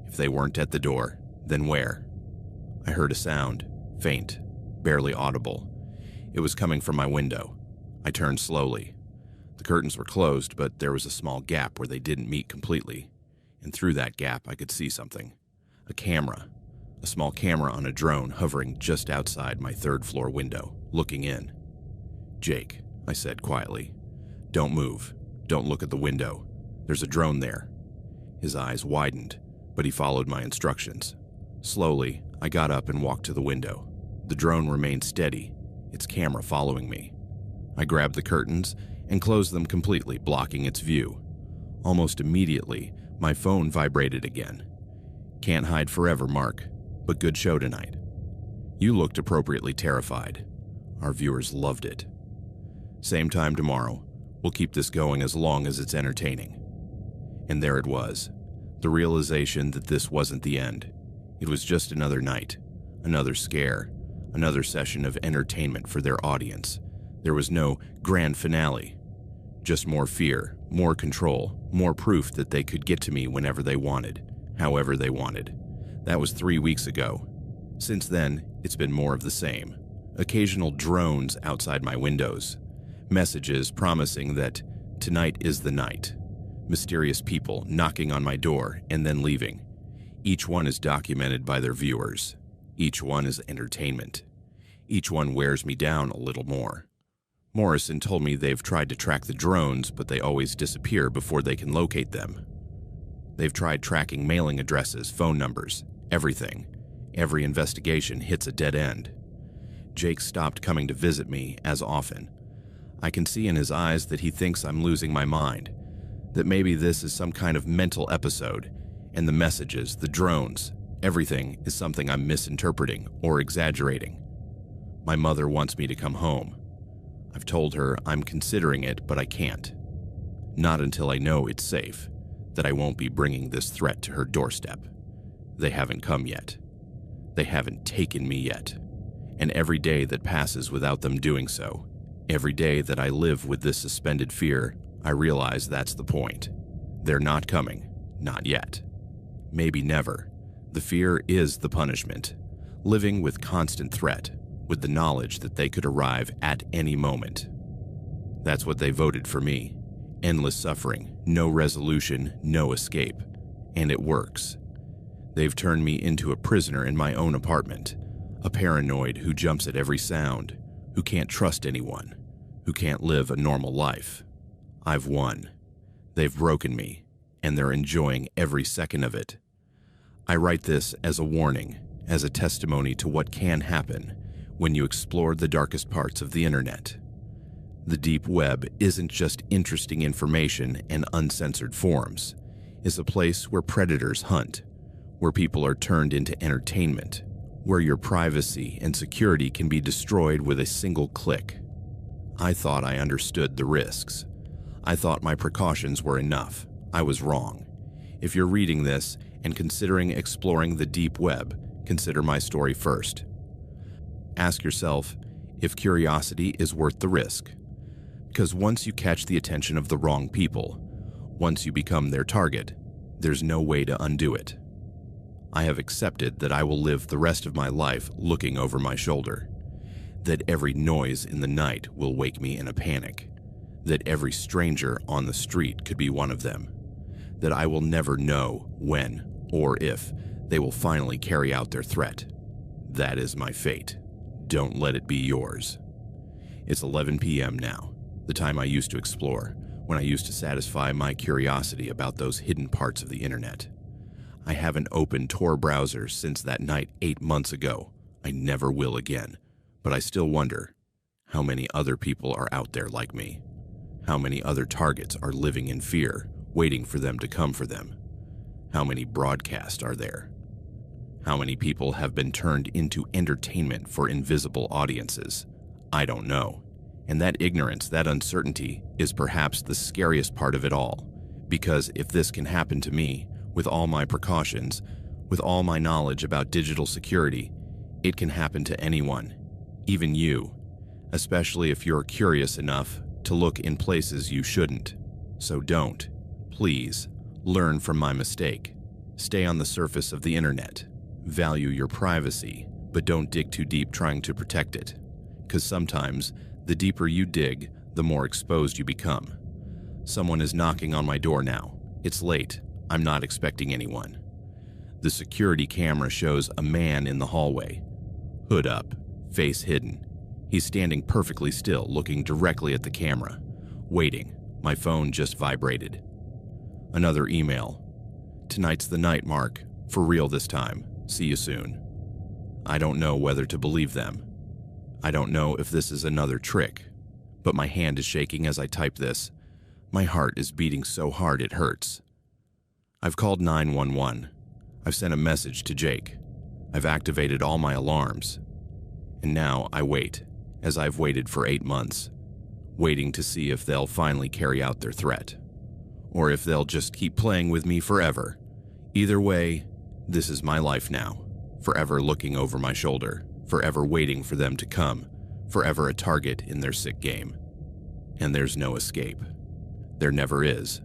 If they weren't at the door, then where? I heard a sound, faint, barely audible. It was coming from my window. I turned slowly. The curtains were closed, but there was a small gap where they didn't meet completely. And through that gap, I could see something. A camera. A small camera on a drone hovering just outside my third-floor window, looking in. "Jake," I said quietly. "Don't move. Don't look at the window. There's a drone there." His eyes widened, but he followed my instructions. Slowly, I got up and walked to the window. The drone remained steady, its camera following me. I grabbed the curtains and closed them completely, blocking its view. Almost immediately, my phone vibrated again. Can't hide forever, Mark, but good show tonight. You looked appropriately terrified. Our viewers loved it. Same time tomorrow. We'll keep this going as long as it's entertaining. And there it was, the realization that this wasn't the end. It was just another night, another scare, another session of entertainment for their audience. There was no grand finale. Just more fear, more control, more proof that they could get to me whenever they wanted, however they wanted. That was 3 weeks ago. Since then, it's been more of the same. Occasional drones outside my windows. Messages promising that tonight is the night. Mysterious people knocking on my door and then leaving. Each one is documented by their viewers. Each one is entertainment. Each one wears me down a little more. Morrison told me they've tried to track the drones, but they always disappear before they can locate them. They've tried tracking mailing addresses, phone numbers, everything. Every investigation hits a dead end. Jake stopped coming to visit me as often. I can see in his eyes that he thinks I'm losing my mind, that maybe this is some kind of mental episode, and the messages, the drones, everything is something I'm misinterpreting or exaggerating. My mother wants me to come home. I've told her I'm considering it, but I can't. Not until I know it's safe, that I won't be bringing this threat to her doorstep. They haven't come yet. They haven't taken me yet. And every day that passes without them doing so, every day that I live with this suspended fear, I realize that's the point. They're not coming. Not yet. Maybe never. The fear is the punishment. Living with constant threat, with the knowledge that they could arrive at any moment. That's what they voted for me. Endless suffering, no resolution, no escape. And it works. They've turned me into a prisoner in my own apartment, a paranoid who jumps at every sound, who can't trust anyone, who can't live a normal life. I've won. They've broken me, and they're enjoying every second of it. I write this as a warning, as a testimony to what can happen when you explore the darkest parts of the internet. The deep web isn't just interesting information and uncensored forums. It's a place where predators hunt, where people are turned into entertainment, where your privacy and security can be destroyed with a single click. I thought I understood the risks. I thought my precautions were enough. I was wrong. If you're reading this and considering exploring the deep web, consider my story first. Ask yourself if curiosity is worth the risk. Because once you catch the attention of the wrong people, once you become their target, there's no way to undo it. I have accepted that I will live the rest of my life looking over my shoulder, that every noise in the night will wake me in a panic, that every stranger on the street could be one of them, that I will never know when or if they will finally carry out their threat. That is my fate. Don't let it be yours. It's 11 p.m. now, the time I used to explore, when I used to satisfy my curiosity about those hidden parts of the internet. I haven't opened Tor browsers since that night 8 months ago. I never will again. But I still wonder, how many other people are out there like me? How many other targets are living in fear, waiting for them to come for them? How many broadcasts are there? How many people have been turned into entertainment for invisible audiences? I don't know. And that ignorance, that uncertainty, is perhaps the scariest part of it all. Because if this can happen to me, with all my precautions, with all my knowledge about digital security, it can happen to anyone, even you, especially if you're curious enough to look in places you shouldn't. So don't. Please, learn from my mistake. Stay on the surface of the internet. Value your privacy, but don't dig too deep trying to protect it. Because sometimes, the deeper you dig, the more exposed you become. Someone is knocking on my door now. It's late. I'm not expecting anyone. The security camera shows a man in the hallway. Hood up, face hidden. He's standing perfectly still, looking directly at the camera. Waiting. My phone just vibrated. Another email. Tonight's the night, Mark. For real this time. See you soon. I don't know whether to believe them. I don't know if this is another trick. But my hand is shaking as I type this. My heart is beating so hard it hurts. I've called 911. I've sent a message to Jake. I've activated all my alarms. And now I wait, as I've waited for 8 months, waiting to see if they'll finally carry out their threat, or if they'll just keep playing with me forever. Either way, this is my life now, forever looking over my shoulder, forever waiting for them to come, forever a target in their sick game. And there's no escape. There never is.